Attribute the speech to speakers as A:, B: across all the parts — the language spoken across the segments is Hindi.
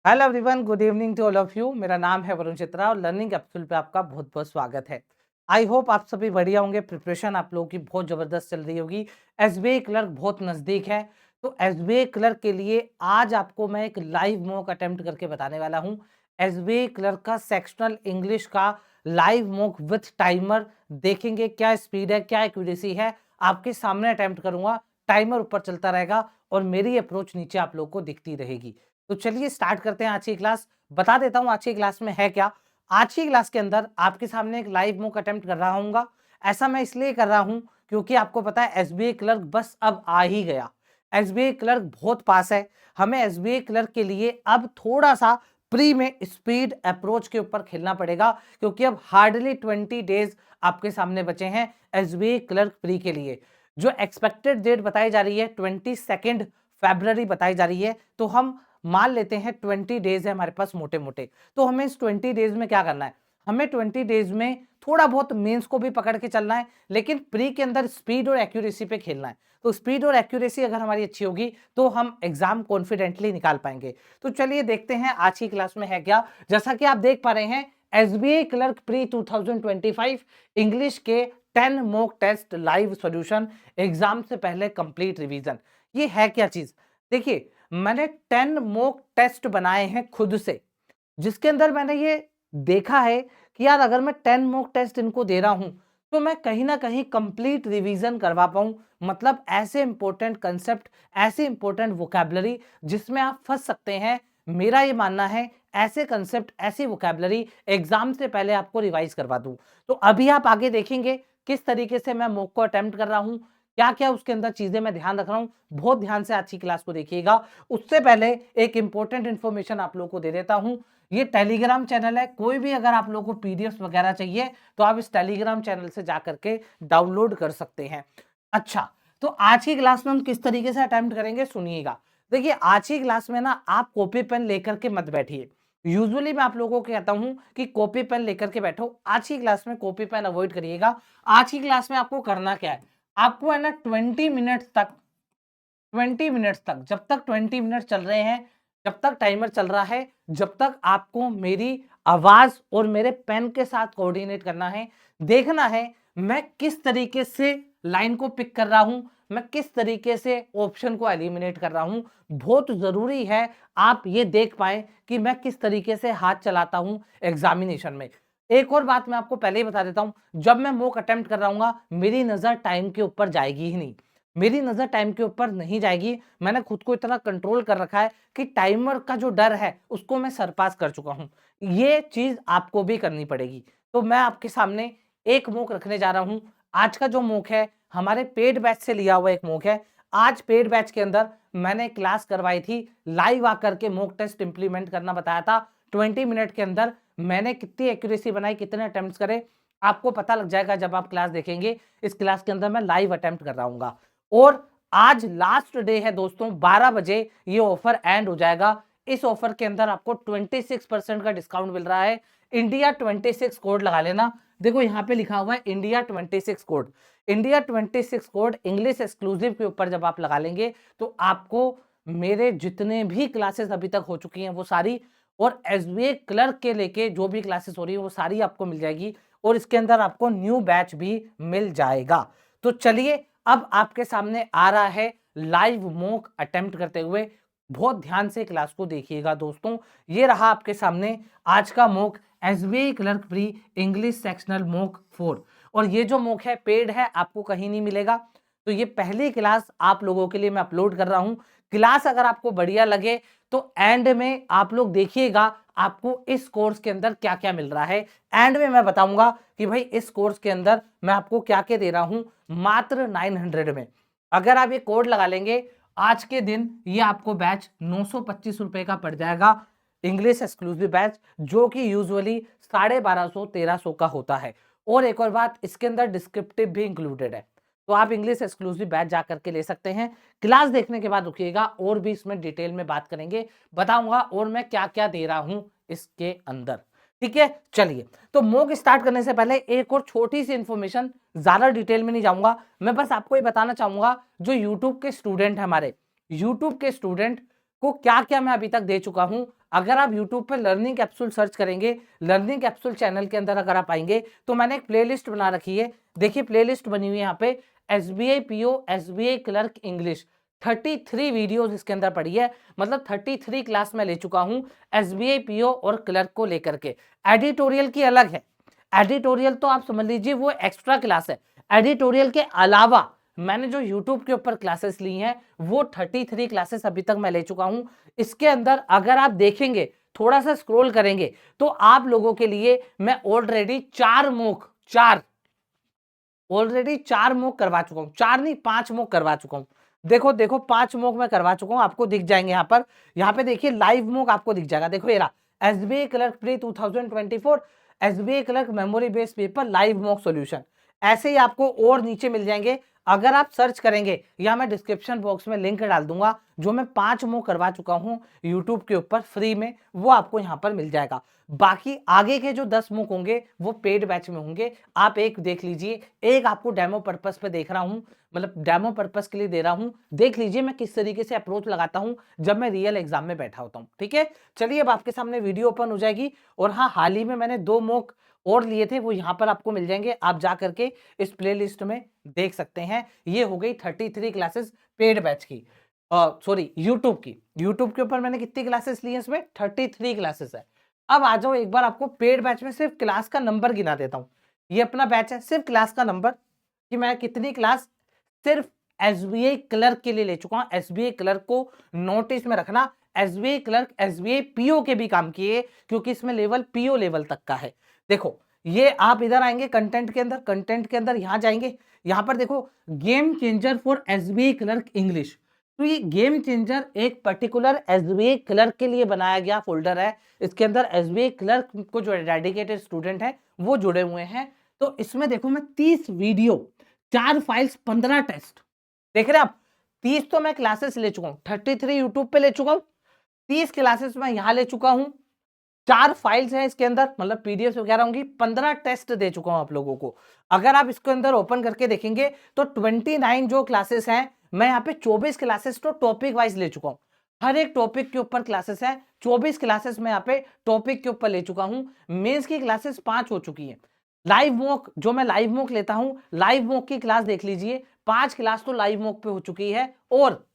A: Hello everyone, good evening to all of you. मेरा नाम है वरुण चित्रा और लर्निंग कैप्सूल पे आपका बहुत बहुत स्वागत है। आई होप आप सभी बढ़िया होंगे। प्रिपरेशन आप लोगों की बहुत ज़बरदस्त चल रही होगी। एसबीआई क्लर्क बहुत नज़दीक है, तो एसबीआई क्लर्क के लिए आज आपको मैं एक लाइव मॉक अटेम्प्ट करके बताने वाला हूँ। एसबीआई क्लर्क का सेक्शनल इंग्लिश का लाइव मॉक विथ टाइमर देखेंगे, क्या स्पीड है, क्या एक्यूरेसी है। आपके सामने अटेम्प्ट करूंगा, टाइमर ऊपर चलता रहेगा और मेरी अप्रोच नीचे आप लोग को दिखती रहेगी। तो चलिए स्टार्ट करते हैं आज की क्लास। बता देता हूं आज की क्लास में है क्या। आज की क्लास के अंदर आपके सामने एक लाइव मॉक अटेम्प्ट कर रहा हूँ। ऐसा मैं इसलिए कर रहा हूं क्योंकि आपको पता है एसबीआई क्लर्क बस अब आ ही गया। एसबीआई क्लर्क बहुत पास है। हमें एसबीआई क्लर्क के लिए अब थोड़ा सा प्री में स्पीड अप्रोच के ऊपर खेलना पड़ेगा, क्योंकि अब हार्डली 20 डेज आपके सामने बचे हैं एसबीआई क्लर्क प्री के लिए। जो एक्सपेक्टेड डेट बताई जा रही है 22 फरवरी बताई जा रही है, तो हम मान लेते हैं 20 डेज है हमारे पास मोटे मोटे। तो हमें इस 20 डेज में क्या करना है, हमें 20 डेज में थोड़ा बहुत मेंस को भी पकड़ के चलना है, लेकिन प्री के अंदर स्पीड और एक्यूरेसी पे खेलना है। तो स्पीड और एक्यूरेसी अगर हमारी अच्छी होगी तो हम एग्जाम कॉन्फिडेंटली निकाल पाएंगे। तो चलिए देखते हैं आज की क्लास में है क्या। जैसा कि आप देख पा रहे हैं, एसबीआई क्लर्क प्री 2025 इंग्लिश के 10 mock test live solution, exam से पहले कंप्लीट रिवीजन। ये है क्या चीज, देखिए मैंने 10 मॉक टेस्ट बनाए हैं खुद से, जिसके अंदर मैंने ये देखा है कि यार अगर मैं 10 मॉक टेस्ट इनको दे रहा हूं तो मैं कहीं ना कहीं कंप्लीट रिवीजन करवा पाऊं। मतलब ऐसे इंपॉर्टेंट कंसेप्ट, ऐसे इंपॉर्टेंट वोकैबुलरी जिसमें आप फंस सकते हैं। मेरा ये मानना है ऐसे कंसेप्ट, ऐसी वोकैबुलरी एग्जाम से पहले आपको रिवाइज करवा दूं। तो अभी आप आगे देखेंगे किस तरीके से मैं मॉक को अटेम्प्ट कर रहा हूं, क्या क्या उसके अंदर चीजें मैं ध्यान रख रहा हूं। बहुत ध्यान से आज की क्लास को देखिएगा। उससे पहले एक इंपॉर्टेंट इंफॉर्मेशन आप लोगों को दे देता हूं। ये टेलीग्राम चैनल है, कोई भी अगर आप लोगों को पीडीएफ वगैरह चाहिए तो आप इस टेलीग्राम चैनल से जाकर के डाउनलोड कर सकते हैं। अच्छा, तो आज की क्लास में हम किस तरीके से अटेम्प्ट करेंगे सुनिएगा। देखिए आज की क्लास में ना आप कॉपी पेन लेकर के मत बैठिए। यूजुअली मैं आप लोगों को कहता हूं कि कॉपी पेन लेकर के बैठो। आज की क्लास में कॉपी पेन अवॉइड करिएगा। आज की क्लास में आपको करना क्या है, आपको है ना 20 मिनट्स तक, जब तक 20 मिनट चल रहे हैं, जब तक टाइमर चल रहा है, जब तक आपको मेरी आवाज और मेरे पेन के साथ कोऑर्डिनेट करना है। देखना है मैं किस तरीके से लाइन को पिक कर रहा हूं, मैं किस तरीके से ऑप्शन को एलिमिनेट कर रहा हूं। बहुत जरूरी है आप ये देख पाए कि मैं किस तरीके से हाथ चलाता हूं एग्जामिनेशन में। एक और बात मैं आपको पहले ही बता देता हूं, जब मैं मॉक अटेम्प्ट कर रहा हूं मेरी नजर टाइम के ऊपर जाएगी ही नहीं। मेरी नजर टाइम के ऊपर नहीं जाएगी। मैंने खुद को इतना कंट्रोल कर रखा है कि टाइमर का जो डर है उसको मैं सरपास कर चुका हूं। ये चीज आपको भी करनी पड़ेगी। तो मैं आपके सामने एक मॉक रखने जा रहा हूं। आज का जो मॉक है हमारे पेड बैच से लिया हुआ एक मॉक है। आज पेड बैच के अंदर मैंने क्लास करवाई थी, लाइव आकर के मॉक टेस्ट इंप्लीमेंट करना बताया था। 20 मिनट के अंदर मैंने कितनी एक्यूरेसी बनाई, कितने अटेम्प्ट करे, आपको पता लग जाएगा जब आप क्लास देखेंगे। इस क्लास के अंदर मैं लाइव अटेम्प्ट कर रहा हूँ और आज लास्ट डे है दोस्तों, 12 बजे ये ऑफर एंड हो जाएगा। इस ऑफर के अंदर आपको 26% का डिस्काउंट मिल रहा है। इंडिया 26 कोड लगा लेना। देखो यहाँ पे लिखा हुआ है India 26 code. India 26 code English exclusive के ऊपर जब आप लगा लेंगे तो आपको मेरे जितने भी क्लासेस अभी तक हो चुकी हैं वो सारी, और एसबीआई क्लर्क के लेके जो भी क्लासेस हो रही है वो सारी आपको मिल जाएगी। और इसके अंदर आपको न्यू बैच भी मिल जाएगा। तो चलिए अब आपके सामने आ रहा है लाइव मॉक अटेम्प्ट करते हुए। बहुत ध्यान से क्लास को देखिएगा दोस्तों। ये रहा आपके सामने आज का mock, SBI clerk pre English sectional mock 4। और ये जो मॉक है पेड है, आपको कहीं नहीं मिलेगा। तो ये पहली क्लास आप लोगों के लिए मैं अपलोड कर रहा हूं। क्लास अगर आपको बढ़िया लगे तो एंड में आप लोग देखिएगा आपको इस कोर्स के अंदर क्या क्या मिल रहा है। एंड में मैं बताऊंगा कि भाई इस कोर्स के अंदर मैं आपको क्या क्या दे रहा हूं मात्र 900 में। अगर आप ये कोड लगा लेंगे आज के दिन, ये आपको बैच 925 रुपए का पड़ जाएगा, इंग्लिश एक्सक्लूसिव बैच, जो कि यूजुअली 1250-1300 का होता है। और एक और बात, इसके अंदर डिस्क्रिप्टिव भी इंक्लूडेड है, तो आप इंग्लिश एक्सक्लूसिव बैच जा करके ले सकते हैं। क्लास देखने के बाद रुकिएगा, और भी इसमें डिटेल में बात करेंगे, बताऊंगा और मैं क्या क्या दे रहा हूं इसके अंदर। ठीक है, चलिए तो मॉक स्टार्ट करने से पहले एक और छोटी सी इंफॉर्मेशन, ज्यादा डिटेल में नहीं जाऊंगा, मैं बस आपको ये बताना चाहूंगा जो यूट्यूब के स्टूडेंट है, हमारे यूट्यूब के स्टूडेंट को क्या क्या मैं अभी तक दे चुका हूं अगर आप YouTube पे लर्निंग कैप्सूल सर्च करेंगे, लर्निंग कैप्सूल चैनल के अंदर अगर आप आएंगे तो मैंने एक प्लेलिस्ट बना रखी है। देखिए प्लेलिस्ट बनी हुई है यहाँ पे, SBI PO SBI clerk English, 33 videos इसके अंदर पड़ी है, मतलब 33 क्लास में ले चुका हूँ SBI PO और क्लर्क को लेकर के। एडिटोरियल की अलग है, एडिटोरियल तो आप समझ लीजिए वो एक्स्ट्रा क्लास है। एडिटोरियल के अलावा मैंने जो YouTube के ऊपर क्लासेस ली हैं वो 33 क्लासेस अभी तक मैं ले चुका हूं। इसके अंदर अगर आप देखेंगे, थोड़ा सा स्क्रॉल करेंगे तो आप लोगों के लिए मैं ऑलरेडी 4 मूक करवा चुका हूं, 4 नहीं 5 मूक करवा चुका हूं। देखो देखो 5 मूक मैं करवा चुका हूं, आपको दिख जाएंगे यहाँ पे देखिए लाइव मूक आपको दिख जाएगा। देखो ये रहा SBI clerk pre 2024 SBI clerk memory based paper live mock solution. ऐसे ही आपको और नीचे मिल जाएंगे, अगर आप सर्च करेंगे या मैं डिस्क्रिप्शन बॉक्स में लिंक डाल दूंगा, जो मैं 5 मॉक करवा चुका हूं यूट्यूब के ऊपर फ्री में, वो आपको यहां पर मिल जाएगा। बाकी आगे के जो 10 मूक होंगे वो पेड बैच में होंगे। आप एक देख लीजिए, एक आपको डेमो पर्पस पे देख रहा हूं, मतलब डेमो पर्पस के लिए दे रहा हूं, देख लीजिए मैं किस तरीके से अप्रोच लगाता हूं जब मैं रियल एग्जाम में बैठा होता हूं। ठीक है, चलिए अब आपके सामने वीडियो ओपन हो जाएगी। और हाँ, हाल ही में मैंने 2 मॉक और लिए थे, वो यहाँ पर आपको मिल जाएंगे, आप जा करके इस प्लेलिस्ट में देख सकते हैं। ये हो गई 33 क्लासेस पेड बैच की, सॉरी यूट्यूब की। यूट्यूब के ऊपर मैंने कितनी क्लासेस ली है, इसमें 33 क्लासेस है। अब आ जाओ एक बार आपको पेड बैच में सिर्फ क्लास का नंबर गिना देता हूँ। ये अपना बैच है, सिर्फ क्लास का नंबर कि मैं कितनी क्लास सिर्फ SBI क्लर्क के लिए ले चुका हूँ। SBI क्लर्क को नोटिस में रखना, SBI क्लर्क SBI PO के भी काम किए, क्योंकि इसमें लेवल PO लेवल तक का है। देखो ये आप इधर आएंगे कंटेंट के अंदर, कंटेंट के अंदर यहां जाएंगे, यहां पर देखो game changer for SBI clerk English. तो ये गेम चेंजर एक पर्टिकुलर SBI क्लर्क के लिए बनाया गया फोल्डर है। इसके अंदर SBI क्लर्क को जो डेडिकेटेड स्टूडेंट है वो जुड़े हुए हैं। तो इसमें देखो मैं 30 वीडियो, 4 फाइल्स, 15 टेस्ट, देख रहे हैं आप। 30 तो मैं क्लासेस ले चुका हूं, 33 यूट्यूब पे ले चुका हूं, 30 क्लासेस मैं यहां ले चुका हूं, 4 फाइल्स हैं इसके अंदर, मतलब पीडीएफ वगैरह होंगी, 15 टेस्ट दे चुका हूं आप लोगों को। अगर आप इसके अंदर ओपन करके देखेंगे तो 29 जो क्लासेस हैं, मैं यहाँ पे 24 क्लासेस तो टॉपिक वाइज ले चुका हूं। हर एक टॉपिक के ऊपर क्लासेस है, 24 क्लासेस मैं यहाँ पे टॉपिक के ऊपर ले चुका हूं। मेंस की क्लासेस 5 हो चुकी है। लाइव मॉक जो मैं लाइव मॉक लेता हूं, लाइव मॉक की क्लास देख लीजिए, 5 क्लास तो लाइव मॉक पे हो चुकी है। और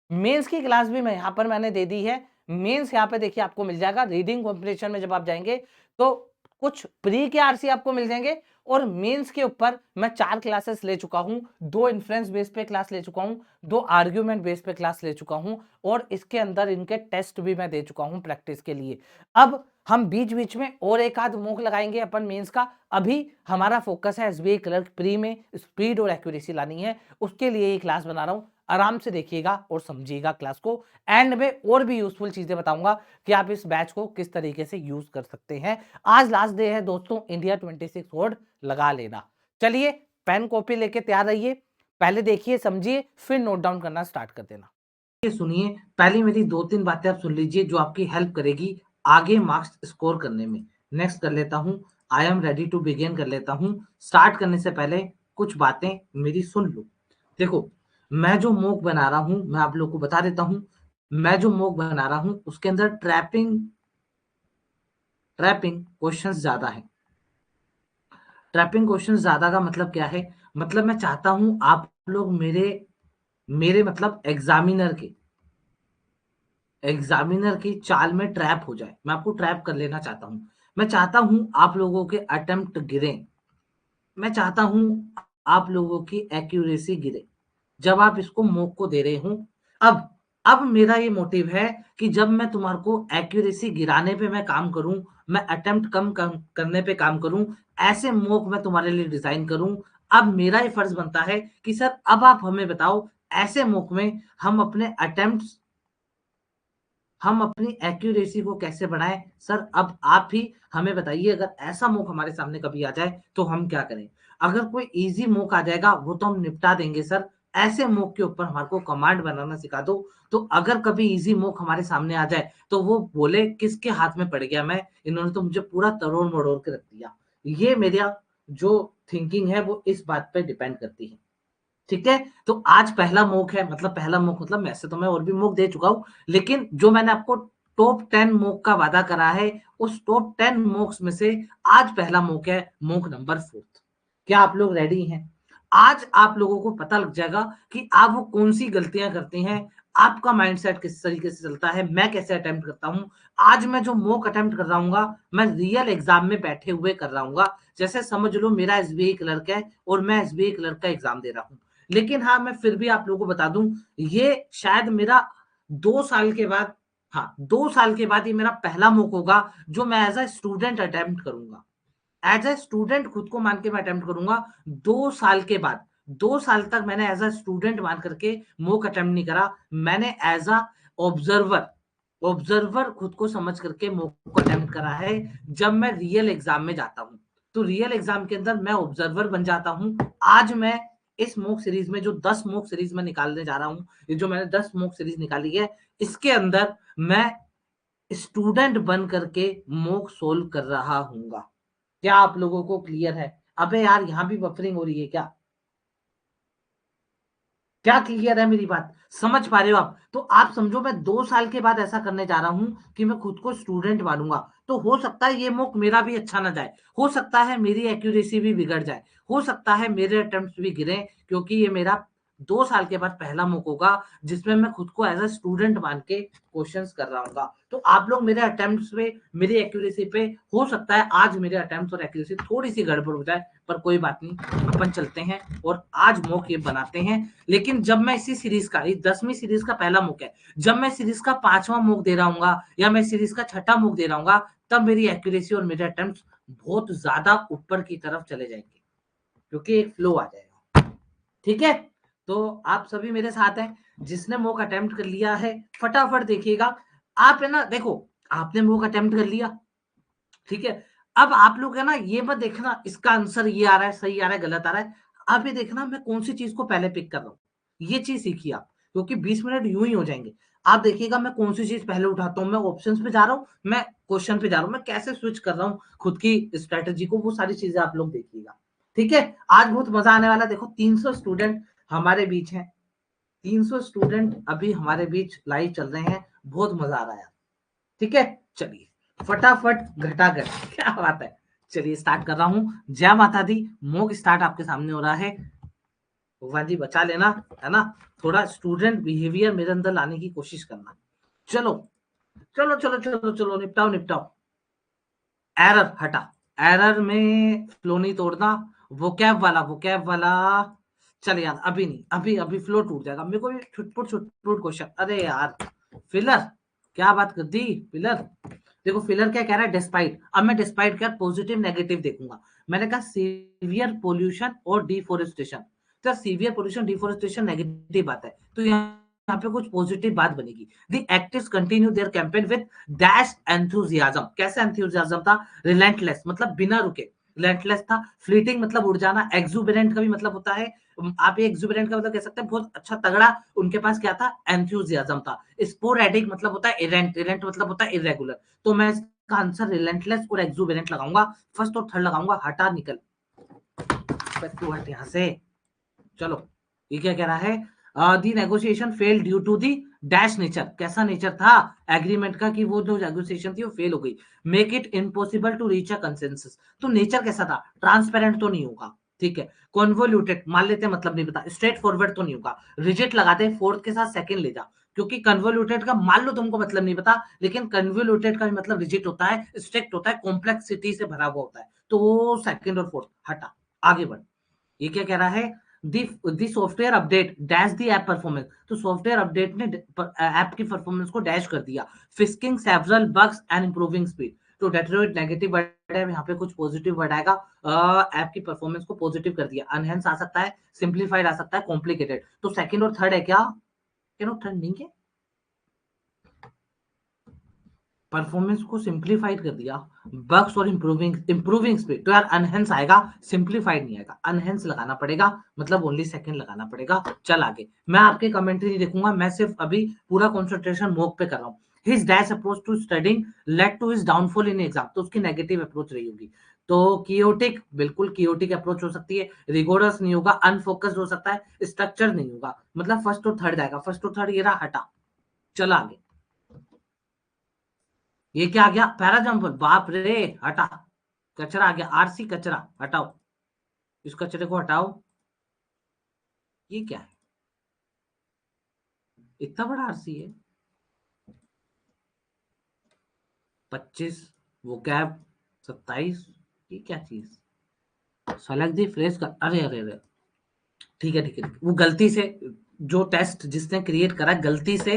A: मेंस की क्लास भी मैं यहाँ पर मैंने दे दी है। मेंस यहाँ पे देखिए आपको मिल जाएगा, रीडिंग कॉम्पिटिशन में जब आप जाएंगे तो कुछ प्री के आरसी आपको मिल जाएंगे। और मेंस के ऊपर मैं 4 क्लासेस ले चुका हूं, 2 इन्फ्लुएंस बेस पे क्लास ले चुका हूं, 2 आर्ग्यूमेंट बेस पे क्लास ले चुका हूं, और इसके अंदर इनके टेस्ट भी मैं दे चुका हूं प्रैक्टिस के लिए। अब हम बीच बीच में और एक आध मॉक लगाएंगे अपन मेंस का। अभी हमारा फोकस है SBI क्लर्क प्री में स्पीड और एक्यूरेसी लानी है, उसके लिए ये क्लास बना रहा हूं। आराम से देखिएगा और समझिएगा क्लास को। एंड में और भी यूजफुल चीजें बताऊंगा कि आप इस बैच को किस तरीके से यूज कर सकते हैं। आज लास्ट डे है दोस्तों, इंडिया 26 वर्ड लगा लेना। चलिए पेन कॉपी लेके तैयार रहिए, पहले देखिए समझिए फिर नोट डाउन करना स्टार्ट कर देना। ये सुनिए, पहले मेरी 2-3 बातें आप सुन लीजिए जो आपकी हेल्प करेगी आगे मार्क्स स्कोर करने में। नेक्स्ट कर लेता हूं, I am ready to begin कर लेता हूं। स्टार्ट करने से पहले कुछ बातें मेरी सुन लो। देखो मैं जो मॉक बना रहा हूं, मैं आप लोग को बता देता हूं, मैं जो मॉक बना रहा हूं उसके अंदर ट्रैपिंग क्वेश्चंस ज्यादा है। ट्रैपिंग क्वेश्चंस ज्यादा का मतलब क्या है, मतलब मैं चाहता हूं आप लोग मेरे मेरे मतलब एग्जामिनर की चाल में ट्रैप हो जाए। मैं आपको ट्रैप कर लेना चाहता हूं। मैं चाहता हूं आप लोगों के अटेम्प्ट गिरे, मैं चाहता हूं आप लोगों की एक्यूरेसी गिरे जब आप इसको मॉक को दे रहे हो। अब अब मेरा ये मोटिव है कि जब मैं तुम्हारे को एक्यूरेसी गिराने पे मैं काम करूं, मैं अटेम्प्ट कम करने पे काम करूं, ऐसे मॉक मैं तुम्हारे लिए डिजाइन करूं। अब मेरा ये फर्ज बनता है कि सर अब आप हमें बताओ ऐसे मॉक में हम अपनी एक्यूरेसी को कैसे बढ़ाएं। सर अब आप ही हमें बताइए, अगर ऐसा मॉक हमारे सामने कभी आ जाए तो हम क्या करें। अगर कोई इजी मॉक आ जाएगा वो तो हम निपटा देंगे सर, ऐसे मॉक के ऊपर हमारे को कमांड बनाना सिखा दो। तो अगर कभी इजी मॉक हमारे सामने आ जाए तो वो बोले किसके हाथ में पड़ गया मैं, इन्होंने तो मुझे पूरा तरोड़ मरोड़ के रख दिया। ये मेरा जो थिंकिंग है वो इस बात पे डिपेंड करती है। ठीक है, तो आज पहला मॉक है, मतलब पहला मॉक मतलब वैसे तो मैं और भी मॉक दे चुका हूं, लेकिन जो मैंने आपको टॉप 10 मॉक का वादा करा है। उस टॉप 10 मॉक्स में से आज पहला मॉक है, मॉक नंबर 4। क्या आप लोग रेडी हैं? आज आप लोगों को पता लग जाएगा कि आप वो कौन सी गलतियां करते हैं, आपका माइंडसेट किस तरीके से चलता है, मैं कैसे अटेम्प्ट करता हूं। आज मैं जो मॉक अटेम्प्ट कर रहा हूँ, मैं रियल एग्जाम में बैठे हुए कर रहा हूँ। जैसे समझ लो मेरा एसबीआई क्लर्क है और मैं एसबीआई क्लर्क का एग्जाम दे रहा हूँ। लेकिन हाँ, मैं फिर भी आप लोगों को बता दूं, ये शायद मेरा 2 साल के बाद, हाँ 2 साल के बाद ये मेरा पहला मॉक होगा जो मैं एज अ स्टूडेंट अटेम्प्ट करूंगा। एज अ स्टूडेंट खुद को मान के मैं अटेम्प्ट करूंगा। 2 साल के बाद, 2 साल तक मैंने एज अ स्टूडेंट मान करके मॉक अटेम्प्ट नहीं करा। मैंने एज अ ऑब्जर्वर, ऑब्जर्वर खुद को समझ करके मॉक को अटेम्प्ट करा है। जब मैं रियल एग्जाम में जाता हूँ तो रियल एग्जाम के अंदर मैं ऑब्जर्वर बन जाता हूँ। आज मैं इस मॉक सीरीज में जो 10 मॉक सीरीज में निकालने जा रहा हूँ, ये जो मैंने 10 मॉक सीरीज निकाली है, इसके अंदर मैं स्टूडेंट बन करके मॉक सोल्व कर रहा हूँ। क्या आप लोगों को क्लियर है? अबे यार, यहां भी बफरिंग हो रही है क्या? क्या क्लियर है मेरी बात? समझ पा रहे हो आप? तो आप समझो मैं 2 साल के बाद ऐसा करने जा रहा हूं कि मैं खुद को स्टूडेंट मानूंगा। तो हो सकता है ये मॉक मेरा भी अच्छा ना जाए, हो सकता है मेरी एक्यूरेसी भी बिगड़ जाए, हो सकता है मेरे अटेम्प्ट भी गिरे, क्योंकि ये मेरा 2 साल के बाद पहला मॉक होगा जिसमें मैं खुद को एज अ स्टूडेंट मान के क्वेश्चंस कर रहा हूँ। तो आप लोग मेरे अटेम्प्ट्स पे, मेरी एक्यूरेसी पे, हो सकता है आज मेरे अटेम्प्ट्स और एक्यूरेसी थोड़ी सी गड़बड़ हो जाए, पर कोई बात नहीं, अपन चलते हैं और आज मॉक ये बनाते हैं। लेकिन जब मैं इसी सीरीज का, ये 10वीं सीरीज का पहला मॉक है, जब मैं सीरीज का 5वां मॉक दे रहा हूँ या मैं सीरीज का 6ठा मॉक दे रहा हूँ, तब मेरी एक्यूरेसी और मेरे अटेम्प्ट्स बहुत ज्यादा ऊपर की तरफ चले जाएंगे, क्योंकि एक फ्लो आ जाएगा। ठीक है, तो आप सभी मेरे साथ हैं। जिसने मॉक अटेम्प्ट कर लिया है फटाफट देखिएगा। आप है ना, देखो आपने मॉक अटेम्प्ट कर लिया, ठीक है। अब आप लोग है ना, ये मत देखना इसका आंसर ये आ रहा है, सही आ रहा है, गलत आ रहा है। आप ये देखना मैं कौन सी चीज को पहले पिक कर रहा हूँ। ये चीज सीखिए आप, क्योंकि 20 मिनट यूं ही हो जाएंगे। आप देखिएगा मैं कौन सी चीज पहले उठाता हूँ, मैं ऑप्शंस पे जा रहा हूँ, मैं क्वेश्चन पे जा रहा हूँ, मैं कैसे स्विच कर रहा हूँ खुद की स्ट्रेटेजी को, वो सारी चीजें आप लोग देखिएगा। ठीक है, आज बहुत मजा आने वाला है। देखो 300 स्टूडेंट हमारे बीच हैं, 300 स्टूडेंट अभी हमारे बीच लाइव चल रहे हैं, बहुत मजा आ रहा है। ठीक है, चलिए फटाफट घटाकर क्या बात है, चलिए स्टार्ट कर रहा हूं। जय माता दी। मॉक स्टार्ट आपके सामने हो रहा है। भगवान जी बचा लेना, है ना। थोड़ा स्टूडेंट बिहेवियर मेरे अंदर लाने की कोशिश करना। चलो चलो चलो चलो चलो, निपटाओ निपटाओ। एरर हटा, एरर में फ्लो नहीं तोड़ना। वो कैब वाला, चल यार अभी नहीं, अभी अभी फ्लो टूट जाएगा। मेरे को भी छुटपुट क्वेश्चन, अरे यार फिलर, क्या बात कर दी फिलर। देखो फिलर क्या कह रहा है, डिस्पाइट। अब मैं डिस्पाइट क्या पॉजिटिव नेगेटिव देखूंगा। मैंने कहा सीवियर पोल्यूशन और डिफोरेस्टेशन, तो सीवियर पोल्यूशन डिफोरेस्टेशन नेगेटिव बात है, तो यहाँ पे कुछ पॉजिटिव बात बनेगी। The actives continue their campaign with dash enthusiasm. कैसे एंथुजियाज्म था? रिलेंटलेस मतलब बिना रुके, रिलेंटलेस था। फ्लीटिंग मतलब उड़ जाना। एक्सुबरेंट का भी मतलब होता है, आप ये एक्सुबरेंट का मतलब कह सकते हैं बहुत अच्छा तगड़ा। उनके पास क्या था? एंथुजियाज्म था। स्पोरेडिक मतलब होता है इरेंट, इरेंट मतलब होता है इरेगुलर। तो मैं इसका आंसर रिलेंटलेस और एक्सुबरेंट लगाऊंगा। फर्स्ट और थर्ड लगाऊंगा। हटा निकल, तू हट यहाँ से। चलो, ये क्या कह रहा है? The negotiation fail due to the dash nature. कैसा नेचर था एग्रीमेंट का कि वो जो नेगोशिएशन थी वो फेल हो गई। Make it impossible to reach a consensus. तो नेचर कैसा था? ट्रांसपेरेंट तो नहीं होगा, ठीक है। कॉन्वोल्यूटेड मान लेते हैं, मतलब नहीं पता। स्ट्रेट फॉरवर्ड तो नहीं होगा। रिजिट लगाते हैं, फोर्थ के साथ सेकंड ले जा, क्योंकि कन्वोल्यूटेड का मान लो तुमको मतलब नहीं पता, लेकिन कन्वोल्यूटेड का भी मतलब रिजिट होता है, स्ट्रिक्ट होता है, कॉम्प्लेक्सिटी से भरा हुआ होता है। तो वो सेकंड और फोर्थ हटा, आगे बढ़। ये क्या कह रहा है? The software update dash the app performance. तो सॉफ्टवेयर अपडेट ने ऐप की परफॉर्मेंस को डैश कर दिया। Fixing several bugs and improving speed. तो डेट्रोइट नेगेटिव वर्ड है, यहाँ पे कुछ पॉजिटिव वर्ड आएगा। ऐप की परफॉर्मेंस को पॉजिटिव कर दिया। अनहेंस आ सकता है, सिंप्लीफाइड आ सकता है, कॉम्प्लिकेटेड। तो सेकंड और थर्ड है क्या? थर्ड नहीं है, परफॉर्मेंस को सिंप्लीफाइड कर दिया। बग्स और इंप्रूविंग, इंप्रूविंग स्पीड। तो यार अनहेंस आएगा, सिंप्लीफाइड नहीं आएगा। अनहेंस लगाना पड़ेगा, मतलब ओनली सेकंड लगाना पड़ेगा। चल आगे, मैं आपके कमेंट्री नहीं देखूंगा, मैं सिर्फ अभी पूरा कंसंट्रेशन मॉक पे कर रहा हूँ। His dash approach to studying led to his downfall in exam. तो उसकी नेगेटिव अप्रोच रही होगी। तो कियोटिक, बिल्कुल कियोटिक अप्रोच हो सकती है। रिगोरस नहीं होगा, अनफोकस्ड हो सकता है, स्ट्रक्चर नहीं होगा। मतलब फर्स्ट और थर्ड आएगा, फर्स्ट और थर्ड ये रहा, हटा। चला आगे। ये क्या आ गया, पैराजम्पल, बाप रे, हटा, कचरा आ गया, आरसी कचरा, हटाओ, इस कचरे को हटाओ। ये क्या है, इतना बड़ा आरसी है, 25, वो कैब 27, ये क्या चीज, सेलेक्ट दी फ्रेज का, अरे अरे अरे, ठीक है ठीक है, वो गलती से, जो टेस्ट जिसने क्रिएट करा गलती से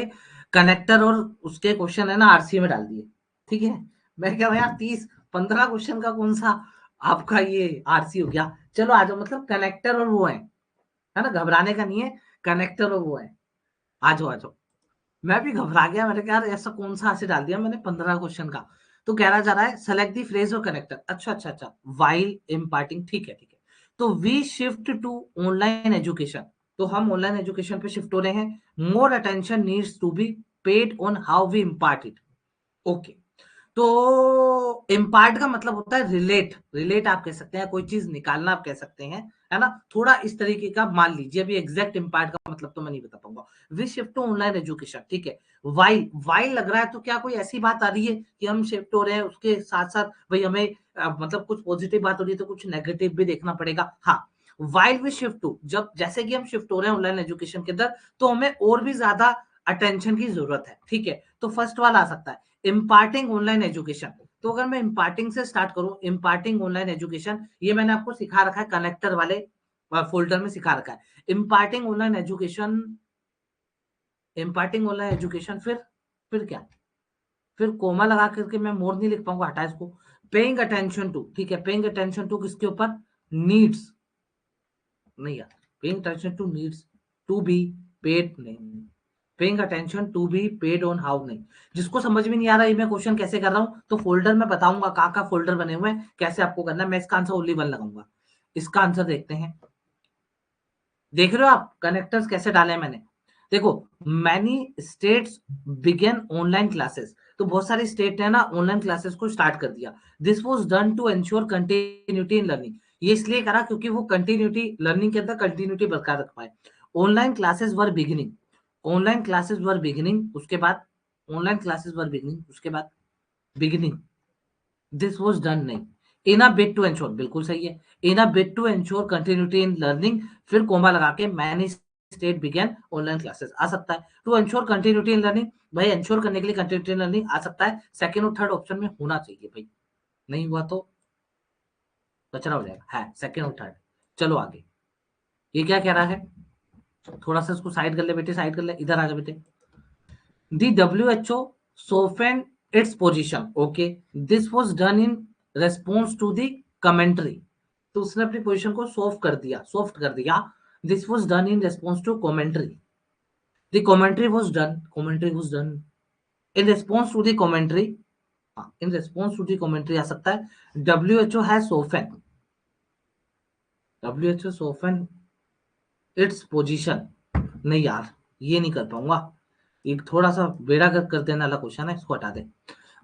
A: कनेक्टर और उसके क्वेश्चन है ना आरसी में डाल दिए, ठीक है। मैं क्या यार 30-15 क्वेश्चन का कौन सा आपका ये आरसी हो गया। चलो आ जाओ, मतलब कनेक्टर और वो है ना, घबराने का नहीं है, कनेक्टर और वो है, आ जाओ आ जाओ। मैं भी घबरा गया, मैंने कहा यार ऐसा कौन सा ऐसे डाल दिया मैंने 15 क्वेश्चन का। तो कह रहा जा रहा है सेलेक्ट दी फ्रेज और कनेक्टर, अच्छा अच्छा अच्छा, वाइल इम्पार्टिंग, ठीक है ठीक है। तो we shift to online education, तो हम ऑनलाइन एजुकेशन पे शिफ्ट हो रहे हैं। More attention needs to be paid on how we impart it, okay. तो इम्पार्ट का मतलब होता है रिलेट, रिलेट आप कह सकते हैं, कोई चीज निकालना आप कह सकते हैं, है ना, थोड़ा इस तरीके का मान लीजिए। अभी एग्जैक्ट इम्पार्ट का मतलब तो मैं नहीं बता पाऊंगा। We shift to online education, ठीक है। वाइल, वाइल लग रहा है तो क्या कोई ऐसी बात आ रही है कि हम शिफ्ट हो रहे हैं, उसके साथ साथ भाई हमें मतलब कुछ पॉजिटिव बात हो रही है तो कुछ नेगेटिव भी देखना पड़ेगा, हाँ। वाइल वी शिफ्ट टू, जब जैसे कि हम शिफ्ट हो रहे हैं ऑनलाइन एजुकेशन के अंदर, तो हमें और भी ज्यादा अटेंशन की जरूरत है, ठीक है। तो फर्स्ट वाला आ सकता है इम्पार्टिंग ऑनलाइन एजुकेशन। तो अगर मैं इम्पार्टिंग से स्टार्ट करूं, इम्पार्टिंग ऑनलाइन एजुकेशन, ये मैंने आपको सिखा रखा है कनेक्टर वाले फोल्डर में सिखा रखा है, imparting online education, imparting online education, फिर क्या, फिर कोमा लगा करके मैं मोर नहीं लिख पाऊंगा, हटा इसको। पेइंग अटेंशन टू, ठीक है, पेइंग अटेंशन टू किसके ऊपर, नीड्स, नहीं यार, paying attention to needs to be paid, नहीं, paying attention to be paid on how, नहीं। जिसको समझ में नहीं आ रहा है मैं क्वेश्चन कैसे कर रहा हूं, तो फोल्डर में बताऊंगा कहाँ का फोल्डर बने हुए हैं, कैसे आपको करना है। मैं इसका आंसर ओनली वन लगाऊंगा। इसका आंसर देखते हैं, देख रहे हो आप कनेक्टर्स कैसे डाले हैं मैंने, देखो, many states began online classes, तो बहुत सारे स्टेट ने ना ऑनलाइन क्लासेस को स्टार्ट कर दिया। This was done to ensure continuity in learning, ये इसलिए करा क्योंकि वो कंटिन्यूटी लर्निंग के अंदर कंटिन्यूटी बरकरार रख पाए। ऑनलाइन क्लासेस वर बिगिनिंग, ऑनलाइन क्लासेस वर बिगिनिंग, उसके बाद ऑनलाइन क्लासेस वर बिगिनिंग, उसके बाद बिगिनिंग, दिस वाज डन, नहीं, in a bid to ensure, बिल्कुल सही है, in a bid to ensure continuity in learning, फिर कोमा लगा के many state began online classes आ सकता है। To ensure continuity in learning, भाई एंश्योर करने के लिए कंटिन्यूटी इन लर्निंग आ सकता है, सेकंड और थर्ड ऑप्शन में होना चाहिए भाई, नहीं हुआ तो कचरा हो जाएगा, है सेकंड और थर्ड। चलो आगे, ये क्या कह रहा है, थोड़ा सा इसको साइड कर ले बेटे, साइड कर ले, इधर आ जा बेटे। The WHO softened its position. Okay, this was done in response to the commentary. तो उसने अपनी पोजीशन को सॉफ्ट कर दिया, सॉफ्ट कर दिया। This was done in response to commentary, the commentary was done, commentary was done in response to the commentary, in response to the commentary आ सकता है। W H O has soften, W H O soften its position, नहीं यार, ये नहीं कर पाऊंगा, एक थोड़ा सा बेड़ा गर्क कर देने वाला क्वेश्चन है, इसको हटा दे।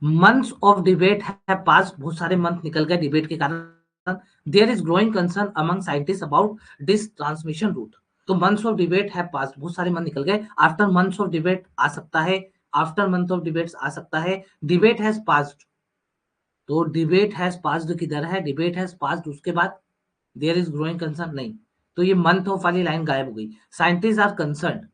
A: मंथ्स ऑफ डिबेट है पास, बहुत सारे मंथ निकल गए डिबेट के कारण। There is growing concern among scientist about this transmission route, तो मंथ्स ऑफ डिबेट है पास, बहुत सारे मंथ निकल गए। आफ्टर मंथ्स ऑफ डिबेट आ सकता है, आफ्टर मंथ ऑफ डिबेट्स आ सकता है। डिबेट हैज पास्ड, तो डिबेट हैज पास्ड किधर है, डिबेट हैज पास्ड, उसके बाद देयर इज ग्रोइंग कंसर्न, नहीं, तो ये मंथ ऑफ वाली लाइन गायब हो गई। Scientist are concern,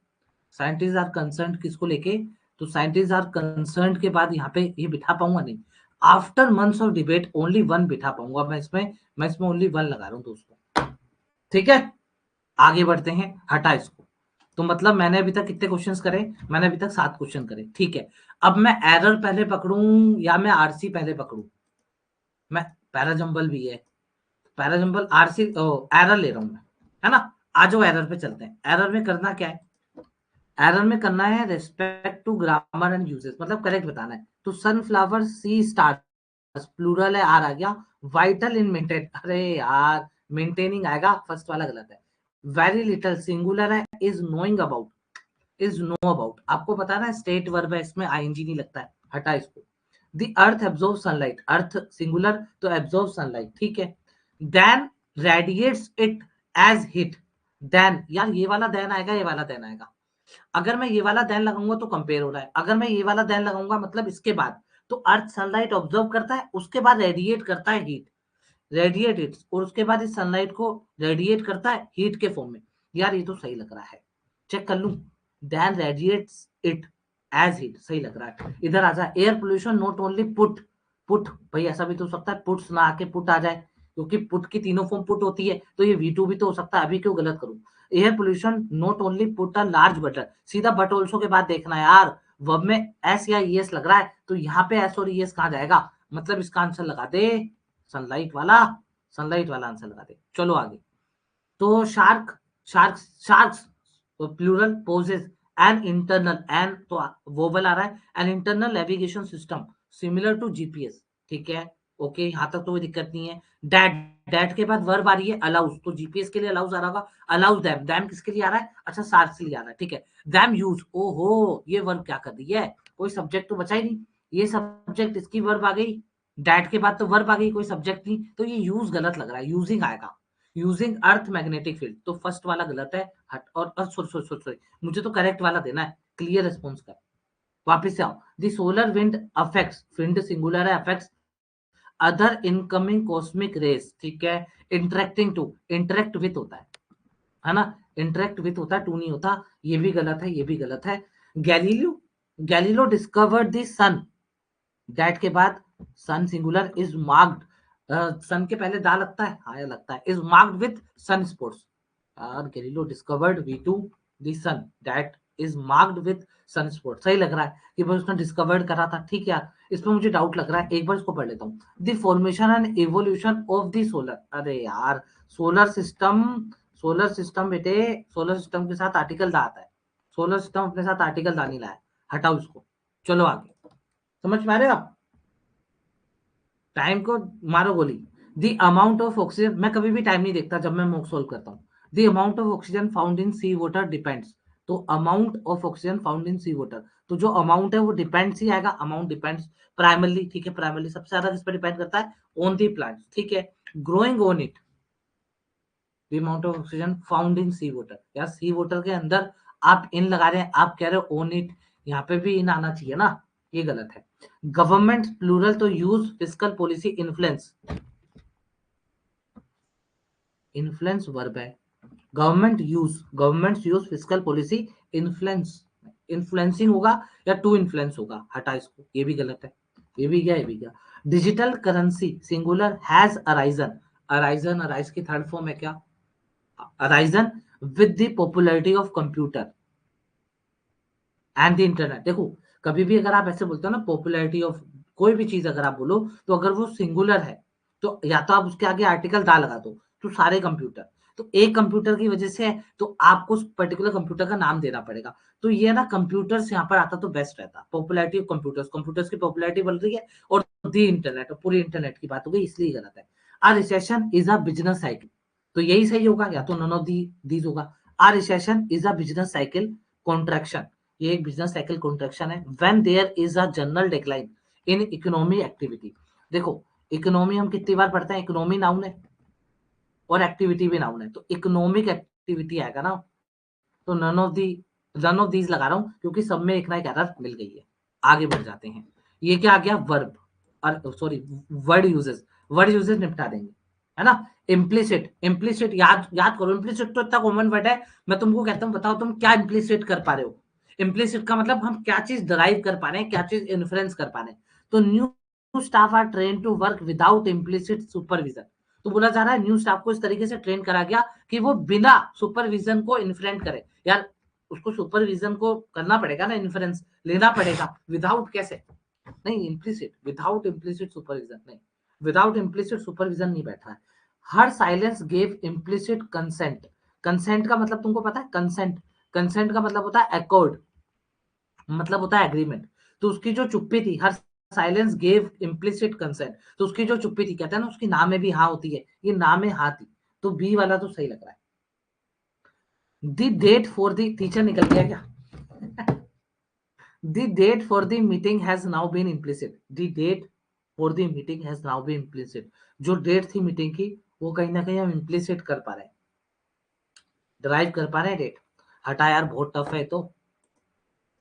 A: scientist are concern किसको लेके, तो साइंटिस्ट आर कंसर्न के बाद यहाँ पे ये बिठा पाऊंगा नहीं। After months of debate only one बिठा पाऊंगा मैं इसमें ओनली वन लगा रहा हूँ दोस्तों, ठीक है। आगे बढ़ते हैं, हटा इसको। तो मतलब मैंने अभी तक कितने क्वेश्चंस करे, मैंने अभी तक 7 क्वेश्चन करे, ठीक है। अब मैं एरर पहले पकड़ूं या मैं आरसी पहले पकड़ूं, मैं, पैराजंबल भी है, पैराजंबल आरसी एरर ले रहा हूं मैं, है ना। आ जाओ एरर पे चलते हैं। एरर में करना क्या है, एरर में करना है respect to grammar and uses, मतलब करेक्ट बताना है। तो सनफ्लावर सी स्टार्स प्लूरल है, आर आ गया। वाइटल इन मेंटेन, अरे यार मेंटेनिंग आएगा, फर्स्ट वाला गलत है। वेरी लिटल सिंगुलर है, is knowing about, is know about, आपको पता है ना स्टेट वर्ब है, इसमें आईएनजी नहीं लगता है, हटा इसको। The earth absorb sunlight, earth singular तो एब्जॉर्ब सनलाइट, ठीक है। Then radiates it as hit, then यार ये वाला देन आएगा, ये वाला देन आएगा। अगर मैं ये वाला देन लगाऊंगा तो कंपेयर हो रहा है, अगर मैं ये वाला देन लगाऊंगा मतलब इसके बाद, तो अर्थ सनलाइट ऑब्जर्व करता है, उसके बाद रेडिएट करता है हीट, रेडिएट इट, और उसके बाद इस सनलाइट को रेडिएट करता है हीट के फॉर्म में। यार ये तो सही लग रहा है, चेक कर लूं। Then radiates it as heat, सही लग रहा है। इधर आ जाए, air pollution not only put, put भाई ऐसा भी तो हो सकता है पुट्स ना आके पुट आ जाए, क्योंकि पुट की तीनों फॉर्म पुट होती है, तो ये V2 भी तो हो सकता है, अभी क्यों गलत करूं। Air pollution not only put a large button, सीधा बट ऑल्सो के बाद देखना है यार, वर्ब में एस या ईएस लग रहा है, तो यहाँ पे एस और ईएस कहाँ जाएगा, मतलब इसका आंसर लगा दे सनलाइट वाला, सनलाइट वाला आंसर लगा दे। चलो आगे। तो shark, sharks plural possess an internal, an तो वोबल आ रहा है, an internal navigation system similar to GPS, ठीक है, ओके यहाँ तक तो कोई दिक्कत नहीं है। डैट, डैट के बाद वर्ब आ रही है अलाउज, तो जीपीएस के लिए अलाउज आ रहा होगा, अलाउज दैम, दैम किसके लिए आ रहा है, अच्छा शार्क्स के लिए आ रहा है, ठीक है। दैम यूज, ओहो ये वर्ब क्या कर रही है, कोई सब्जेक्ट तो बचा ही नहीं, ये सब्जेक्ट इसकी वर्ब आ गई, डैट के बाद तो वर्ब आ गई, कोई सब्जेक्ट नहीं, तो ये यूज गलत लग रहा है, यूजिंग आएगा, यूजिंग अर्थ मैग्नेटिक फील्ड, तो फर्स्ट वाला गलत है, हट, और सॉरी सॉरी सॉरी सॉरी, मुझे तो करेक्ट वाला देना है, क्लियर रिस्पॉन्स कर। वापस से आओ, the solar wind affects, wind singular है, affects other incoming cosmic rays, ठीक है, इंटरेक्टिंग टू, इंटरेक्ट विथ होता है ना, इंटरेक्ट विथ होता है, टू नहीं होता, ये भी गलत है, ये भी गलत है। Galileo, Galileo discovered the sun, that के बाद sun singular is marked, sun के पहले दा लगता है, हाँ लगता है, is marked with sun spots, और Galileo discovered V2 the sun that is marked with sun spot, सही लग रहा है कि बस उसने डिस्कवर्ड करा था, ठीक है यार, इसमें मुझे डाउट लग रहा है, एक बार इसको पढ़ लेता हूँ। The formation and evolution of the solar, अरे यार सोलर सिस्टम, सोलर सिस्टम बेटे, सोलर सिस्टम के साथ आर्टिकल दा आता है, सोलर सिस्टम अपने साथ आर्टिकल दा नहीं लाया, हटाओ इसको। चलो आगे, समझ में आ रहे हो आप, टाइम को मारो गोली। द अमाउंट ऑफ ऑक्सीजन, मैं कभी भी टाइम नहीं देखता जब मैं मॉक सोल्व करता हूँ। The amount of oxygen found in sea water depends, तो amount of oxygen found in sea water, तो जो अमाउंट है वो डिपेंड्स ही आएगा, अमाउंट डिपेंड्स प्राइमरली, ठीक है, प्राइमरली सबसे ज्यादा किस पर डिपेंड करता है, ऑन दी प्लांट, ठीक है, growing on it, the amount of oxygen found in sea water, या सी वाटर के अंदर आप इन लगा रहे हैं, आप कह रहे हो ऑन इट, यहाँ पे भी इन आना चाहिए ना, ये गलत है। गवर्नमेंट प्लूरल तो use fiscal policy influence, influence verb है, government use fiscal policy influence, influencing होगा या टू इन्फ्लुएंस होगा, हटा इसको, ये भी गलत है, ये भी गया, ये भी गया। Digital currency singular has arisen, arisen, arise की थर्ड फॉर्म है क्या, arisen with the popularity of computer and the internet. देखो कभी भी अगर आप ऐसे बोलते हो ना पॉपुलैरिटी ऑफ कोई भी चीज अगर आप बोलो, तो अगर वो सिंगुलर है तो या तो आप उसके आगे आर्टिकल दा लगा दो, तो सारे कंप्यूटर, तो एक कंप्यूटर की वजह से है तो आपको उस पर्टिकुलर कंप्यूटर का नाम देना पड़ेगा, तो ये ना कंप्यूटर्स यहाँ पर आता तो बेस्ट रहता, पॉपुलैरिटी ऑफ कंप्यूटर्स, कंप्यूटर्स की पॉपुलैरिटी बढ़ रही है, और दी इंटरनेट, और पूरी इंटरनेट की बात हो गई, इसलिए गलत है। A recession is a business cycle, तो यही सही होगा, या तो नन ऑफ दी दीज होगा। A recession is a business cycle contraction, ये एक बिजनेस साइकिल कॉन्ट्रैक्शन है, when there is a general decline in economy activity. देखो इकोनॉमी हम कितनी बार पढ़ते हैं, इकोनॉमी नाउन है और एक्टिविटी भी नाउन है, तो इकोनॉमिक एक्टिविटी आएगा ना, तो नन ऑफ दीज लगा रहा हूं क्योंकि सब में एक ना एक एरर मिल गई है। आगे बढ़ जाते हैं, ये क्या आ गया वर्ब, और sorry word uses, word uses निपटा देंगे, है ना। इम्प्लिसिट, इम्प्लिसिट याद याद करो, इम्प्लिसिट तो इतना कॉमन वर्ड है, मैं तुमको कहता हूँ बताओ तुम क्या इम्प्लिसिट कर पा रहे हो, इम्प्लिसिट का मतलब हम क्या चीज डराइव कर पा रहे हैं, क्या चीज इन्फ्लुएंस कर पा रहे हैं। तो new staff are train to work without implicit supervision, तो बोला जा रहा है न्यू स्टाफ को इस तरीके से ट्रेन करा गया कि वो बिना सुपरविजन को इन्फ्लुएंस करे, यार उसको सुपरविजन को करना पड़ेगा ना, इन्फ्लुएंस लेना पड़ेगा, विदाउट कैसे, नहीं इम्प्लिसिट, विदाउट इम्प्लिसिट सुपरविजन नहीं, विदाउट इम्प्लिसिट सुपरविजन नहीं बैठा है। Her silence gave implicit consent, consent का मतलब तुमको पता है, कंसेंट, कंसेंट का मतलब होता है अकॉर्ड, मतलब होता है एग्रीमेंट, तो उसकी जो चुप्पी थी, हर साइलेंस गेव इम्प्लिसिट कंसेंट, तो उसकी जो चुप्पी थी, कहते हैं ना उसकी नाम में भी हाँ होती है, ये नाम में हाँ थी, तो बी वाला तो सही लग रहा है। The date for the teacher निकल गया क्या, the date for the meeting has now been implicit, the date for the meeting has now been implicit, जो डेट थी मीटिंग की वो कहीं ना कहीं हम इम्प्लिसिट कर पा रहे हैं, ड्राइव कर पा रहे हैं डेट, हटा यार बहुत टफ है, तो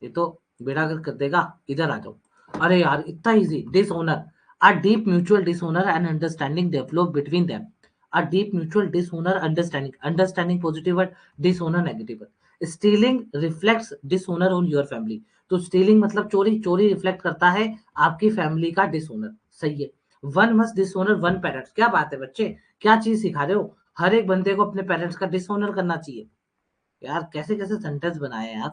A: ये तो बेड़ा गर्क कर देगा, इधर आ जाओ। अरे यार इतना easy, dishonour, a deep mutual dishonour and understanding develop between them, a deep mutual dishonour understanding, understanding positive word, dishonour negative word. Stealing reflects dishonour on your family, तो स्टीलिंग मतलब चोरी, चोरी रिफ्लेक्ट करता है आपकी फैमिली का डिसऑनर, सही है। One must dishonour one parents, क्या बात है बच्चे, क्या चीज सिखा रहे हो, हर एक बंदे को अपने पेरेंट्स का डिसऑनर करना चाहिए। यार कैसे कैसे सेंटेंस बनाए हैं यार।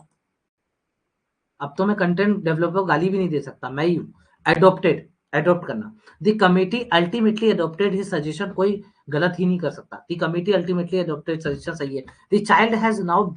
A: अब तो मैं कंटेंट डेवलपर को गाली भी नहीं दे सकता, मैं ही हूँ। एडोप्टेड, एडोप्ट करना। The committee ultimately adopted his suggestion, कोई गलत ही नहीं कर सकता। The committee ultimately adopted suggestion, सही है। The child has now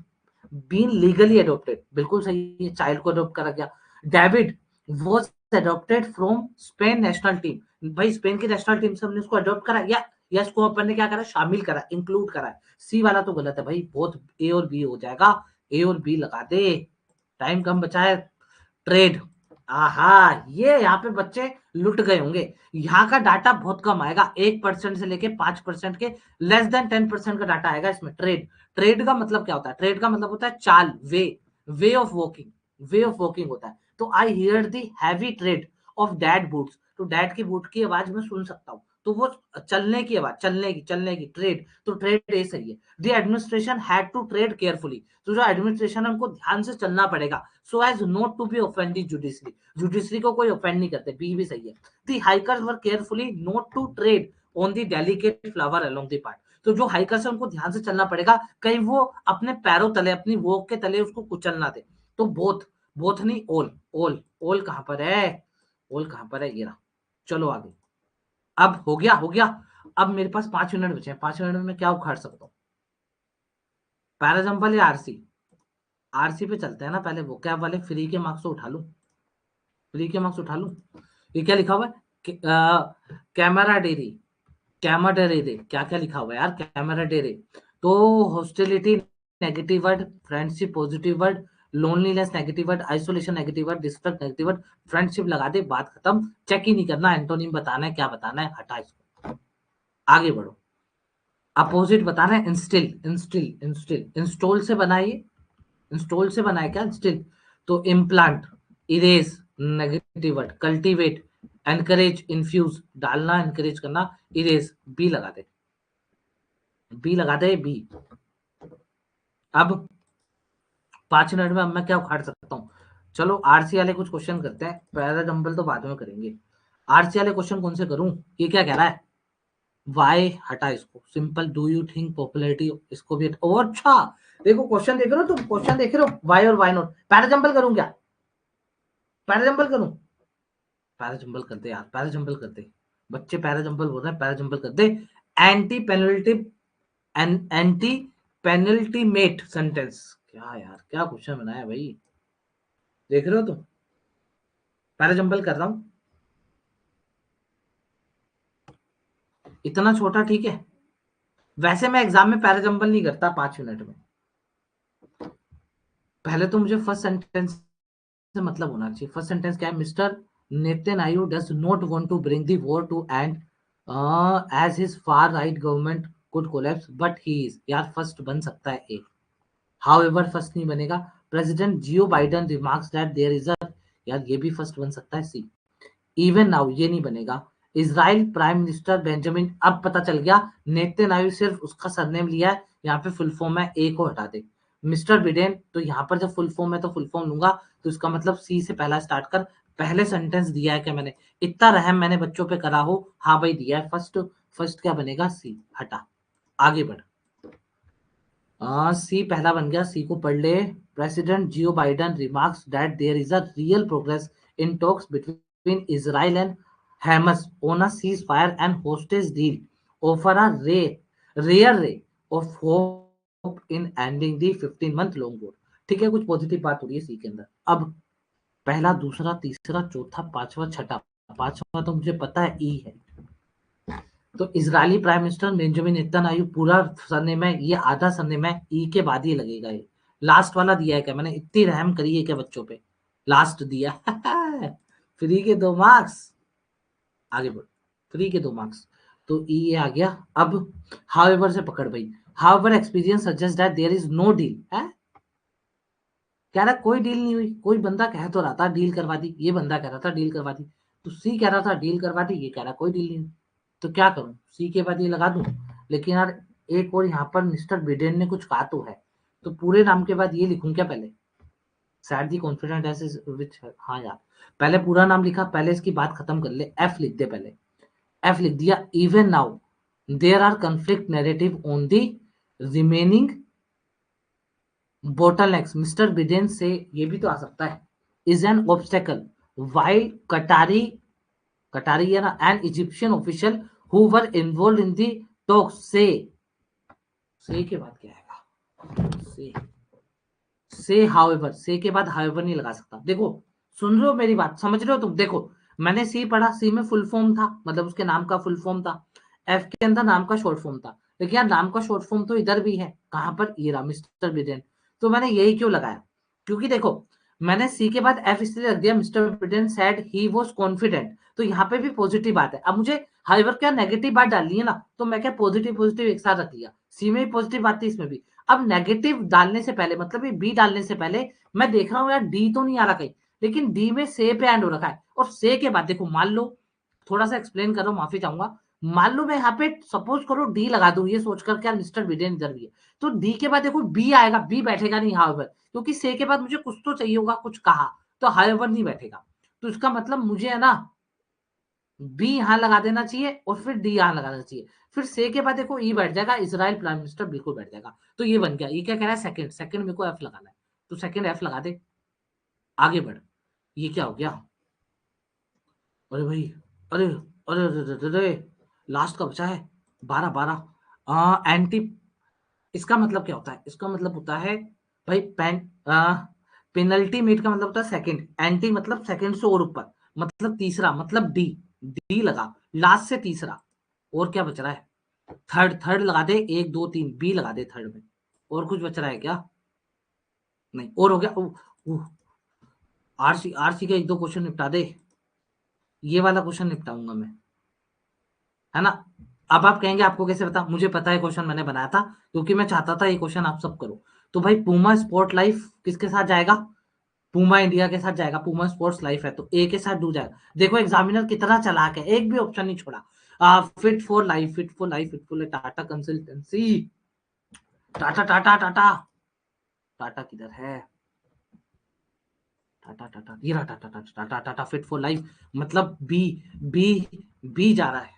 A: been legally adopted, बिल्कुल सही है, चाइल्ड को अडोप्ट करा गया। David was adopted from Spain national team, भाई स्पेन की नेशनल टीम से हमने उसको अडोप्ट करा, या इसको अपन ने क्या करा, शामिल करा, इंक्लूड करा। सी वाला तो गलत है भाई, बहुत ए और बी हो जाएगा, ए और बी लगा दे, टाइम कम बचा है। ट्रेड, आहा, ये यहाँ पे बच्चे लुट गए होंगे। यहाँ का डाटा बहुत कम आएगा, 1% से लेके 5% के, लेस देन 10% का डाटा आएगा इसमें। ट्रेड, ट्रेड का मतलब क्या होता है, ट्रेड का मतलब होता है चाल, way of walking, way of walking होता है। तो I hear the heavy trade off dad boots, तो डैड की बूट की आवाज मैं सुन सकता हूँ, तो वो चलने की आवाज, चलने की ट्रेड, तो ट्रेड ए सही है। The administration had to tread carefully, तो जो एडमिनिस्ट्रेशन है उनको ध्यान से चलना पड़ेगा, so as not to be offended judiciary, judiciary को कोई ऑफेंड नहीं करते, बी भी सही है। The hikers were carefully not to tread on the delicate flower along the path, तो जो हाइकर्स है उनको ध्यान से चलना पड़ेगा, कहीं वो अपने पैरों तले, अपनी वोक के तले उसको कुचल ना दे। तो बोथ, बोथ नहीं, ओल, ओल कहां पर है, ओल कहां पर है, ये रहा। चलो आगे, अब हो गया, हो गया। अब मेरे पास 5 मिनट बचे हैं, 5 मिनट में मैं क्या उखाड़ सकता हूँ, पैराजम्पल या आरसी, आरसी पे चलते हैं ना, पहले वो कैब वाले फ्री के मार्क्स तो उठा लूं, फ्री के मार्क्स उठा लूं। ये क्या लिखा हुआ है, कैमरा डेरी, कैमरा डेरे, क्या क्या लिखा हुआ है यार, कैमरा डेरे। तो hostility negative word, friendship positive word, loneliness negative word, isolation negative word, distrust negative word, friendship लगा दे, बात खत्म, चेक ही नहीं करना, एंटोनिम बताना है, क्या बताना है, हटा इसको, आगे बढ़ो। अपोजिट बताना है, इंस्टिल, इंस्टॉल से बना है ये, इंस्टॉल से बना है क्या, इंस्टिल। तो implant, erase negative word, cultivate, encourage, infuse डालना, एनकरेज करना, इरेज, बी लगा दे, बी लगा दे, बी। अब 5 मिनट में अब मैं क्या उखाड़ सकता हूँ, चलो आरसी वाले कुछ क्वेश्चन करते हैं, पैरा डंबल तो बाद में करेंगे। आरसी वाले क्वेश्चन कौन से करूं, ये क्या कह रहा है, वाई, हटा इसको, simple, do you think popularity, इसको भी ओ अच्छा, देखो क्वेश्चन देख रहे हो तुम, क्वेश्चन देख रहे हो, वाई और वाई नॉट, पैराजंबल करूं क्या, पैराजंबल करूं, पैराजंबल कर दे यार, पैराजंबल कर दे, बच्चे पैराजंबल बोल रहे हैं, पैराजंबल कर दे। Anti penalty, anti penultimate sentence, क्या यार, क्या क्वेश्चन बनाया भाई, देख रहे हो तुम, पैराजंबल कर रहा हूं, इतना छोटा, ठीक है। वैसे मैं एग्जाम में पैराजंबल नहीं करता 5 मिनट में, पहले तो मुझे फर्स्ट सेंटेंस से मतलब होना चाहिए। फर्स्ट सेंटेंस क्या है, mister Netanyahu does not want to bring the war to end as his far right government could collapse but he is, यार फर्स्ट बन सकता है ए, हाउएवर फर्स्ट नहीं बनेगा। President Joe Biden remarks that there is a, यार ये भी फर्स्ट बन सकता है सी। इवन नाउ ये नहीं बनेगा। इजराइल प्राइम मिनिस्टर बेंजामिन, अब पता चल गया नेतन्याहू सिर्फ उसका सरनेम लिया है, यहाँ पे फुल फॉर्म है, ए को हटा दे। मिस्टर बिडेन, तो यहाँ पर जब फुल फॉर्म है तो फुल फॉर्म लूंगा, तो इसका मतलब सी से पहला स्टार्ट कर, पहले सेंटेंस दिया है क्या मैंने, इतना रहम मैंने बच्चों पे करा हो, हाँ भाई दिया है, फर्स्ट, फर्स्ट क्या बनेगा, सी, हटा, आगे बढ़। सी पहला बन गया, सी को पढ़ ले। President Joe Biden remarks that there is a real progress in talks between Israel and Hamas on a cease fire and hostage deal offer a rare ray of hope in ending the 15 month long war. ठीक है, कुछ पॉजिटिव बात हो रही है सी के अंदर। अब पहला, दूसरा, तीसरा, चौथा, पांचवा, छठा, पांचवा तो मुझे पता है ई है, तो Israeli prime minister Benjamin Netanyahu पूरा सरनेम है, ये आधा सरनेम है, ई के बाद ही लगेगा ये। लास्ट वाला दिया है क्या मैंने, इतनी रहम करी है क्या बच्चों पे, लास्ट दिया फ्री के 2 मार्क्स, आगे बढ़, फ्री के 2 मार्क्स, तो ई ये आ गया। अब हाउएवर से पकड़ भाई, however experience suggest that there is no deal है,
B: कह रहा कोई डील नहीं हुई, कोई बंदा कह तो रहा था डील करवा दी, ये बंदा कह रहा था डील करवा दी, तो सी कह रहा था डील करवा दी, ये कह रहा कोई डील नहीं हुई। तो क्या करूं, सी के बाद ये लगा दूं? लेकिन यार एक और यहाँ पर मिस्टर बिडेन ने कुछ कहा तो है, तो पूरे नाम के बाद ये लिखूं क्या पहले? सैड दी कॉन्फिडेंट एज विच, हाँ यार पहले पूरा नाम लिखा, पहले इसकी बात खत्म कर ले, एफ लिख दे पहले, एफ लिख दिया। Even now there are conflict narrative on the remaining bottlenecks, mister Biden से ये भी तो आ सकता है, इज एन ऑब्स्टेकल वाई कटारी, कटारी है ना, an Egyptian official who were involve in the talk से के बाद क्या आएगा? से हाउएवर, से के बाद हाउएवर नहीं लगा सकता। देखो सुन रहे हो मेरी बात, समझ रहे हो तुम? देखो मैंने सी पढ़ा, सी में फुल फॉर्म था, मतलब उसके नाम का फुल फॉर्म था, एफ के अंदर नाम का शॉर्ट फॉर्म था, लेकिन यार नाम का शॉर्ट फॉर्म तो इधर भी है, कहां पर? ये रहा, मिस्टर बिडेन। तो मैंने यही क्यों लगाया, क्योंकि देखो मैंने सी के बाद एफ इसलिए रख दिया, mister Biden said he was confident, तो यहाँ पे भी पॉजिटिव बात है। अब मुझे हाइवर क्या नेगेटिव बात डालनी है ना, तो मैं क्या पॉजिटिव पॉजिटिव एक साथ रख लिया, सी में भी पॉजिटिव बात थी, इसमें भी। अब नेगेटिव डालने से पहले, मतलब ये बी डालने से पहले मैं देख रहा हूँ यार डी तो नहीं आ रहा कहीं, लेकिन डी में से पे एंड हो रखा है, और से के बाद देखो मान लो, थोड़ा सा एक्सप्लेन कर रहा हूँ, माफी चाहूंगा, मान लो मैं यहाँ पे सपोज करो डी लगा दूं, ये सोचकर क्या मिस्टर बिडेन इधर भी है, तो डी के बाद देखो बी आएगा, बी बैठेगा नहीं हाउएवर, क्योंकि से के बाद मुझे कुछ तो चाहिए होगा, कुछ कहा, तो हाउएवर नहीं बैठेगा। तो इसका मतलब मुझे है ना बी यहां लगा देना चाहिए, और फिर डी यहां लगाना चाहिए, फिर से के बाद देखो ई बैठ जाएगा, इजराइल प्राइम मिनिस्टर बिल्कुल बैठ जाएगा। तो ये बन गया, ये क्या कह रहा है? सेकंड, सेकंड मेरे को एफ लगाना है, तो सेकंड एफ लगा दे, आगे बढ़। ये क्या हो गया? अरे भाई, अरे अरे अरे लास्ट का बचा है 12 12। एंटी, इसका मतलब क्या होता है? इसका मतलब होता है भाई पेनल्टी मेट का मतलब होता है सेकंड, एंटी मतलब सेकंड से और ऊपर, मतलब तीसरा, मतलब डी, डी लगा लास्ट से तीसरा। और क्या बच रहा है? थर्ड, थर्ड लगा दे, 1 2 3 बी लगा दे थर्ड में। और कुछ बच रहा है क्या? नहीं, और हो गया। आरसी, आरसी का एक दो क्वेश्चन निपटा दे, ये वाला क्वेश्चन निपटाऊंगा मैं, है ना? अब आप कहेंगे आपको कैसे पता? मुझे पता है, क्वेश्चन मैंने बनाया था, क्योंकि मैं चाहता था ये क्वेश्चन आप सब करो। तो भाई पूमा स्पोर्ट लाइफ किसके साथ जाएगा? पूमा इंडिया के साथ जाएगा, पूमा स्पोर्ट्स लाइफ है, तो ए के साथ डू जाएगा। देखो एग्जामिनर कितना चालाक है, एक भी ऑप्शन नहीं छोड़ा। Fit for life, fit for life, fit for Tata consultancy, Tata Tata Tata, Tata किधर है? टाटा टाटा, ये रहा Tata Tata Tata Tata, fit for life, मतलब बी, बी, बी जा रहा है।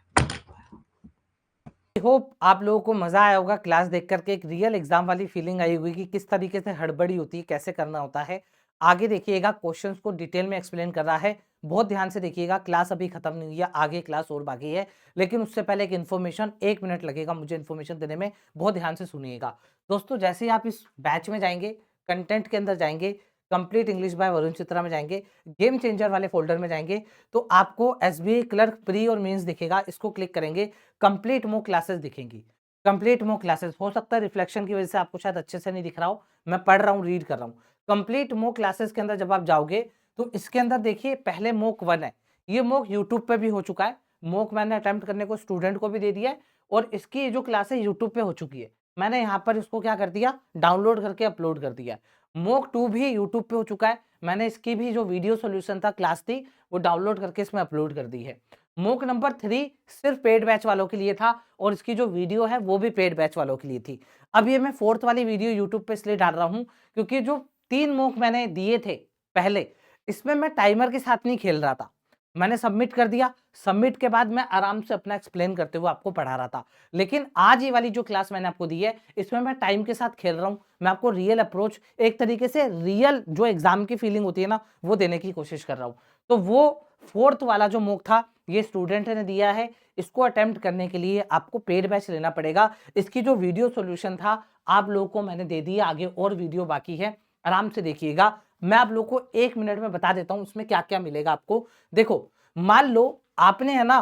A: आई होप आप लोगों को मजा आया होगा क्लास देख करके, एक रियल एग्जाम वाली फीलिंग आई होगी कि किस तरीके से हड़बड़ी होती है, कैसे करना होता है। आगे देखिएगा, क्वेश्चंस को डिटेल में एक्सप्लेन कर रहा है, बहुत ध्यान से देखिएगा। क्लास अभी खत्म नहीं हुई है, आगे क्लास और बाकी है, लेकिन उससे पहले एक इन्फॉर्मेशन, 1 मिनट लगेगा मुझे इन्फॉर्मेशन देने में, बहुत ध्यान से सुनिएगा। दोस्तों जैसे ही आप इस बैच में जाएंगे, कंटेंट के अंदर जाएंगे, complete English by Varun Chitra में जाएंगे, गेम चेंजर वाले फोल्डर में जाएंगे, तो आपको एसबीआई क्लर्क प्री और मेंस दिखेगा, इसको क्लिक करेंगे, कंप्लीट मॉक क्लासेस दिखेंगी। कंप्लीट मॉक क्लासेस, हो सकता है रिफ्लेक्शन की वजह से आपको शायद अच्छे से नहीं दिख रहा हो, मैं पढ़ रहा हूँ, रीड कर रहा हूँ। कंप्लीट मॉक क्लासेस के अंदर जब आप जाओगे, तो इसके अंदर देखिए पहले मॉक 1 है, ये मॉक यूट्यूब पे भी हो चुका है, मॉक मैंने अटेम्प्ट करने को स्टूडेंट को भी दे दिया है, और इसकी जो क्लास है यूट्यूब पे हो चुकी है, मैंने यहाँ पर इसको क्या कर दिया, डाउनलोड करके अपलोड कर दिया। मॉक 2 भी यूट्यूब पे हो चुका है, मैंने इसकी भी जो वीडियो सोल्यूशन था, क्लास थी, वो डाउनलोड करके इसमें अपलोड कर दी है। मॉक नंबर 3 सिर्फ पेड बैच वालों के लिए था, और इसकी जो वीडियो है वो भी पेड बैच वालों के लिए थी। अब ये मैं 4th वाली वीडियो यूट्यूब पे इसलिए डाल रहा हूँ, क्योंकि जो 3 मॉक मैंने दिए थे पहले, इसमें मैं टाइमर के साथ नहीं खेल रहा था, मैंने सबमिट कर दिया, सबमिट के बाद मैं आराम से अपना एक्सप्लेन करते हुए आपको पढ़ा रहा था। लेकिन आज ये वाली जो क्लास मैंने आपको दी है, इसमें मैं टाइम के साथ खेल रहा हूँ, मैं आपको रियल अप्रोच, एक तरीके से रियल जो एग्जाम की फीलिंग होती है ना, वो देने की कोशिश कर रहा हूँ। तो वो 4th वाला जो मॉक था, ये स्टूडेंट ने दिया है, इसको अटेम्प्ट करने के लिए आपको पेड बैच लेना पड़ेगा। इसकी जो वीडियो सॉल्यूशन था, आप लोगों को मैंने दे दिया, आगे और वीडियो बाकी है, आराम से देखिएगा। मैं आप लोगों को 1 मिनट में बता देता हूं उसमें क्या क्या मिलेगा आपको। देखो मान लो आपने है ना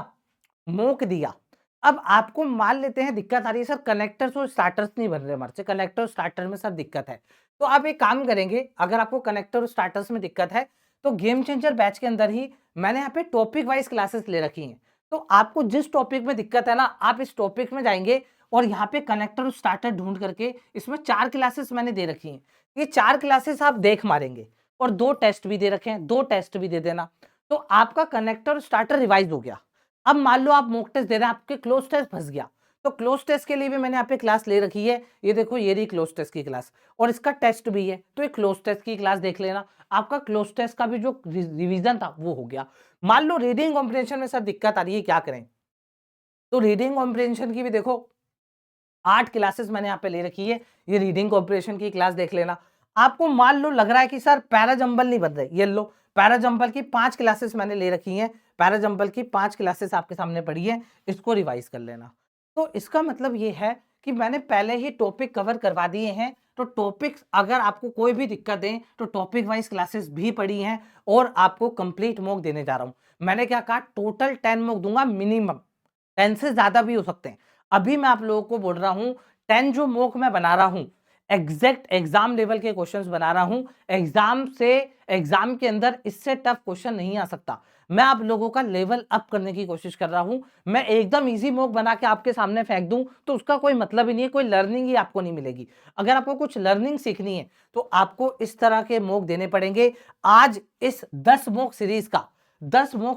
A: मॉक दिया, अब आपको मान लेते हैं दिक्कत आ रही है, सर कनेक्टर्स और स्टार्टर्स नहीं बन रहे हमारे से, कनेक्टर और स्टार्टर में सर दिक्कत है। तो आप एक काम करेंगे, अगर आपको कनेक्टर और स्टार्टर्स में दिक्कत है, तो गेम चेंजर बैच के अंदर ही मैंने यहाँ पे टॉपिक वाइज क्लासेस ले रखी हैं। तो आपको जिस टॉपिक में दिक्कत है ना, आप इस टॉपिक में जाएंगे, और यहाँ पे कनेक्टर और स्टार्टर ढूंढ करके, इसमें 4 क्लासेस मैंने दे रखी हैं, ये 4 क्लासेस आप देख मारेंगे और 2 टेस्ट भी दे रखे हैं, 2 टेस्ट भी दे देना, तो आपका कनेक्टर और स्टार्टर रिवाइज हो गया। अब मान लो आप मॉक टेस्ट दे रहे हैं, आपके क्लोज टेस्ट फंस गया, तो क्लोज टेस्ट के लिए भी मैंने यहाँ पे क्लास ले रखी है। ये देखो, ये रही क्लोज टेस्ट की क्लास और इसका टेस्ट भी है, तो ये क्लोज टेस्ट की क्लास देख लेना। आपका क्लोज टेस्ट का भी जो रिवीजन था वो हो गया। मान लो रीडिंग कॉम्प्रिहेंशन में सर दिक्कत आ रही है, क्या करें? तो रीडिंग कॉम्प्रिहेंशन की भी देखो 8 क्लासेस मैंने यहाँ पे ले रखी है, ये रीडिंग कॉम्प्रिहेंशन की क्लास देख लेना। आपको मान लो लग रहा है कि सर पैराजंबल नहीं बन रहे, ये लो पैराजंबल की 5 क्लासेस मैंने ले रखी हैं, पैराजंबल की 5 क्लासेस आपके सामने पड़ी है, इसको रिवाइज कर लेना। तो इसका मतलब ये है कि मैंने पहले ही टॉपिक कवर करवा दिए हैं, तो टॉपिक्स अगर आपको कोई भी दिक्कत है तो टॉपिक वाइज क्लासेस भी पड़ी हैं और आपको कंप्लीट मॉक देने जा रहा हूं। मैंने क्या कहा, टोटल 10 मॉक दूंगा मिनिमम, 10 से ज्यादा भी हो सकते हैं। अभी मैं आप लोगों को बोल रहा हूं 10 जो मॉक मैं बना रहा हूं, एग्जैक्ट एग्जाम लेवल के क्वेश्चंस बना रहा हूं। एग्जाम के अंदर इससे टफ क्वेश्चन नहीं आ सकता। मैं आप लोगों का लेवल अप करने की कोशिश कर रहा हूं। मैं एकदम इजी मॉक बना के आपके सामने फेंक दूं तो उसका कोई मतलब ही नहीं है, कोई लर्निंग ही आपको नहीं मिलेगी। अगर आपको कुछ लर्निंग सीखनी है तो आपको इस तरह के मॉक देने पड़ेंगे। आज इस 10 मॉक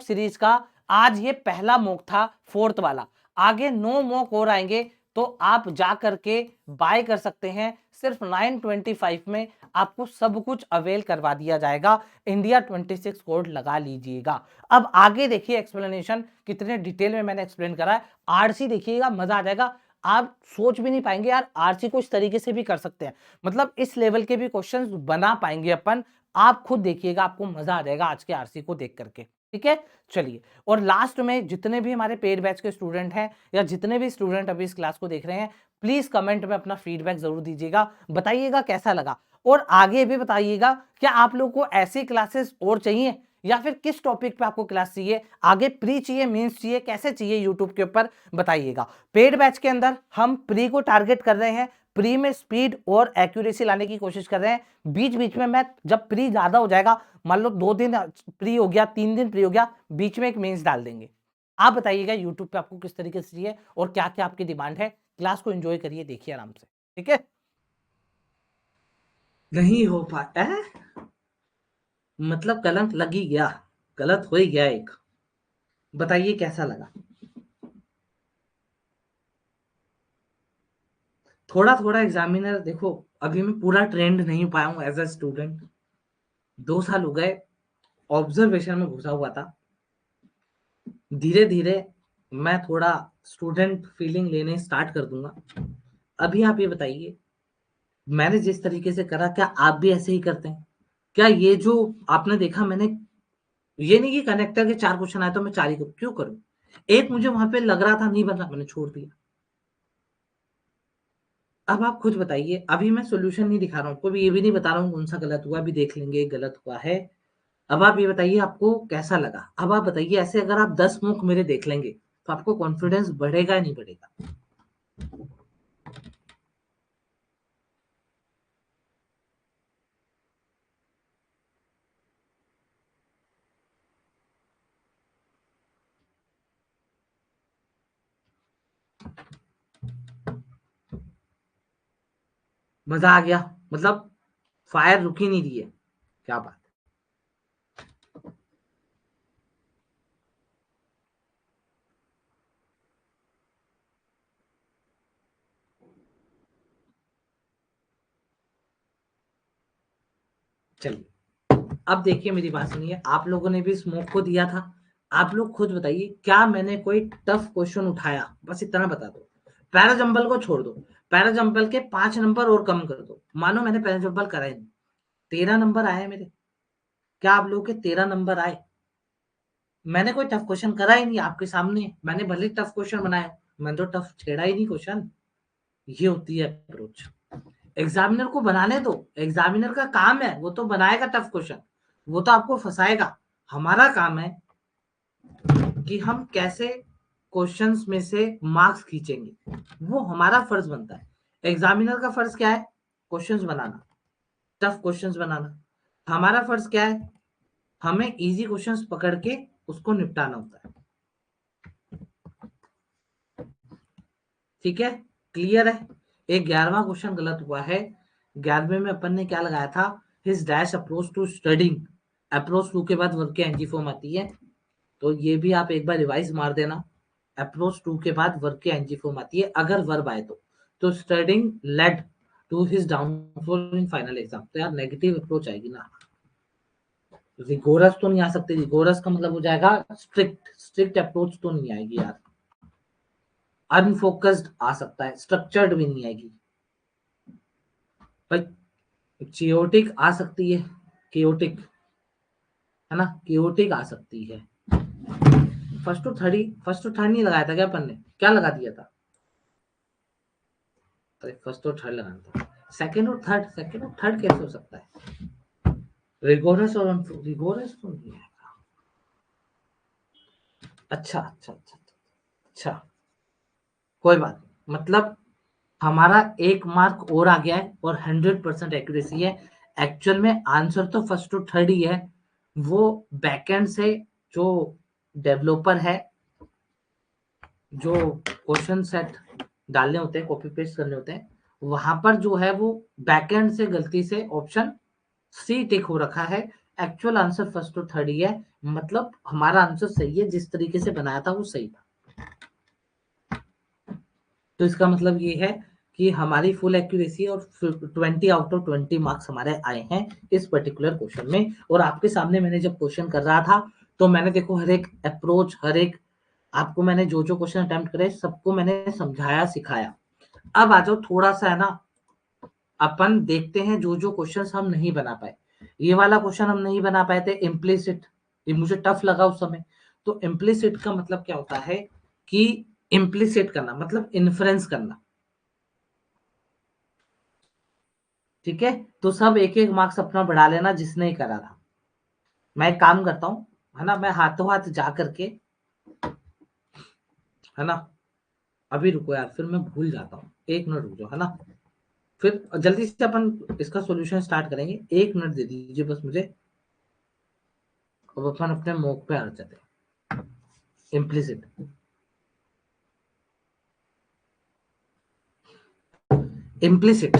A: सीरीज का आज ये पहला मॉक था, 4th वाला। आगे 9 मॉक और आएंगे, तो आप जा करके बाय कर सकते हैं। सिर्फ 925 में आपको सब कुछ अवेल करवा दिया जाएगा। इंडिया 26 कोड लगा लीजिएगा। अब आगे देखिए एक्सप्लेनेशन, कितने डिटेल में मैंने एक्सप्लेन करा है। आरसी देखिएगा, मजा आ जाएगा। आप सोच भी नहीं पाएंगे यार, आरसी को इस तरीके से भी कर सकते हैं, मतलब इस लेवल के भी क्वेश्चंस बना पाएंगे अपन। आप खुद देखिएगा, आपको मजा आ जाएगा आज के आरसी को देख करके। ठीक है, चलिए। और लास्ट में जितने भी हमारे पेड बैच के स्टूडेंट हैं या जितने भी स्टूडेंट अभी इस क्लास को देख रहे हैं, प्लीज कमेंट में अपना फीडबैक जरूर दीजिएगा, बताइएगा कैसा लगा। और आगे भी बताइएगा क्या आप लोगों को ऐसी क्लासेस और चाहिए या फिर किस टॉपिक पे आपको क्लास चाहिए, आगे प्री चाहिए, मेंस चाहिए, कैसे चाहिए, यूट्यूब के ऊपर बताइएगा। पेड बैच के अंदर हम प्री को टारगेट कर रहे हैं, प्री में स्पीड और एक्यूरेसी लाने की कोशिश कर रहे हैं। बीच बीच में मैं जब प्री ज्यादा हो जाएगा, मान लो 2 दिन प्री हो गया, 3 दिन प्री हो गया, बीच में एक मेंस डाल देंगे। आप बताइएगा यूट्यूब पे आपको किस तरीके से चाहिए और क्या क्या आपकी डिमांड है। क्लास को एंजॉय करिए, देखिए आराम से। ठीक है,
B: नहीं हो पाता है, मतलब कलंक लग ही गया, गलत हो ही गया एक। बताइए कैसा लगा। थोड़ा थोड़ा एग्जामिनर देखो, अभी मैं पूरा ट्रेंड नहीं पाया हूँ एज अ स्टूडेंट। 2 साल हो गए, ऑब्जर्वेशन में घुसा हुआ था। धीरे धीरे मैं थोड़ा स्टूडेंट फीलिंग लेने स्टार्ट कर दूंगा। अभी आप ये बताइए, मैंने जिस तरीके से करा, क्या आप भी ऐसे ही करते हैं? क्या ये जो आपने देखा, मैंने ये नहीं कि कनेक्टर के 4 क्वेश्चन आए तो मैं 4 ही करूं, क्यों करूं? एक मुझे वहां पे लग रहा था नहीं बन रहा, मैंने छोड़ दिया। अब आप खुद बताइए, अभी मैं सोल्यूशन नहीं दिखा रहा हूँ, आपको भी ये भी नहीं बता रहा हूँ कौन सा गलत हुआ, अभी देख लेंगे गलत हुआ है। अब आप ये बताइए आपको कैसा लगा। अब आप बताइए, ऐसे अगर आप 10 मुख मेरे देख लेंगे तो आपको कॉन्फिडेंस बढ़ेगा या नहीं बढ़ेगा? मजा आ गया, मतलब फायर रुक ही नहीं रही है। क्या बात। चलिए, अब देखिए मेरी बात सुनिए, आप लोगों ने भी स्मोक को दिया था। आप लोग खुद बताइए, क्या मैंने कोई टफ क्वेश्चन उठाया? बस इतना बता दो। पैराजंबल को छोड़ दो, पैराजंबल के 5 नंबर और कम कर दो, मानो मैंने पैराजंबल करा ही नहीं, 13 नंबर आए मेरे। क्या आप लोगों के 13 नंबर आए? मैंने कोई टफ क्वेश्चन करा ही नहीं आपके सामने, मैंने भले टफ क्वेश्चन बनाया, मैंने तो टफ छेड़ा ही नहीं क्वेश्चन। ये होती है अप्रोच। एग्जामिनर को बनाने दो, एग्जामिनर का काम है, वो तो बनाएगा टफ क्वेश्चन, वो तो आपको फंसाएगा। हमारा काम है कि हम कैसे क्वेश्चंस में से मार्क्स खींचेंगे, वो हमारा फर्ज बनता है। एग्जामिनर का फर्ज क्या है? क्वेश्चंस बनाना, टफ क्वेश्चंस बनाना। हमारा फर्ज क्या है? हमें इजी क्वेश्चंस पकड़ के उसको निपटाना होता है। ठीक है, क्लियर है? एक 11वां क्वेश्चन गलत हुआ है, 11वें में अपन ने क्या लगाया था, his dash approach to studying, approach to के बाद वर्ब की एनजी फॉर्म आती है, तो ये भी आप एक बार रिवाइज मार देना, अप्रोच टू के बाद वर्ब की एनजी फॉर्म आती है अगर वर्ब आए तो studying led to his downfall in final exam, तो यार नेगेटिव अप्रोच आएगी ना, रिगोरस तो नहीं आ सकती, रिगोरस का मतलब हो जाएगा स्ट्रिक्ट, स्ट्रिक्ट अप्रोच तो नहीं आएगी यार, अनफोकस्ड आ सकता है, स्ट्रक्चर्ड भी नहीं आएगी भाई, चियोटिक आ सकती है, कियोटिक है ना, कियोटिक आ सकती है। फर्स्ट टू थर्ड नहीं लगाया था क्या अपन ने, क्या लगा दिया था, अरे फर्स्ट और थर्ड लगाना था, सेकंड और थर्ड कैसे हो सकता है, रिगोरस और रिगोरस तो नहीं है। अच्छा अच्छा अच्छा अच्छा, कोई बात नहीं, मतलब हमारा एक मार्क और आ गया है और 100% एक्यूरेसी है। एक्चुअल में आंसर तो फर्स्ट टू थर्ड ही है, वो बैकएंड से जो डेवलपर है, जो क्वेश्चन सेट डालने होते हैं, कॉपी पेस्ट करने होते हैं, वहां पर जो है वो बैकएंड से गलती से ऑप्शन सी टिक हो रखा है, actual answer first to third ही है, मतलब हमारा आंसर सही है, जिस तरीके से बनाया था वो सही था। तो इसका मतलब ये है कि हमारी फुल एक्यूरेसी और 20 आउट ऑफ 20 मार्क्स हमारे आए हैं इस पर्टिकुलर क्वेश्चन में। और आपके सामने मैंने जब क्वेश्चन कर रहा था तो मैंने देखो हर एक अप्रोच, हर एक आपको मैंने जो जो क्वेश्चन अटेम्प्ट करे सबको मैंने समझाया सिखाया। अब आ जाओ थोड़ा सा है ना, अपन देखते हैं जो जो क्वेश्चन हम नहीं बना पाए। ये वाला क्वेश्चन हम नहीं बना पाए थे इम्प्लिसिट, ये मुझे टफ लगा उस समय। तो इम्प्लिसिट का मतलब क्या होता है कि इम्प्लिसिट करना मतलब इन्फ्रेंस करना, ठीक है। तो सब एक एक मार्क्स अपना बढ़ा लेना जिसने ही करा था। मैं एक काम करता हूँ, है ना, मैं हाथों हाथ जा करके, है ना, अभी रुको यार, फिर मैं भूल जाता हूँ, एक मिनट रुक जाओ, है ना, फिर जल्दी से अपन इसका सॉल्यूशन स्टार्ट करेंगे, एक मिनट दे दीजिए बस मुझे। अब अपन अपने मॉक पे आ जाते हैं, इम्प्लिसिट इम्प्लिसिट।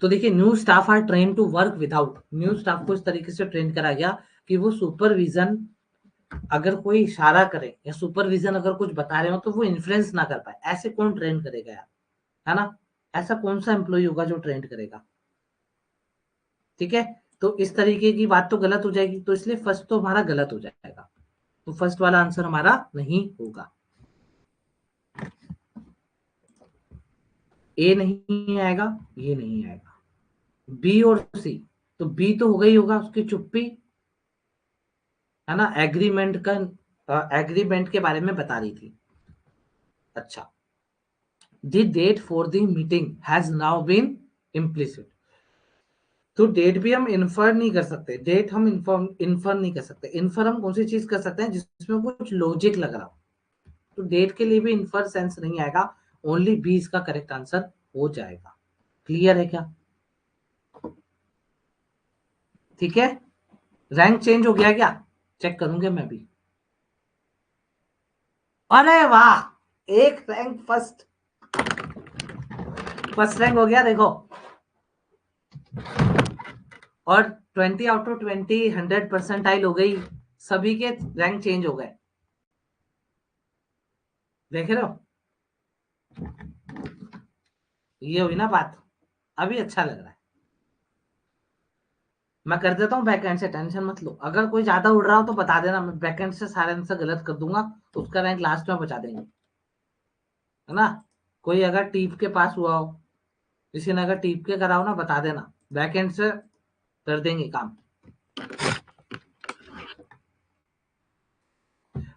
B: तो देखिए, new staff are train to work without, new staff को इस तरीके से ट्रेन करा गया कि वो सुपरविजन, अगर कोई इशारा करे या सुपरविजन अगर कुछ बता रहे हो तो वो इन्फ्लुएंस ना कर पाए, ऐसे कौन ट्रेन करेगा यार, है ना, ऐसा कौन सा एम्प्लॉय होगा जो ट्रेन करेगा, ठीक है। तो इस तरीके की बात तो गलत हो जाएगी, तो इसलिए फर्स्ट तो हमारा गलत हो जाएगा, तो फर्स्ट वाला आंसर हमारा नहीं होगा, ए नहीं आएगा, ये नहीं आएगा, बी और सी, तो बी तो होगा ही होगा, उसकी चुप्पी, है ना, एग्रीमेंट का, एग्रीमेंट के बारे में बता रही थी। अच्छा, the date for the meeting has now been implicit, तो डेट भी हम इन्फर नहीं कर सकते, डेट हम इन्फर नहीं कर सकते, इन्फर हम कौन सी चीज कर सकते हैं जिसमें कुछ लॉजिक लग रहा हो, तो डेट के लिए भी इन्फर सेंस नहीं आएगा, ओनली बी इसका करेक्ट आंसर हो जाएगा। क्लियर है क्या, ठीक है। रैंक चेंज हो गया क्या, चेक करूंगा मैं भी, अरे वाह, एक रैंक फर्स्ट, फर्स्ट रैंक हो गया देखो, और 20 आउट ऑफ 20 100% हो गई, सभी के रैंक चेंज हो गए, देख रहे हो, ये हुई ना बात, अभी अच्छा लग रहा है। मैं कर देता हूँ बैकएंड से, टेंशन मत लो, अगर कोई ज्यादा उड़ रहा हो तो बता देना, मैं बैकएंड से सारे आंसर गलत कर दूंगा, तो उसका रैंक लास्ट में बचा देंगे, है ना। कोई अगर टीप के पास हुआ हो, किसी ने अगर टीप के करा हो ना, बता देना, बैकएंड से कर देंगे काम।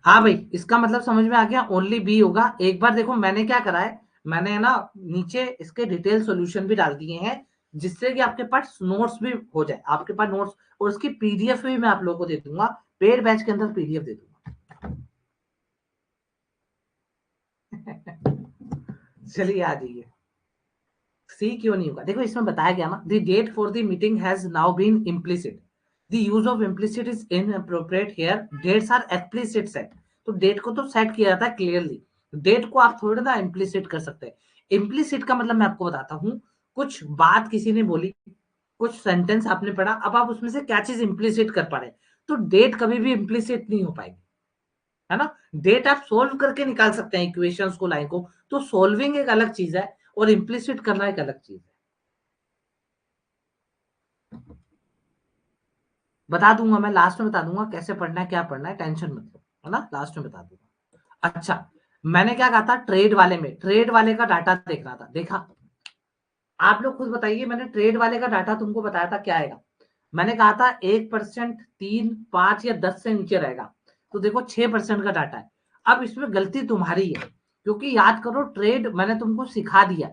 B: हाँ भाई, इसका मतलब समझ में आ गया, ओनली बी होगा। एक बार देखो मैंने क्या करा है, मैंने ना नीचे इसके डिटेल सॉल्यूशन भी डाल दिए हैं, जिससे कि आपके पास नोट्स भी हो जाए, आपके पास नोट्स, और उसकी पीडीएफ भी मैं आप लोगों को दे दूंगा, पेड बैच के अंदर पीडीएफ दे दूंगा। चलिए आ जाइए, सी क्यों नहीं होगा, देखो इसमें बताया गया ना, the date for the meeting has now been implicit, the use of implicit is inappropriate here, dates are explicit set, तो डेट को तो सेट किया जाता है क्लियरली, डेट को आप थोड़ी ना इम्प्लिसिट कर सकते हैं। इम्प्लिसिट का मतलब मैं आपको बताता हूं, कुछ बात किसी ने बोली, कुछ सेंटेंस आपने पढ़ा, अब आप उसमें से क्या चीज इम्प्लिसिट कर पा रहे हैं, तो डेट कभी भी इम्प्लिसिट नहीं हो पाएगी, है ना। डेट आप सोल्व करके निकाल सकते हैं इक्वेशंस को, लाइन को, तो सोल्विंग एक अलग चीज है और इम्प्लिसिट करना एक अलग चीज है। बता दूंगा मैं, लास्ट में बता दूंगा कैसे पढ़ना है, क्या पढ़ना है, टेंशन मत लो, है ना, लास्ट में बता दूंगा। अच्छा, मैंने क्या कहा था, ट्रेड वाले में, ट्रेड वाले का डाटा देखना था, देखा। आप लोग खुद बताइए, मैंने ट्रेड वाले का डाटा तुमको बताया था क्या आएगा। मैंने कहा था 1%, 3, 5 या 10 से नीचे रहेगा, तो देखो 6% का डाटा है। अब इसमें गलती तुम्हारी है, क्योंकि याद करो ट्रेड मैंने तुमको सिखा दिया,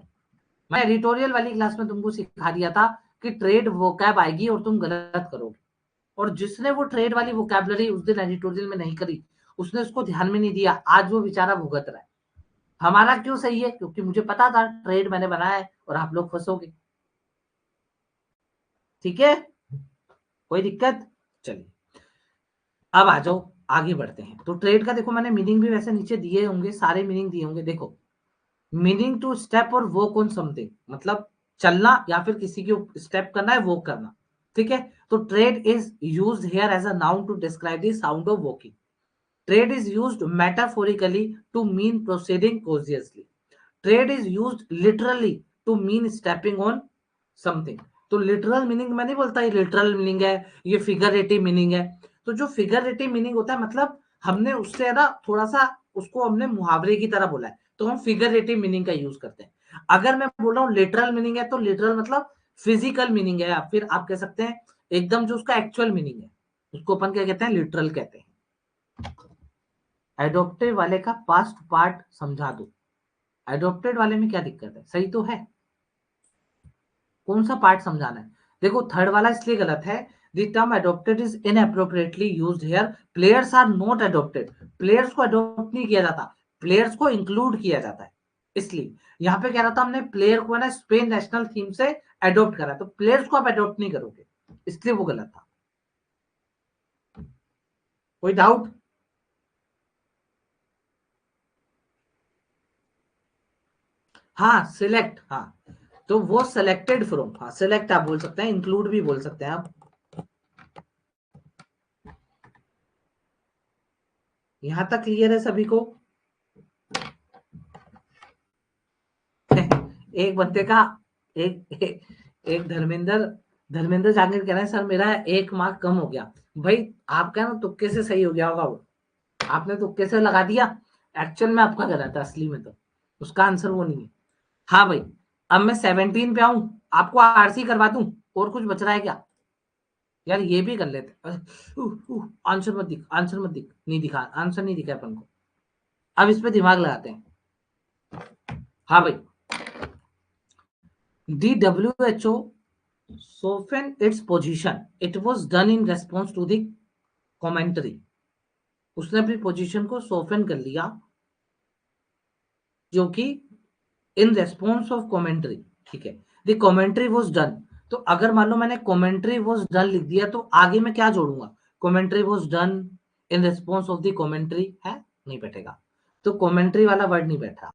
B: मैं एडिटोरियल वाली क्लास में तुमको सिखा दिया था कि ट्रेड वोकैब आएगी और तुम गलत करोगे, और जिसने वो ट्रेड वाली वोकैबलरी उस दिन एडिटोरियल में नहीं करी, उसने उसको ध्यान में नहीं दिया, आज वो बेचारा भुगत रहा है। हमारा क्यों सही है, क्योंकि मुझे पता था ट्रेड मैंने बनाया है और आप लोग फंसोगे। ठीक है, कोई दिक्कत? चलिए अब आ जाओ, आगे बढ़ते हैं। तो ट्रेड का देखो मैंने मीनिंग भी वैसे नीचे दिए होंगे, सारे मीनिंग दिए होंगे। देखो, मीनिंग टू स्टेप और वर्क ऑन समथिंग, मतलब चलना या फिर किसी के स्टेप करना है, वर्क करना। ठीक है, तो tread is used here as a noun to describe the sound of walking. Tread is used metaphorically to mean proceeding cautiously. Tread is used literally to mean stepping on something. तो लिटरल मीनिंग मैं नहीं बोलता ये लिटरल मीनिंग है, ये फिगरेटिव मीनिंग है। तो जो फिगरेटिव मीनिंग होता है, मतलब हमने उससे ना थोड़ा सा उसको हमने मुहावरे की तरह बोला है, तो हम फिगरेटिव मीनिंग का यूज करते हैं। अगर मैं बोल रहा हूँ लिटरल मीनिंग है, तो लिटरल मतलब फिजिकल मीनिंग है, या फिर आप कह सकते हैं एकदम जो उसका एक्चुअल मीनिंग है, उसको अपन क्या कहते हैं, लिटरल कहते हैं। एडोप्टेड वाले का पास्ट पार्ट समझा दो। एडोप्टेड वाले में क्या दिक्कत है, सही तो है। कौन सा पार्ट समझाना है? देखो थर्ड वाला इसलिए गलत है, the term adopted is inappropriately used here. Players are not adopted, players को अडॉप्ट नहीं किया जाता, प्लेयर्स को इंक्लूड किया जाता है। इसलिए यहाँ पे कह रहा था हमने प्लेयर को ना स्पेन नेशनल थीम से अडॉप्ट करा, तो प्लेयर्स को आप अडॉप्ट नहीं करोगे, इसलिए वो गलत था। कोई डाउट? हाँ सिलेक्ट, हाँ, तो वो सिलेक्टेड फ्रॉम, हाँ सिलेक्ट आप बोल सकते हैं, इंक्लूड भी बोल सकते हैं आप। यहां तक क्लियर है सभी को? एक बंदे का, एक एक, एक धर्मेंद्र, धर्मेंद्र जांगिर कह रहे हैं सर मेरा 1 मार्क कम हो गया। भाई आपका ना तुक्के से सही हो गया होगा, वो आपने तुक्के से लगा दिया, एक्चुअल में आपका गलत है, असली में तो उसका आंसर वो नहीं है। हाँ भाई, अब मैं 17 पे आऊं, आपको आरसी करवा दूं, और कुछ बच रहा है क्या? यार ये भी कर लेते। आंसर मत दिख, आंसर मत दिख, नहीं दिखा, आंसर नहीं दिखा अपन को। अब इस पे दिमाग लगाते हैं। हाँ भाई, दी WHO soften its position. It was done in response to the commentary. उसने अपनी पोजीशन को सोफन कर लिया, जो कि इन रेस्पॉन्स ऑफ कमेंट्री। ठीक है, द कमेंट्री वाज डन। तो अगर मान लो मैंने कमेंट्री वाज डन लिख दिया, तो आगे मैं क्या जोड़ूंगा? Commentary was done in response of the commentary है, नहीं बैठेगा, तो कमेंट्री वाला वर्ड नहीं बैठा।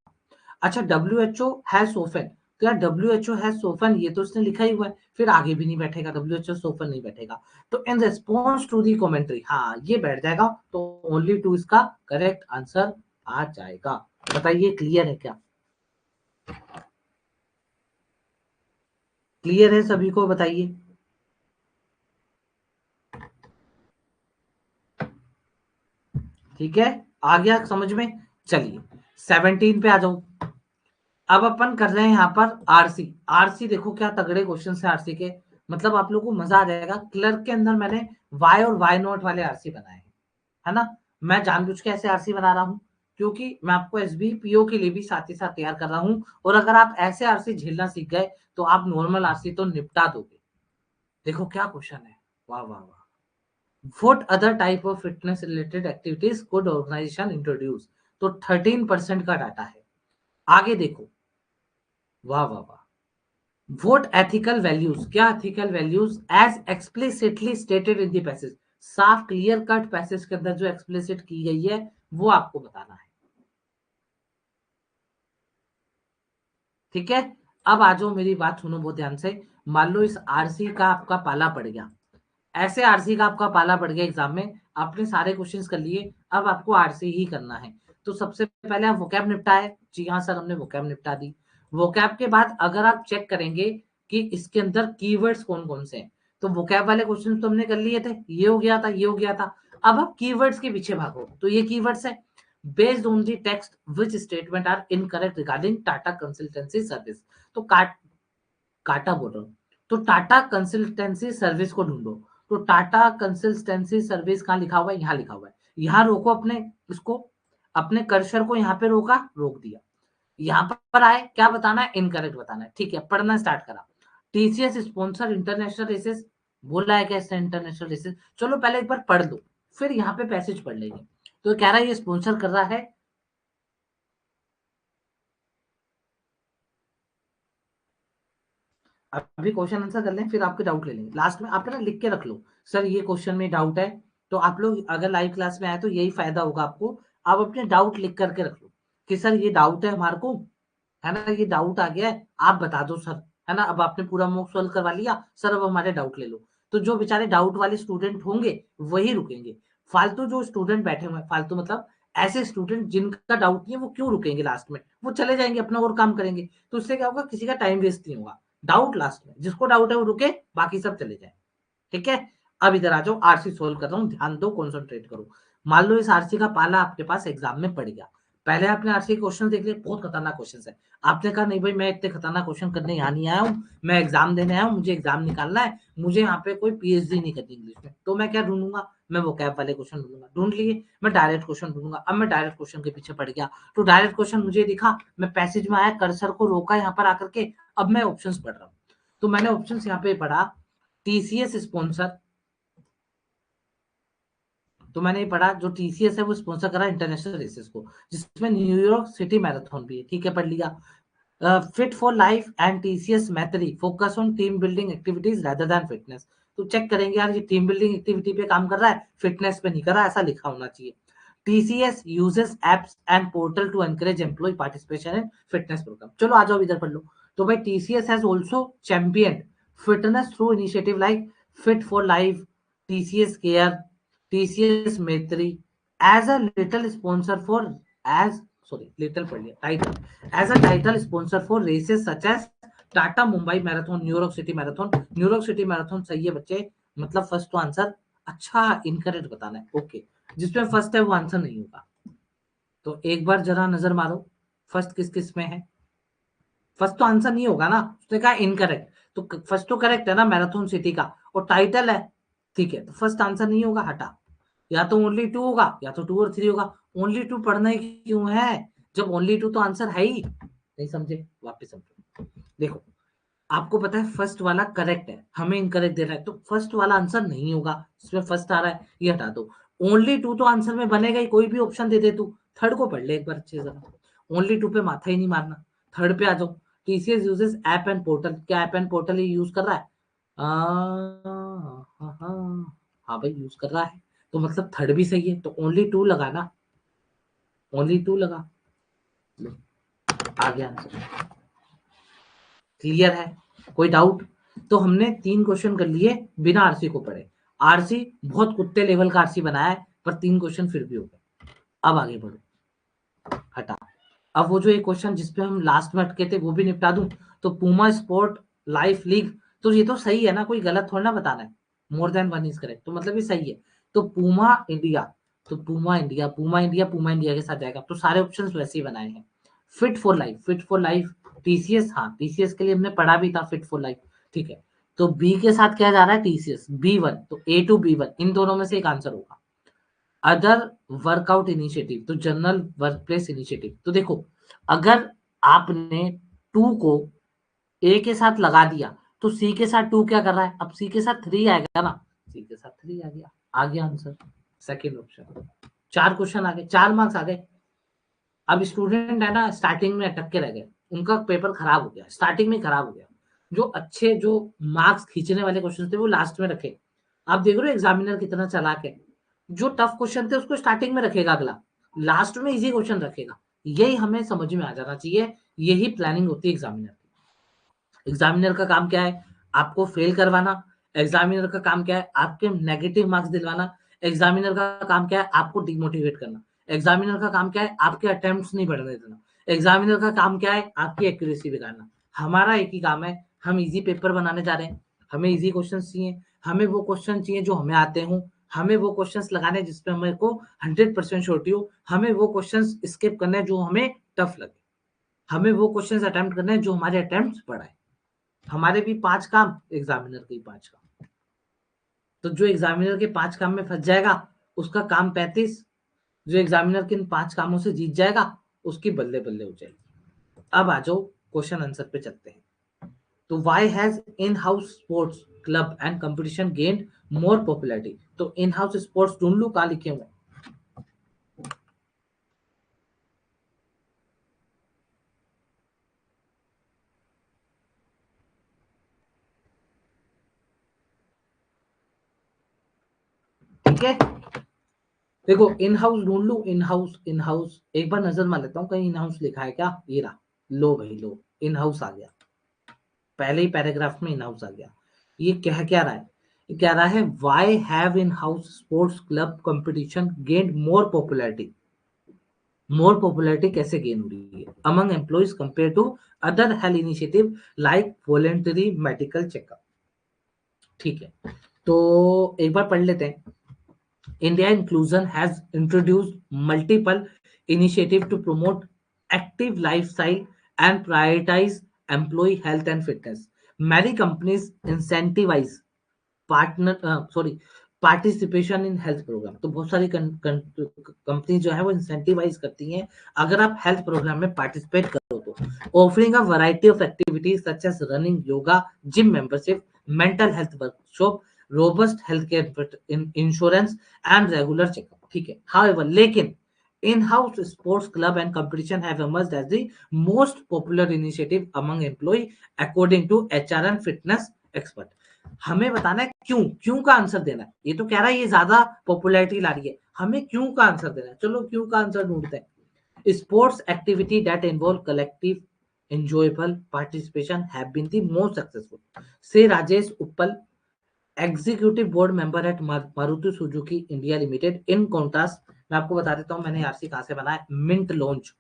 B: अच्छा, WHO हैज सोफन, तो यार WHO हैज सोफन ये तो उसने लिखा ही हुआ है, फिर आगे भी नहीं बैठेगा, WHO सोफन नहीं बैठेगा। तो in response to the commentary, हाँ ये बैठ जाएगा, तो ओनली टू इसका करेक्ट आंसर आ जाएगा। बताइए क्लियर है क्या? क्लियर है सभी को? बताइए। ठीक है, आ गया समझ में? चलिए 17 पे आ जाओ। अब अपन कर रहे हैं यहाँ पर आरसी। आरसी देखो क्या तगड़े क्वेश्चन है आरसी के, मतलब आप लोगों को मजा आ जाएगा। क्लर्क के अंदर मैंने वाई और वाई नॉट वाले आरसी बनाए हैं, है ना। मैं जानबूझ के ऐसे आरसी बना रहा हूँ, क्योंकि मैं आपको एसबी पीओ के लिए भी साथ ही साथ तैयार कर रहा हूँ, और अगर आप ऐसे आरसी झेलना सीख गए, तो आप नॉर्मल आरसी तो निपटा दोगे। देखो क्या क्वेश्चन है, वाह वाह वाह। What other type of fitness related activities could organization introduce? तो 13% का डाटा है। आगे देखो, वाह वाह वाह। What ethical values, क्या ethical values as explicitly stated in the passage, साफ क्लियर कट पैसेज के अंदर जो एक्सप्लिसिट की गई है वो आपको बताना है। ठीक है, अब आ जाओ, मेरी बात सुनो बहुत ध्यान से। मान लो इस आरसी का आपका पाला पड़ गया, ऐसे आरसी का आपका पाला पड़ गया एग्जाम में, आपने सारे क्वेश्चंस कर लिए, अब आपको आरसी ही करना है। तो सबसे पहले आप वोकैब निपटाए, जी हाँ सर हमने वोकैब निपटा दी। वोकैब के बाद अगर आप चेक करेंगे कि इसके अंदर कीवर्ड्स कौन कौन से हैं, तो वोकैब वाले क्वेश्चन तो हमने कर लिए थे, ये हो गया था, ये हो गया था। अब आप कीवर्ड्स के पीछे भागो, तो ये कीवर्ड्स है, based on the text which statement are incorrect regarding Tata consultancy service. तो काटा बोल रहा हूँ, तो टाटा कंसल्टेंसी सर्विस को ढूंढो। तो टाटा कंसल्टेंसी सर्विस कहाँ लिखा हुआ है, यहाँ लिखा हुआ है, यहाँ रोको अपने इसको, अपने कर्सर को यहाँ पे रोका, रोक दिया, यहाँ पर आए, क्या बताना है, इनकरेक्ट बताना है, ठीक है। पढ़ना स्टार्ट करा, टीसीएस स्पॉन्सर इंटरनेशनल रेसेस, बोला है कैसे इंटरनेशनल रेसेस, चलो पहले एक बार पढ़ लो, फिर यहाँ पे पैसेज पढ़ लेंगे। तो कह रहा है ये स्पॉन्सर कर रहा है, अभी क्वेश्चन आंसर कर लें, फिर आपके डाउट ले लेंगे, लास्ट में आप ना लिख के रख लो, सर ये क्वेश्चन में डाउट है। तो आप लोग अगर लाइव क्लास में आए तो यही फायदा होगा आपको, आप अपने डाउट लिख करके रख लो कि सर ये डाउट है हमारे को, है ना, ये डाउट आ गया है, आप बता दो सर, है ना। अब आपने पूरा मॉक सॉल्व करवा लिया, सर अब हमारे डाउट ले लो। तो जो बेचारे डाउट वाले स्टूडेंट होंगे वही रुकेंगे, फालतू जो स्टूडेंट बैठे हुए हैं, फालतू मतलब ऐसे स्टूडेंट जिनका डाउट नहीं है, वो क्यों रुकेंगे, लास्ट में वो चले जाएंगे अपना और काम करेंगे। तो उससे क्या होगा, किसी का टाइम वेस्ट नहीं होगा। डाउट लास्ट में, जिसको डाउट है वो रुके, बाकी सब चले जाए, ठीक है। अब इधर आ जाओ, आरसी सोल्व कर रहा हूँ, ध्यान दो, कॉन्सेंट्रेट करो। मान लो इस आरसी का पाला आपके पास एग्जाम में पड़ गया, पहले आपने आरसी क्वेश्चन देख लिया, बहुत खतरनाक क्वेश्चन है, आपने कहा नहीं भाई मैं इतने खतरनाक क्वेश्चन करने यहाँ नहीं आया हूँ, मैं एग्जाम देने आया हूँ, मुझे एग्जाम निकालना है, मुझे यहाँ पे कोई पीएचडी नहीं करनी इंग्लिश में, तो मैं क्या ढूंढूंगा, मैं वोकैब वाले क्वेश्चन ढूंढूंगा, ढूंढ लिए, मैं डायरेक्ट क्वेश्चन ढूंढूंगा। अब मैं डायरेक्ट क्वेश्चन के पीछे पड़ गया, तो डायरेक्ट क्वेश्चन मुझे दिखा, मैं पैसेज में आया, कर्सर को रोका यहाँ पर आकर के, अब मैं ऑप्शंस पढ़ रहा हूँ। तो मैंने ऑप्शंस यहाँ पे पढ़ा, टीसीएस स्पॉन्सर, तो मैंने ये पढ़ा जो टीसीएस है वो स्पॉन्सर करा इंटरनेशनल रेसेस को, जिसमें न्यूयॉर्क सिटी मैराथन भी है, ठीक है, पढ़ लिया। Fit for life and TCS Maitree focus on team building activities rather than fitness. तो चेक करेंगे यार ये टीम बिल्डिंग एक्टिविटी पे काम कर रहा है, फिटनेस पे नहीं कर रहा है, ऐसा लिखा होना चाहिए। TCS uses apps and portal to encourage employ participation in fitness program. चलो आ जाओ इधर पढ़ लो। तो भाई TCS has also champion fitness through initiative like fit for life, TCS care, TCS Maitri as a little sponsor for as sorry little पढ़ लिया title as a title sponsor for races such as Tata Mumbai marathon, New York city marathon. New York city marathon सही है बच्चे, मतलब फर्स्ट तो आंसर, अच्छा इनकरेक्ट बताना है, ओके, जिसमें फर्स्ट है वो आंसर नहीं होगा। तो एक बार जरा नजर मारो, फर्स्ट किस किस में है, फर्स्ट तो आंसर नहीं होगा ना, उसने कहा इनकरेक्ट, तो फर्स्ट तो करेक्ट है ना मैराथन सिटी का, और टाइटल है, ठीक है, तो फर्स्ट आंसर नहीं होगा, हटा। या तो ओनली टू होगा या तो टू और थ्री होगा। ओनली टू पढ़ना ही क्यों है, जब ओनली टू तो आंसर है ही नहीं, समझे, वापस समझो। देखो आपको पता है फर्स्ट वाला करेक्ट है, हमें इनकरेक्ट दे रहा है, तो फर्स्ट वाला आंसर नहीं होगा, इसमें फर्स्ट आ रहा है, ये हटा दो। ओनली टू तो आंसर में बनेगा ही, कोई भी ऑप्शन दे दे तू। थर्ड को पढ़ ले एक बार अच्छे से, ओनली टू पे माथा ही नहीं मारना। थर्ड पे आ जाओ, TCS uses app and portal, क्या ऐप एंड पोर्टल ही यूज कर रहा है, हाँ हाँ हाँ भाई यूज कर रहा है, तो मतलब थर्ड भी सही है, तो ओनली टू लगा ना, ओनली टू लगा, आ गया आंसर, क्लियर है, कोई डाउट। तो हमने 3 क्वेश्चन कर लिए बिना आरसी को पढ़े, आरसी बहुत कुत्ते लेवल का आरसी बनाया है, पर 3 क्वेश्चन फिर भी हो गए। अब आगे बढ़ो, हटा। अब वो जो एक क्वेश्चन जिसपे हम लास्ट में अटके थे वो भी निपटा दूं। तो पूमा स्पोर्ट लाइफ लीग, तो ये तो सही है ना, कोई गलत थोड़ा ना बताना है, मोर देन वन इज करेक्ट, तो मतलब ये सही है। तो पूमा इंडिया, तो Puma India, Puma India, Puma India के साथ जाएगा, तो सारे ऑप्शंस वैसे ही बनाए हैं। Fit for life, fit for life, TCS, हाँ टीसीएस के लिए हमने पढ़ा भी था फिट फॉर लाइफ, ठीक है। तो बी के साथ क्या जा रहा है, टीसीएस बी वन, तो ए टू बी वन, इन दोनों में से एक आंसर होगा। अदर वर्कआउट इनिशिएटिव, तो जनरल वर्क प्लेस इनिशिएटिव, तो देखो अगर आपने टू को ए के साथ लगा दिया तो सी के साथ टू क्या कर रहा है, अब सी के साथ थ्री आएगा ना, सी के साथ थ्री आ गया आंसर, सेकेंड ऑप्शन। 4 क्वेश्चन आ गए, 4 मार्क्स आ गए। अब स्टूडेंट है ना स्टार्टिंग में अटक के रह गए, उनका पेपर खराब हो गया, स्टार्टिंग में खराब हो गया, जो अच्छे जो मार्क्स खींचने वाले क्वेश्चन थे वो लास्ट में रखे। आप देख रहे हो एग्जामिनर कितना चालाक है, जो टफ क्वेश्चन थे उसको स्टार्टिंग में रखेगा, अगला लास्ट में इजी क्वेश्चन रखेगा। यही हमें समझ में आ जाना चाहिए, यही प्लानिंग होती है एग्जामिनर की। एग्जामिनर का काम क्या है? आपको फेल करवाना। एग्जामिनर का काम क्या है? आपके नेगेटिव मार्क्स दिलवाना। एग्जामिनर का काम क्या है? आपको डिमोटिवेट करना। एग्जामिनर का काम क्या है? आपके अटेम्प्ट्स नहीं बढ़ने देना। एग्जामिनर का काम क्या है? आपकी एक्यूरेसी बिगाड़ना। हमारा एक ही काम है, हम इजी पेपर बनाने जा रहे हैं। हमें इजी क्वेश्चंस चाहिए, हमें वो क्वेश्चन चाहिए जो हमें आते हों, हमें वो क्वेश्चंस लगाने जिसपे हमें को 100% श्योरिटी हो, हमें वो क्वेश्चंस स्किप करने हैं जो हमें टफ लगे, हमें वो क्वेश्चंस अटेम्प्ट करने हैं जो हमारे अटेम्प्ट्स बढ़ाए। हमारे भी 5 काम, एग्जामिनर के भी 5 काम। तो जो एग्जामिनर के 5 काम में फंस जाएगा उसका काम 35, जो एग्जामिनर के इन 5 कामों से जीत जाएगा उसकी बल्ले बल्ले हो जाएगी। अब आ जाओ क्वेश्चन आंसर पे चलते हैं। तो why has in house sports club and competition gained more popularity? तो इन हाउस स्पोर्ट्स ढूंढ लूं, कहां लिखे हुए? ठीक है, देखो इन हाउस ढूंढ लूं, इन हाउस, इन हाउस एक बार नजर मार लेता हूं कहीं इन हाउस लिखा है क्या। ये रहा, लो भाई लो, इन हाउस आ गया, पहले ही पैराग्राफ में इन हाउस आ गया। ये कह क्या रहा है? ये कह रहा है why have in house sports club competition gained more popularity? More popularity कैसे गेन हो रही है among employees compare to other health initiative like voluntary medical checkup? ठीक है, तो एक बार पढ़ लेते हैं। India Inclusion has introduced multiple initiatives to promote active lifestyle and prioritize employee health and fitness. Many companies incentivize participation in health program. तो बहुत सारी कंपनी जो है वो इंसेंटिवाइज करती हैं अगर आप हेल्थ प्रोग्राम में पार्टिसिपेट करो तो। Offering a variety of activities such as running, yoga, gym membership, mental health workshop, robust health care insurance and regular checkup. ठीक है, हाउएवर लेकिन in-house sports club and competition have emerged as the most popular initiative among employee according to HR and fitness expert। हमें बताना है क्यों, क्यों का आंसर देना है। ये तो कह रहा है ये ज्यादा पॉपुलैरिटी ला रही है, हमें क्यों का आंसर देना है। चलो क्यों का आंसर ढूंढते हैं। Sports activity that involve collective enjoyable participation have been the most successful, say Rajesh Uppal, executive board member eight Maruti Suzuki India limited. In contrast मैं आपको बता देता हूँ मैंने आरसी कहाँ से बना है, मिंट लॉन्च।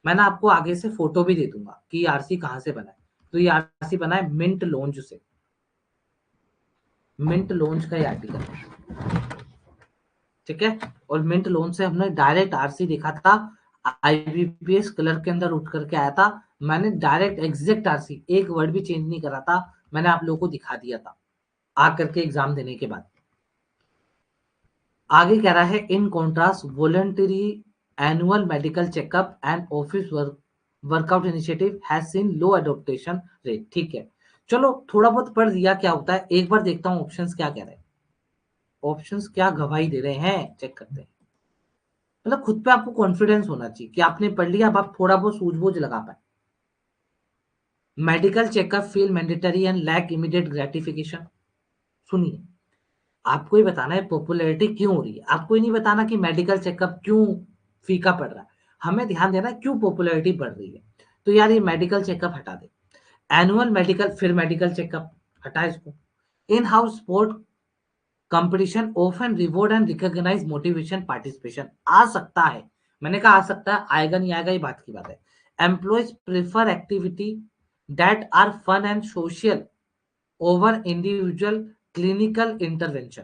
B: मैं ना आपको आगे से फोटो भी दे दूंगा कि आरसी कहाँ से बना है। तो ये आरसी बना है मिंट लॉन्च से, मिंट लॉन्च का ये आर्टिकल है। ठीक है, और मिंट लॉन्च से हमने डायरेक्ट आरसी देखा था, आईबीपीएस कलर के अंदर उठ करके आया था। मैंने डायरेक्ट एग्जैक्ट आरसी, एक वर्ड भी चेंज नहीं करा था, मैंने आप लोगों को दिखा दिया था आकर के एग्जाम देने के बाद। आगे कह रहा है in contrast voluntary annual medical checkup and office workout initiative has seen low adaptation rate. ठीक है, चलो थोड़ा बहुत पढ़ दिया क्या होता है, एक बार देखता हूँ ऑप्शंस क्या कह रहे हैं, ऑप्शंस क्या गवाही दे रहे हैं, चेक करते हैं। मतलब खुद पे आपको कॉन्फिडेंस होना चाहिए कि आपने पढ़ लिया, अब आप थोड़ा बहुत सूझबूझ लगा पाए। Medical checkup feel mandatory and lack immediate gratification. सुनिए, आपको ही बताना है पॉपुलैरिटी क्यों हो रही है, आपको ही नहीं बताना कि मेडिकल चेकअप क्यों फीका पड़ रहा है। हमें ध्यान देना है क्यों पॉपुलैरिटी बढ़ रही है। तो यार ये मेडिकल चेकअप हटा दे, एनुअल मेडिकल, फिर मेडिकल चेकअप हटा इसको। In house sport competition often reward and recognize motivation participation. आ सकता है, मैंने कहा आ सकता है, आएगा नहीं आएगा ये बात की बात है। Employees prefer activity that are fun and social over individual clinical intervention.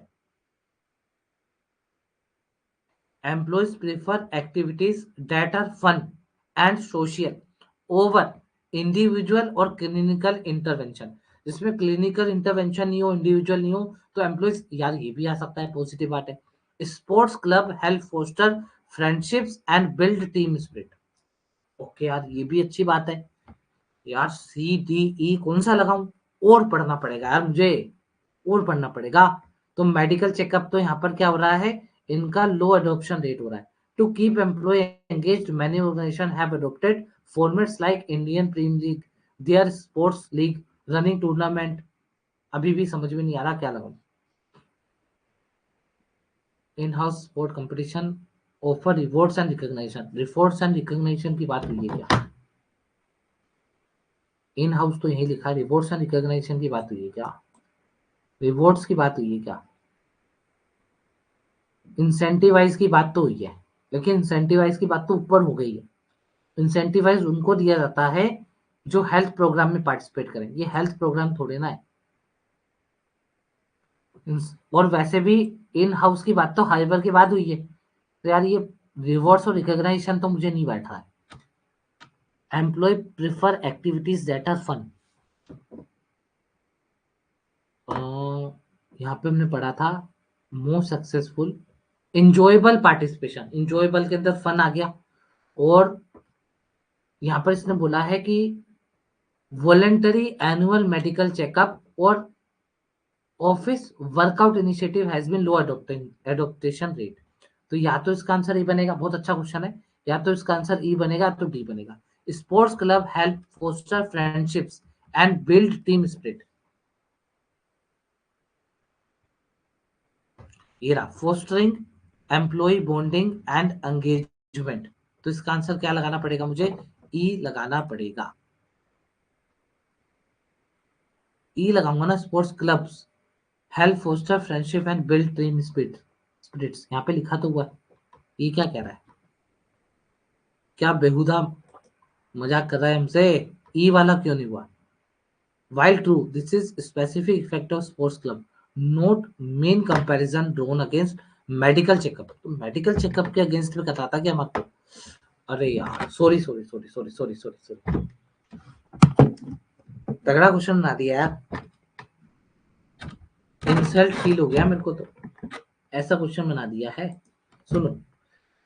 B: Employees prefer activities that are fun and social over individual और clinical intervention। जिसमें क्लिनिकल इंटरवेंशन नहीं हो, इंडिविजुअल नहीं हो, तो एम्प्लॉइज, यार ये भी आ सकता है, पॉजिटिव बात है। Sports club help foster friendships and build team spirit. Okay यार ये भी अच्छी बात है। यार सी डी ई कौन सा लगाऊं, और पढ़ना पड़ेगा यार मुझे, और पढ़ना पड़ेगा। तो मेडिकल चेकअप तो यहाँ पर क्या हो रहा है, इनका लो अडोप्शन रेट हो रहा है। To keep employ engaged many organization have adopted formats like Indian premier league, there sports league, running tournament. अभी भी समझ में नहीं आ रहा क्या लगाऊं। In house sport competition offer rewards and recognition, rewards and recognition की बात हुई है क्या? इन हाउस तो यही लिखा है, रिवॉर्ड्स एंड रिकॉग्निशन की बात हुई है क्या? रिवॉर्ड्स की बात हुई है क्या? इंसेंटिवाइज की बात तो हुई है, लेकिन इंसेंटिवाइज की बात तो ऊपर हो गई है। इंसेंटिवाइज उनको दिया जाता है जो हेल्थ प्रोग्राम में पार्टिसिपेट करें, ये हेल्थ प्रोग्राम थोड़े ना है। और वैसे भी इन हाउस की बात तो हाइबर के बाद हुई है, तो यार ये रिवॉर्ड्स और रिकॉग्निशन तो मुझे नहीं बैठ रहा है। Employ prefer activities that are fun, यहाँ पे हमने पढ़ा था most successful enjoyable participation, enjoyable के अंदर फन आ गया। और यहाँ पर इसने बोला है कि वॉलेंटरी एनुअल मेडिकल चेकअप और office workout initiative has been low adoption rate. तो या तो इसका आंसर ई बनेगा, बहुत अच्छा क्वेश्चन है, या तो इसका आंसर ई बनेगा तो डी बनेगा। Sports club help foster friendships and build team spirit, ये रहा fostering employ bonding and engagement. तो इसका आंसर क्या लगाना पड़ेगा मुझे? ई लगाना पड़ेगा। ई लगाऊंगा ना, sports clubs help foster friendship and build team spirits, यहाँ पे लिखा तो हुआ है। ये क्या कह रहा है? क्या बेहुदा मजाक कर रहा है हमसे? ई वाला क्यों नहीं हुआ? While true, this is specific effect of sports club, not main comparison drawn against medical checkup। तो मेडिकल चेकअप के अगेंस्ट में बताता क्या मत? अरे यार sorry sorry sorry sorry sorry sorry sorry, तगड़ा क्वेश्चन बना दिया यार, इंसल्ट फील हो गया मेरे को, तो ऐसा क्वेश्चन बना दिया है। सुनो,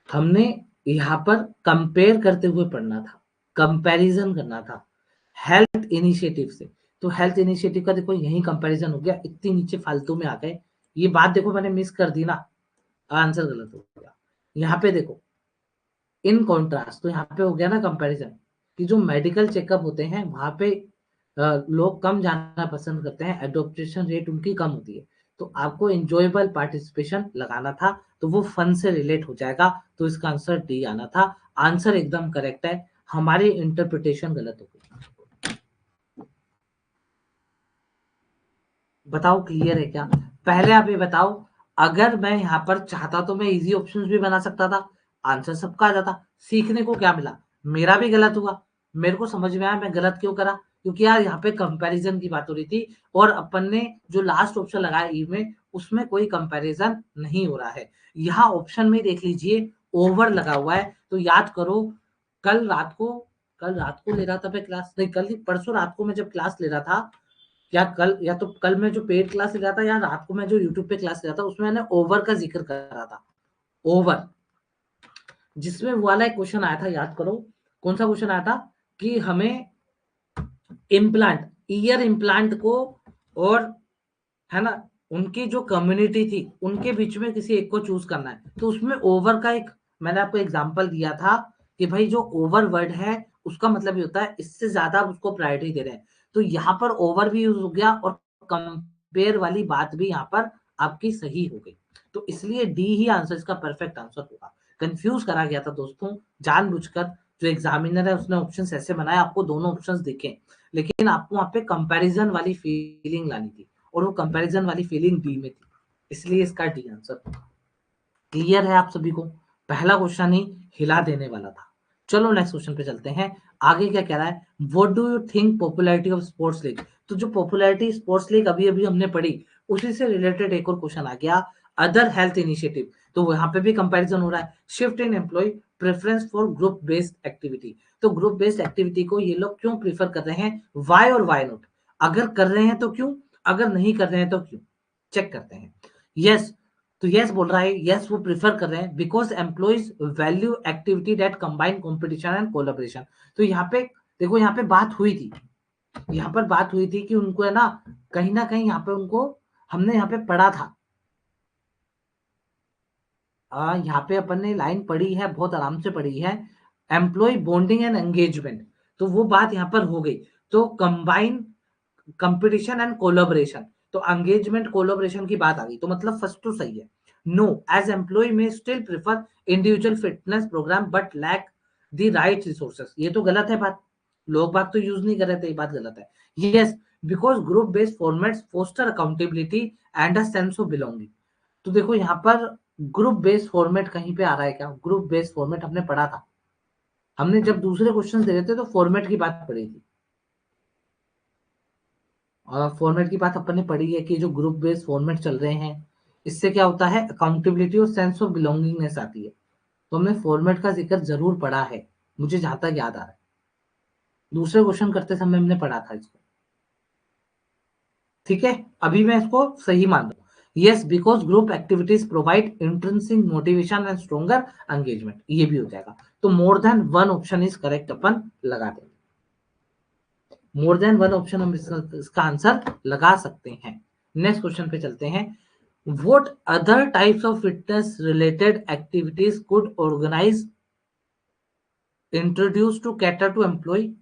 B: हमने यहाँ पर कंपेयर करते हुए पढ़ना था, कंपैरिजन करना था हेल्थ इनिशिएटिव से। तो हेल्थ इनिशिएटिव का देखो यही कंपैरिजन हो गया, इतनी नीचे फालतू में आ गए, ये बात देखो मैंने मिस कर दी ना, आंसर गलत हो गया। यहाँ पे देखो इन कॉन्ट्रास्ट, तो यहाँ पे हो गया ना कंपैरिजन कि जो मेडिकल चेकअप होते हैं वहां पे लोग कम जाना पसंद करते हैं, एडोप्टेशन रेट उनकी कम होती है। तो आपको एंजॉयबल पार्टिसिपेशन लगाना था, तो वो फन से रिलेट हो जाएगा, तो इसका आंसर डी आना था। आंसर एकदम करेक्ट है, हमारी इंटरप्रिटेशन गलत हो गई। बताओ क्लियर है क्या? पहले आप ये बताओ, अगर मैं यहाँ पर चाहता तो मैं इजी ऑप्शंस भी बना सकता था, आंसर सबका आ जाता। सीखने को क्या मिला? मेरा भी गलत हुआ, मेरे को समझ में आया मैं गलत क्यों करा, क्योंकि यार यहाँ पे कंपैरिजन की बात हो रही थी और अपन ने जो लास्ट ऑप्शन लगाया ई में उसमें कोई कंपैरिजन नहीं हो रहा है। यहाँ ऑप्शन में देख लीजिए ओवर लगा हुआ है, तो याद करो कल रात को, कल रात को ले रहा था मैं क्लास, नहीं कल नहीं परसों रात को मैं जब क्लास ले रहा था, या कल, या तो कल मैं जो पेड क्लास ले रहा था या रात को मैं जो यूट्यूब पे क्लास ले रहा था, उसमें मैंने ओवर का जिक्र कर रहा था। ओवर, जिसमें वो वाला एक क्वेश्चन आया था, याद करो कौन सा क्वेश्चन आया था, कि हमें इम्प्लांट, ईयर इम्प्लांट को और, है ना, उनकी जो कम्युनिटी थी उनके बीच में किसी एक को चूज करना है। तो उसमें ओवर का एक मैंने आपको एग्जांपल दिया था कि भाई जो ओवर वर्ड है उसका मतलब ये होता है इससे ज्यादा उसको प्रायोरिटी दे रहे हैं। तो यहाँ पर ओवर भी यूज हो गया और कंपेयर वाली बात भी यहाँ पर आपकी सही हो गई। तो इसलिए डी ही आंसर, इसका परफेक्ट आंसर होगा। कंफ्यूज करा गया था दोस्तों जानबूझकर, जो एग्जामिनर है उसने ऑप्शन ऐसे बनाए आपको दोनों ऑप्शन दिखे, लेकिन आपको वहां पे कंपैरिजन वाली फीलिंग लानी थी और वो कंपैरिजन वाली फीलिंग डी में थी, इसलिए इसका डी आंसर। क्लियर है आप सभी को? पहला क्वेश्चन ही हिला देने वाला था। चलो नेक्स्ट क्वेश्चन पे चलते हैं। आगे क्या कह रहा है, what do you think popularity of sports league. तो जो पॉपुलैरिटी स्पोर्ट्स लीग अभी अभी हमने पढ़ी उसी से रिलेटेड एक और क्वेश्चन आ गया, अदर हेल्थ इनिशिएटिव। तो यहाँ पे भी कंपैरिजन हो रहा है, shift in employ preference for group based activity. तो ग्रुप बेस्ड एक्टिविटी को ये लोग क्यों प्रीफर कर रहे हैं, वाई और वाई नॉट, अगर कर रहे हैं तो क्यों, अगर नहीं कर रहे हैं तो क्यों, चेक करते हैं। यस, तो यस बोल रहा है, यस वो प्रेफर कर रहे हैं because employees value activity that combine competition and collaboration. तो यहाँ पे देखो, यहाँ पे बात हुई थी, यहाँ पर बात हुई थी कि उनको है ना कहीं यहाँ पे उनको, हमने यहाँ पे पढ़ा था, यहाँ पे अपन ने लाइन पढ़ी है, बहुत आराम से पढ़ी है, एम्प्लॉय बॉन्डिंग एंड एंगेजमेंट। तो वो बात यहाँ पर हो गई, तो कंबाइन कंपटीशन एंड कोलैबोरेशन, तो एंगेजमेंट कोलैबोरेशन की बात आ गई, तो मतलब फर्स्ट तो सही है। No, as employees still prefer individual fitness program but lack the right resources, ये तो गलत है बात, लोग बाग तो यूज नहीं कर रहे थे, ये बात गलत है। Yes, because group based formats foster accountability and a sense of belonging. तो देखो यहाँ पर ग्रुप बेस्ड फॉर्मेट कहीं पे आ रहा है क्या? ग्रुप बेस्ड फॉर्मेट हमने पढ़ा था, हमने जब दूसरे क्वेश्चन दे रहे थे तो फॉर्मेट की बात पढ़ी थी, और फॉर्मेट की बात अपन ने पढ़ी है कि जो ग्रुप बेस्ड फॉर्मेट चल रहे हैं इससे क्या होता है, अकाउंटेबिलिटी और सेंस ऑफ बिलोंगिंगनेस आती है। तो हमने फॉर्मेट का जिक्र जरूर पढ़ा है, मुझे जहां तक याद आ रहा है, दूसरे क्वेश्चन करते समय हमने पढ़ा था इसको। ठीक है, अभी मैं इसको सही मान रहा हूँ। Yes, because group activities provide intrinsic motivation and stronger engagement, ये भी हो जाएगा। तो more than one option is correct अपन लगा देंगे, मोर देन वन ऑप्शन हम इसका आंसर लगा सकते हैं। नेक्स्ट क्वेश्चन पे चलते हैं। What other types of fitness related activities could organize introduced to cater to employee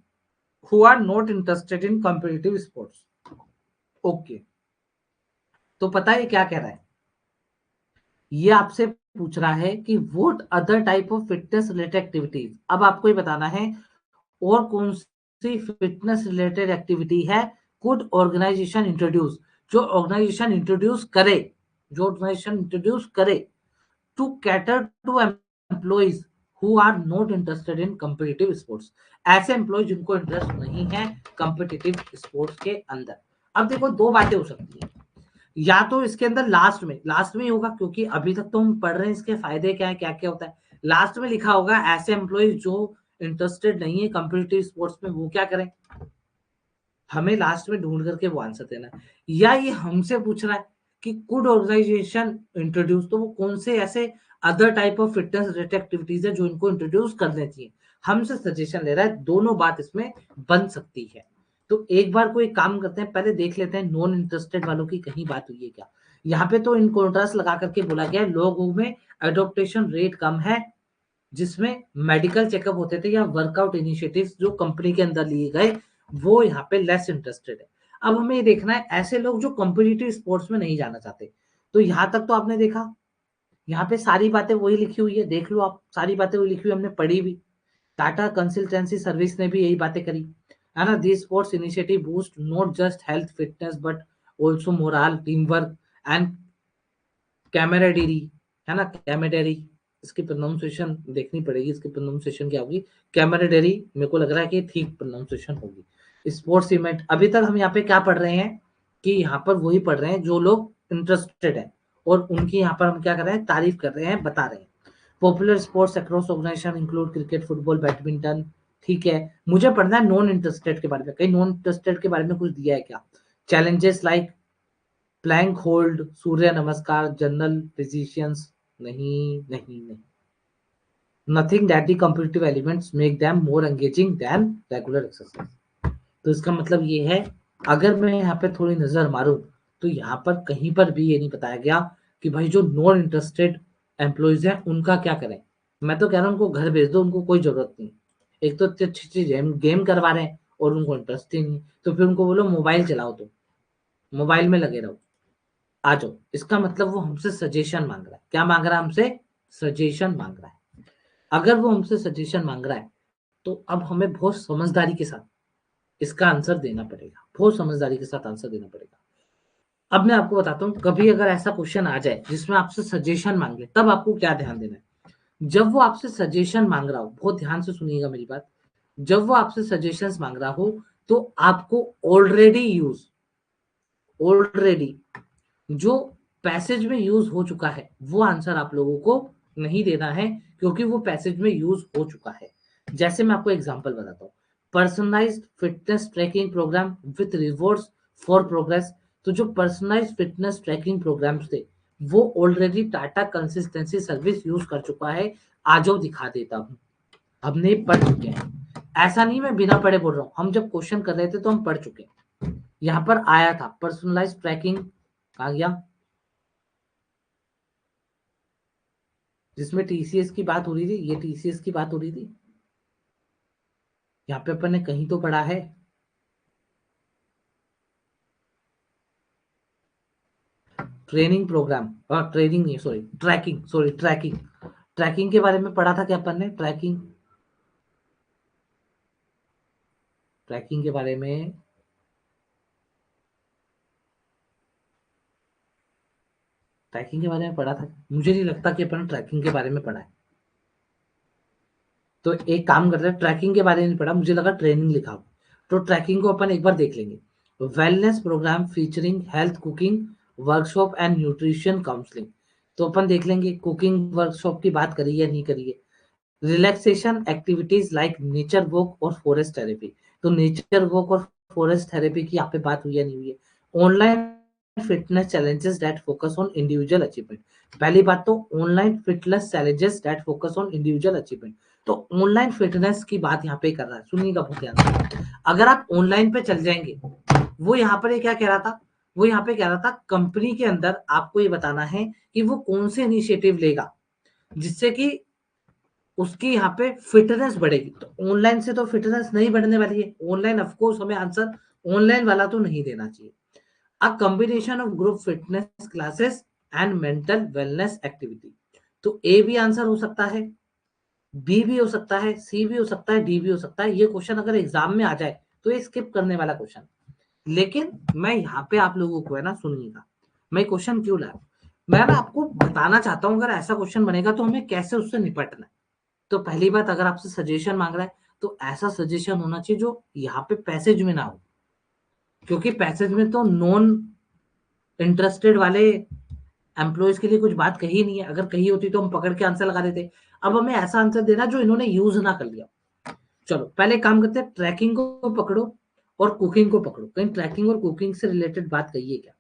B: who are not interested in competitive sports? Okay, तो पता है क्या कह रहा है, ये आपसे पूछ रहा है कि what other type of fitness related activities, अब आपको ये बताना है और कौन सी फिटनेस रिलेटेड एक्टिविटी है कुड ऑर्गेनाइजेशन इंट्रोड्यूस, जो ऑर्गेनाइजेशन इंट्रोड्यूस करे, जो ऑर्गेनाइजेशन इंट्रोड्यूस करे to cater to employees who are not interested in competitive sports, ऐसे एम्प्लॉय जिनको इंटरेस्ट नहीं है कॉम्पिटिटिव स्पोर्ट्स के अंदर। अब देखो दो बातें हो सकती है, या तो इसके अंदर लास्ट में ही होगा, क्योंकि अभी तक तो हम पढ़ रहे हैं इसके फायदे क्या है, क्या क्या होता है। लास्ट में लिखा होगा ऐसे एम्प्लॉयज जो इंटरेस्टेड नहीं है कॉम्पिटिटिव स्पोर्ट्स में वो क्या करें, हमें लास्ट में ढूंढ करके वो आंसर देना है। या ये हमसे पूछ रहा है कि कुड ऑर्गेनाइजेशन इंट्रोड्यूस, तो वो कौन से ऐसे other type of fitness related activities है जो इनको इंट्रोड्यूस करने चाहिए, हमसे सजेशन ले रहा है। दोनों बात इसमें बन सकती है। तो एक बार कोई काम करते हैं, पहले देख लेते हैं नॉन इंटरेस्टेड वालों की कहीं बात हुई है क्या। यहाँ पे तो इन कॉन्ट्रास्ट लगा करके बोला गया है लोगों में एडोप्टेशन रेट कम है, जिसमें मेडिकल चेकअप होते थे या वर्कआउट इनिशिएटिव्स जो कंपनी के अंदर लिए गए वो यहाँ पे लेस इंटरेस्टेड है। अब हमें ये देखना है ऐसे लोग जो कॉम्पिटिटिव स्पोर्ट्स में नहीं जाना चाहते। तो यहाँ तक तो आपने देखा, यहाँ पे सारी बातें वही लिखी हुई है, देख लो आप, सारी बातें वही लिखी हुई, हमने पढ़ी भी। टाटा कंसल्टेंसी सर्विस ने भी यही बातें करी है ना, this sports initiative boost not just health fitness but also morale, team work and camaraderie, है ना, कैमरेडेरी, इसकी प्रोनाउंसिएशन देखनी पड़ेगी, इसकी प्रोनाउंसिएशन क्या होगी, कैमरेडेरी, मेरे को लग रहा है कि ठीक प्रोनाउंसिएशन होगी। स्पोर्ट्स इवेंट, अभी तक हम यहाँ पे क्या पढ़ रहे हैं कि यहाँ पर वही पढ़ रहे हैं जो लोग इंटरेस्टेड है, और उनकी यहाँ पर हम क्या कर रहे हैं, तारीफ कर रहे हैं, बता रहे हैं। Popular sports across organization include cricket, football, badminton. ठीक है, मुझे पढ़ना है नॉन इंटरेस्टेड के बारे में, कहीं नॉन इंटरेस्टेड के बारे में कुछ दिया है क्या। Challenges like plank hold, surya namaskar, general physicians, नहीं नहीं नहीं, nothing that the competitive elements make them more engaging than regular exercise. तो इसका मतलब ये है, अगर मैं यहाँ पे थोड़ी नजर मारूं तो यहाँ पर कहीं पर भी ये नहीं बताया गया कि भाई जो नॉन इंटरेस्टेड एम्प्लॉयज हैं उनका क्या करें। मैं तो कह रहा हूँ उनको घर भेज दो, उनको कोई जरूरत नहीं। एक तो अच्छी चीज गेम करवा रहे हैं और उनको इंटरेस्ट ही नहीं, तो फिर उनको बोलो मोबाइल चलाओ, तो मोबाइल में लगे रहो, आ जाओ। इसका मतलब वो हमसे सजेशन मांग रहा है, क्या मांग रहा है हमसे, सजेशन मांग रहा है। अगर वो हमसे सजेशन मांग रहा है तो अब हमें बहुत समझदारी के साथ इसका आंसर देना पड़ेगा, बहुत समझदारी के साथ आंसर देना पड़ेगा। अब मैं आपको बताता हूँ, कभी अगर ऐसा क्वेश्चन आ जाए जिसमें आपसे सजेशन मांगे तब आपको क्या ध्यान देना है। जब वो आपसे सजेशन मांग रहा हो, बहुत ध्यान से सुनिएगा मेरी बात, जब वो आपसे सजेशंस मांग रहा हो तो आपको ऑलरेडी जो पैसेज में यूज हो चुका है वो आंसर आप लोगों को नहीं देना है, क्योंकि वो पैसेज में यूज हो चुका है। जैसे मैं आपको एग्जांपल बताता हूँ, personalised fitness tracking program with rewards for progress. तो जो पर्सनलाइज्ड फिटनेस ट्रैकिंग प्रोग्राम्स थे वो already Tata consistency service use कर चुका है। आज दिखा देता हूँ, हमने पढ़ चुके हैं, ऐसा नहीं मैं बिना पढ़े बोल रहा हूँ, हम जब क्वेश्चन कर रहे थे तो हम पढ़ चुके हैं। यहाँ पर आया था पर्सनलाइज्ड ट्रैकिंग, आ गया, जिसमें टीसीएस की बात हो रही थी, ये टीसीएस की बात हो रही थी, यहाँ पे अपन ने कहीं तो पढ़ा है। ट्रेनिंग प्रोग्राम, और ट्रेनिंग नहीं, सॉरी ट्रैकिंग, ट्रैकिंग के बारे में पढ़ा था क्या अपन ने, ट्रैकिंग, ट्रैकिंग के बारे में पढ़ा था? मुझे नहीं लगता कि अपन ट्रैकिंग के बारे में पढ़ा है। तो एक काम करते हैं, ट्रैकिंग के बारे में नहीं पढ़ा, मुझे लगा ट्रेनिंग लिखा हो। तो ट्रैकिंग को अपन एक बार देख लेंगे। Wellness program featuring health, cooking workshop and nutrition counselling. तो अपन देख लेंगे कुकिंग वर्कशॉप की बात करी या नहीं करी है। Relaxation activities like nature walk और फॉरेस्ट थेरेपी। तो नेचर वॉक और फॉरेस्ट थेरेपी की यहाँ पे बात हुई या नहीं हुई है। Online fitness challenges that focus on individual achievement. पहली बात तो online fitness challenges that focus on individual achievement. तो ऑनलाइन फिटनेस की बात यहाँ पे कर रहा है, सुनिएगा बहुत ध्यान से। अगर आप ऑनलाइन पे चल जाएंगे, वो यहाँ पर क्या कह रहा था, वो यहाँ पे कह रहा था कंपनी के अंदर आपको ये बताना है कि वो कौन से इनिशिएटिव लेगा जिससे कि उसकी यहाँ पे फिटनेस बढ़ेगी। तो ऑनलाइन से तो फिटनेस नहीं बढ़ने वाली है। ऑनलाइन ऑफकोर्स हमें आंसर ऑनलाइन वाला तो नहीं देना चाहिए। A combination of group fitness classes and mental wellness activity. तो ए भी आंसर हो सकता है, बी भी हो सकता है, सी भी हो सकता है, डी भी हो सकता है। ये क्वेश्चन अगर एग्जाम में आ जाए तो ये स्किप करने वाला क्वेश्चन। लेकिन मैं यहाँ पे आप लोगों को है ना, सुनिएगा मैं क्वेश्चन क्यों लाया। मैं ना आपको बताना चाहता हूँ अगर ऐसा क्वेश्चन बनेगा तो हमें कैसे उससे निपटना है। तो पहली बात, अगर आपसे सजेशन मांग रहा है तो ऐसा सजेशन होना चाहिए जो यहाँ पे पैसेज में ना हो, क्योंकि पैसेज में तो नॉन इंटरेस्टेड वाले एम्प्लॉयज के लिए कुछ बात कही नहीं है। अगर कही होती तो हम पकड़ के आंसर लगा देते। अब हमें ऐसा आंसर देना जो इन्होंने यूज ना कर लिया। चलो पहले काम करते हैं, ट्रैकिंग को पकड़ो और कुकिंग को पकड़ो। कहीं ट्रैकिंग और कुकिंग से रिलेटेड बात कही है क्या?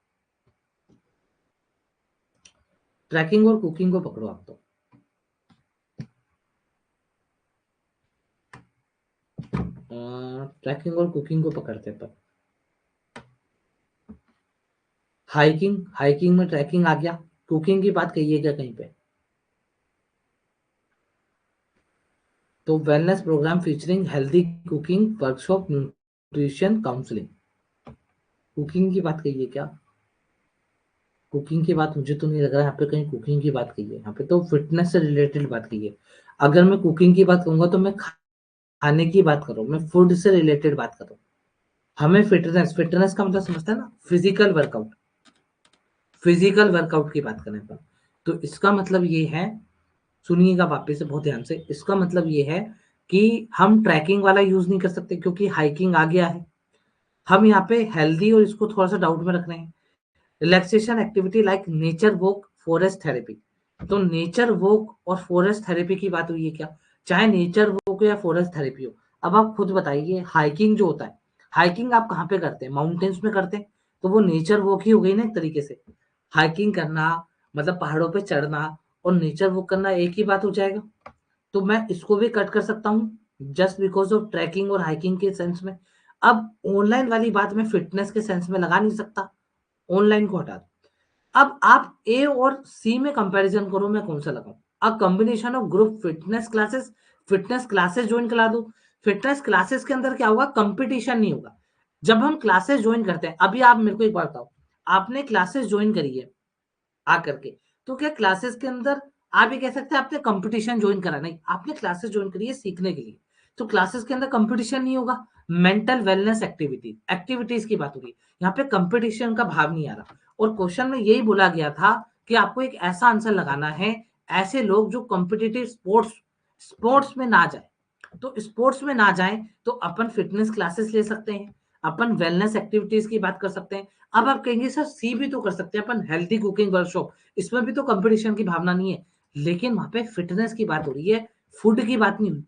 B: ट्रैकिंग और कुकिंग को पकड़ो आप। तो ट्रैकिंग और कुकिंग को पकड़ते हैं। पर हाइकिंग, हाइकिंग में ट्रैकिंग आ गया। कुकिंग की बात कही है क्या कहीं पे? तो wellness program featuring healthy cooking workshop nutrition counselling. Cooking की बात कही है क्या? कुकिंग की बात मुझे तो नहीं लग रहा है यहाँ पे कहीं कुकिंग की बात कही है। यहाँ पे तो फिटनेस से रिलेटेड बात कही है। अगर मैं कुकिंग की बात करूंगा तो मैं खाने की बात कर रहा हूँ, मैं फूड से रिलेटेड बात कर रहा हूँ। हमें फिटनेस, फिटनेस का मतलब समझता है ना, फिजिकल वर्कआउट, फिजिकल वर्कआउट की बात करें अपन। तो इसका मतलब ये है, सुनिएगा वापस से बहुत ध्यान से, इसका मतलब ये है कि हम ट्रैकिंग वाला यूज नहीं कर सकते क्योंकि हाइकिंग आ गया है। हम यहाँ पे हेल्दी और इसको थोड़ा सा डाउट में रख रहे हैं। Relaxation activity like nature walk forest therapy. तो नेचर वॉक और फॉरेस्ट थेरेपी की बात हुई है क्या? चाहे नेचर वॉक हो या फॉरेस्ट थेरेपी हो। अब आप खुद बताइए, हाइकिंग जो होता है, हाइकिंग आप कहाँ पे करते हैं? माउंटेन्स में करते हैं। तो वो नेचर वॉक ही हो गई ना एक तरीके से। हाइकिंग करना मतलब पहाड़ों पे चढ़ना और नेचर वॉक करना एक ही बात हो जाएगा। तो मैं इसको भी कट कर सकता हूँ जस्ट बिकॉज ऑफ ट्रैकिंग और हाइकिंग के सेंस में। अब ऑनलाइन वाली बात मैं फिटनेस के सेंस में लगा नहीं सकता, ऑनलाइन को हटा दो। अब आप ए और सी में कंपैरिजन करो, मैं कौन सा लगाऊं? A combination of group fitness classes, fitness classes join करा दो। फिटनेस क्लासेस के अंदर क्या होगा? कंपटीशन नहीं होगा। जब हम क्लासेस ज्वाइन करते हैं, अभी आप मेरे को एक बात बताओ, आपने क्लासेस ज्वाइन करी है आकर के, तो क्या क्लासेस के अंदर आप ये कह सकते हैं आपने कंपटीशन ज्वाइन करा? नहीं, आपने क्लासेस ज्वाइन करी है सीखने के लिए। तो क्लासेस के अंदर कंपटीशन नहीं होगा। मेंटल वेलनेस एक्टिविटी, एक्टिविटीज की बात हो रही है, यहाँ पे कंपटीशन का भाव नहीं आ रहा। और क्वेश्चन में यही बोला गया था कि आपको एक ऐसा आंसर लगाना है, ऐसे लोग जो कॉम्पिटिटिव स्पोर्ट्स स्पोर्ट्स में ना जाए। तो स्पोर्ट्स में ना जाए तो अपन फिटनेस क्लासेस ले सकते हैं, अपन वेलनेस एक्टिविटीज की बात कर सकते हैं। अब आप कहेंगे सर सी भी तो कर सकते हैं अपन, हेल्थी कुकिंग वर्कशॉप, इसमें भी तो कंपटीशन की भावना नहीं है। लेकिन वहां पे फिटनेस की बात हो रही है, फूड की बात नहीं हुई,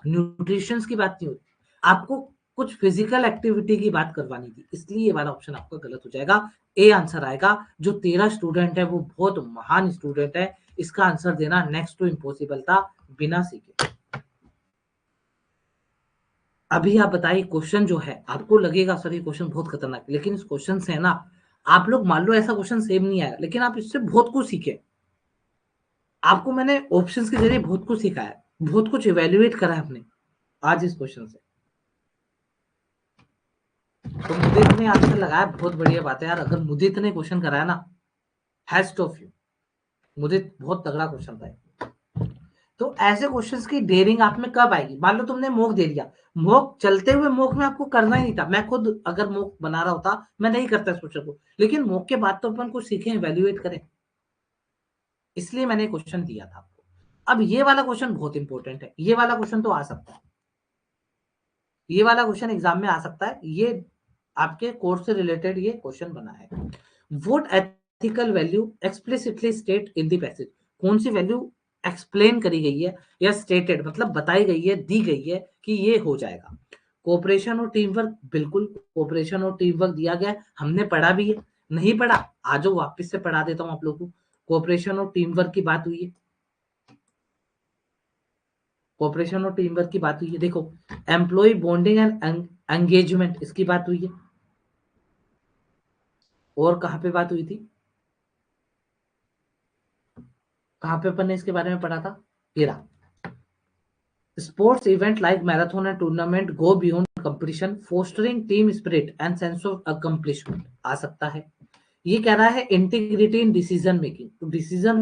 B: न्यूट्रिशन की बात नहीं हुई। आपको कुछ फिजिकल एक्टिविटी की बात करवानी थी, इसलिए ये वाला ऑप्शन आपका गलत हो जाएगा। ए आंसर आएगा। जो तेरा स्टूडेंट है वो बहुत महान स्टूडेंट है, इसका आंसर देना नेक्स्ट टू इम्पॉसिबल था बिना सीखे। अभी आप बताइए, क्वेश्चन जो है आपको लगेगा सर ये क्वेश्चन बहुत खतरनाक है, लेकिन इस क्वेश्चन से है ना, आप लोग मान लो ऐसा क्वेश्चन सेम नहीं आया लेकिन आप इससे बहुत कुछ सीखे। आपको मैंने ऑप्शंस के जरिए बहुत कुछ सिखाया, बहुत कुछ इवेल्युएट करा है आपने आज इस क्वेश्चन से। तो मुदित ने आंसर लगाया, बहुत बढ़िया बात है यार। अगर मुदित ने क्वेश्चन कराया ना, हैट्स ऑफ यू मुदित, बहुत तगड़ा क्वेश्चन था। तो ऐसे क्वेश्चंस की डेयरिंग आप में कब आएगी? मान लो तुमने मॉक दे दिया, मॉक चलते हुए मॉक में आपको करना ही नहीं था, मैं खुद अगर मॉक बना रहा होता मैं नहीं करता इस क्वेश्चन को, लेकिन मॉक के बाद तो अपन कुछ सीखें, इवैल्यूएट करें, इसलिए मैंने क्वेश्चन दिया था आपको। अब ये वाला क्वेश्चन बहुत इंपॉर्टेंट है, ये वाला क्वेश्चन तो आ सकता है, ये वाला क्वेश्चन एग्जाम में आ सकता है, ये आपके कोर्स से रिलेटेड ये क्वेश्चन बना है। What ethical value explicitly state in the passage, कौन सी वैल्यू एक्सप्लेन करी गई है या स्टेटेड मतलब बताई गई है, दी गई है कि ये हो जाएगा। कोऑपरेशन और टीम वर्क, बिल्कुल कोऑपरेशन और टीम वर्क दिया गया है, हमने पढ़ा भी है, नहीं पढ़ा आज वापस से पढ़ा देता हूं आप लोगों को। कोऑपरेशन और टीम वर्क की बात हुई है, कोऑपरेशन और टीम वर्क की बात हुई है, देखो एम्प्लॉय बॉन्डिंग एंड एंगेजमेंट इसकी बात हुई है, और कहां पे बात हुई थी, कहां पे अपन ने इसके बारे में पढ़ा था, ये रहा। Sports event like marathon and tournament go beyond competition fostering team spirit and sense of accomplishment आ सकता है। ये कह रहा है इंटीग्रिटी इन डिसीजन मेकिंग, तो डिसीजन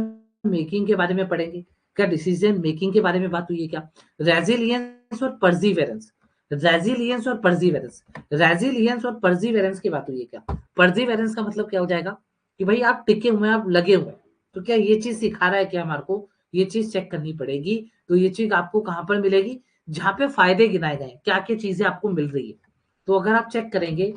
B: मेकिंग के बारे में पढ़ेंगे, क्या डिसीजन मेकिंग के बारे में बात हुई है क्या? रेजिलियंस और परजीवेरेंस, रेजिलियंस और परजीवेरेंस, रेजिलियंस और परजीवेरेंस की बात हुई है क्या? परजीवेरेंस का मतलब क्या हो जाएगा कि भाई आप टिके हुए हैं, आप लगे हुए हैं, तो क्या ये चीज सिखा रहा है क्या हमारे को, ये चीज चेक करनी पड़ेगी। तो ये चीज आपको कहां पर मिलेगी, जहां पे फायदे गिनाए गए, क्या क्या चीजें आपको मिल रही है। तो अगर आप चेक करेंगे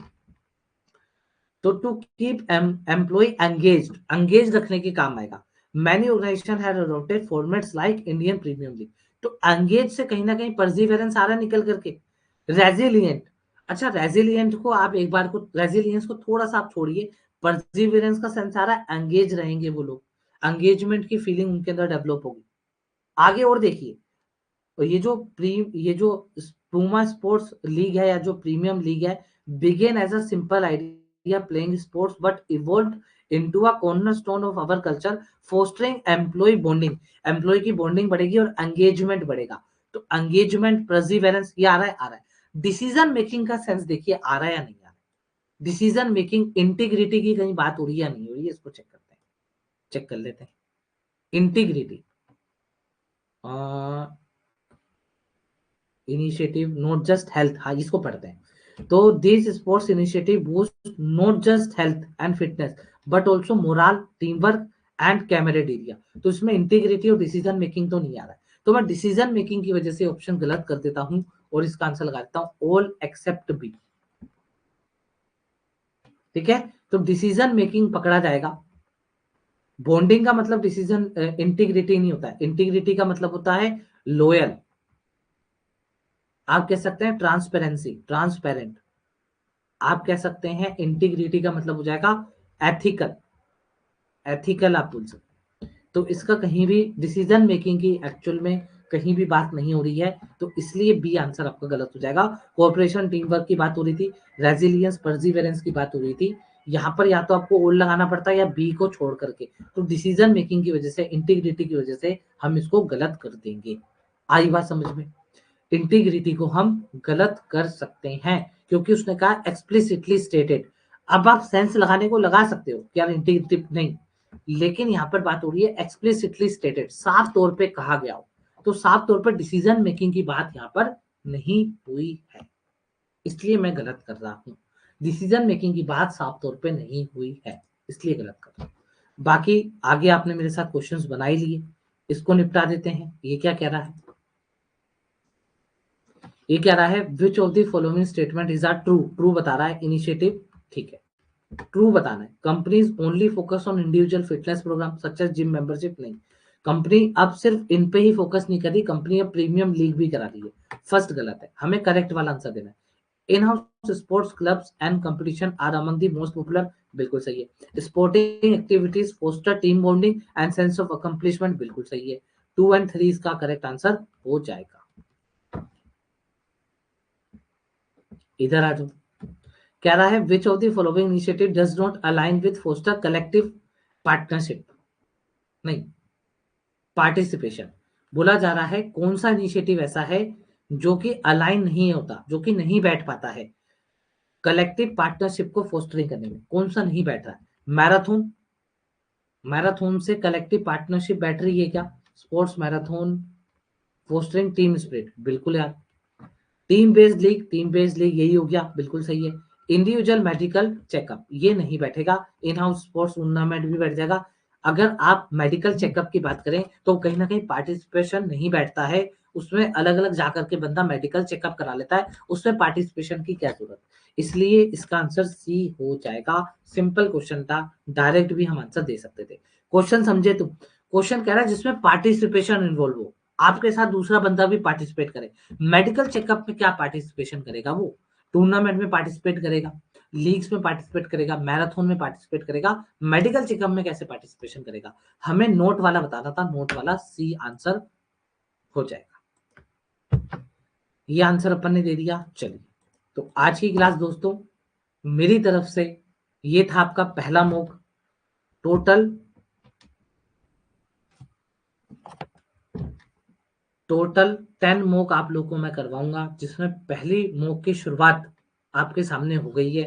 B: तो टू कीप एम्प्लॉय एंगेज रखने के काम आएगा। Many organization have adopted formats like Indian premium league, तो एंगेज से कहीं ना कहीं परसिवियरेंस आ रहा है निकल करके। रेजिलियंट, अच्छा रेजिलियंट को आप एक बार को, रेजिलियंस को थोड़ा सा आप छोड़िए, परसिवियरेंस का सेंस आ रहा है एंगेज रहेंगे वो लोग, एंगेजमेंट की फीलिंग उनके अंदर डेवलप होगी। आगे और देखिए, और ये जो पूमा स्पोर्ट्स लीग है या जो प्रीमियम लीग है, began as a simple idea playing sports but evolve into a cornerstone of our culture fostering employ bonding, employ की बॉन्डिंग बढ़ेगी और एंगेजमेंट बढ़ेगा। तो एंगेजमेंट परसिवेरेंस ये आ रहा है, आ रहा है। डिसीजन मेकिंग का सेंस देखिए आ रहा है या नहीं आ रहा है, डिसीजन मेकिंग इंटीग्रिटी की कहीं बात हो रही है या नहीं हो रही है, इसको चेक करते हैं, चेक कर लेते हैं। Integrity initiative not just health, हाँ इसको पढ़ते हैं। तो this sports initiative boost not just health and fitness but also morale, team work and camaraderie. तो इसमें इंटीग्रिटी और डिसीजन मेकिंग तो नहीं आ रहा है, तो मैं डिसीजन मेकिंग की वजह से ऑप्शन गलत कर देता हूं और इसका आंसर लगा देता हूं ऑल एक्सेप्ट बी। ठीक है, तो डिसीजन मेकिंग पकड़ा जाएगा। बॉन्डिंग का मतलब डिसीजन इंटीग्रिटी नहीं होता है, इंटीग्रिटी का मतलब होता है लॉयल, आप कह सकते हैं ट्रांसपेरेंसी, ट्रांसपेरेंट, आप कह सकते हैं इंटीग्रिटी का मतलब हो जाएगा एथिकल, एथिकल आप बोल सकते हैं। तो इसका कहीं भी डिसीजन मेकिंग की एक्चुअल में कहीं भी बात नहीं हो रही है, तो इसलिए बी आंसर आपका गलत हो जाएगा। कोऑपरेशन टीम वर्क की बात हो रही थी, रेजिलियंस परसिवेरेंस की बात हो रही थी, यहाँ पर या तो आपको ओल लगाना पड़ता है या बी को छोड़ करके, तो डिसीजन मेकिंग की वजह से, इंटीग्रिटी की वजह से हम इसको गलत कर देंगे। आई बात समझ में, इंटीग्रिटी को हम गलत कर सकते हैं क्योंकि उसने कहा एक्सप्लिसिटली स्टेटेड। अब आप सेंस लगाने को लगा सकते हो कि यार इंटीग्रिटी नहीं, लेकिन यहां पर बात हो रही है एक्सप्लिसिटली स्टेटेड, साफ तौर पे कहा गया हो, तो साफ तौर पर डिसीजन मेकिंग की बात यहां पर नहीं हुई है, इसलिए मैं गलत कर रहा हूं। डिसीजन मेकिंग की बात साफ तौर पे नहीं हुई है, इसलिए गलत कर रहा हूं। बाकी आगे आपने मेरे साथ क्वेश्चंस बना ही लिए, इसको निपटा देते हैं। ये क्या कह रहा है, ये कह रहा है which of the following statement is are true, true बता रहा है इनिशिएटिव, ठीक है ट्रू बताना है। Companies only focus on individual fitness program such as gym membership, नहीं, कंपनी अब सिर्फ इन पे ही फोकस नहीं कर रही, कंपनी अब प्रीमियम लीग भी करा रही है, फर्स्ट गलत है, हमें करेक्ट वाला आंसर देना है। In house sports clubs and competition are among the most popular, बिल्कुल सही है। Sporting activities foster team bonding and sense of accomplishment, बिल्कुल सही है। 2 एंड 3 इसका करेक्ट आंसर हो जाएगा। इधर आ जाओ, कह रहा है which of the following initiative does not align with foster collective partnership, नहीं पार्टिसिपेशन, बोला जा रहा है कौन सा इनिशिएटिव ऐसा है जो कि अलाइन नहीं होता, जो कि नहीं बैठ पाता है कलेक्टिव पार्टनरशिप को फोस्टरिंग करने में, कौन सा नहीं बैठ रहा है? मैराथन, मैराथन से कलेक्टिव पार्टनरशिप बैठ रही है क्या? Sports marathon fostering team spirit, बिल्कुल यार। टीम बेस्ड लीग यही हो गया, बिल्कुल सही है। इंडिविजुअल मेडिकल चेकअप ये नहीं बैठेगा, इन हाउस स्पोर्ट्स टूर्नामेंट भी बैठ जाएगा। अगर आप मेडिकल चेकअप की बात करें तो कहीं ना कहीं पार्टिसिपेशन नहीं बैठता है, उसमें अलग अलग जाकर के बंदा मेडिकल चेकअप करा लेता है, उसमें पार्टिसिपेशन की क्या जरूरत, इसलिए इसका आंसर सी हो जाएगा। सिंपल क्वेश्चन था, डायरेक्ट भी हम आंसर दे सकते थे। क्वेश्चन समझे तुम? क्वेश्चन कह रहा है जिसमें पार्टिसिपेशन इन्वॉल्व हो, आपके साथ दूसरा बंदा भी पार्टिसिपेट करे। मेडिकल चेकअप में क्या पार्टिसिपेशन करेगा वो? टूर्नामेंट में पार्टिसिपेट करेगा, लीग्स में पार्टिसिपेट करेगा, मैराथन में पार्टिसिपेट करेगा, मेडिकल चेकअप में कैसे पार्टिसिपेशन करेगा? हमें नोट वाला बताना था, नोट वाला सी आंसर हो जाएगा। ये आंसर अपन ने दे दिया। चलिए, तो आज की क्लास दोस्तों मेरी तरफ से ये था आपका पहला मॉक। टोटल 10 मॉक आप लोगों को मैं करवाऊंगा, जिसमें पहली मॉक की शुरुआत आपके सामने हो गई है।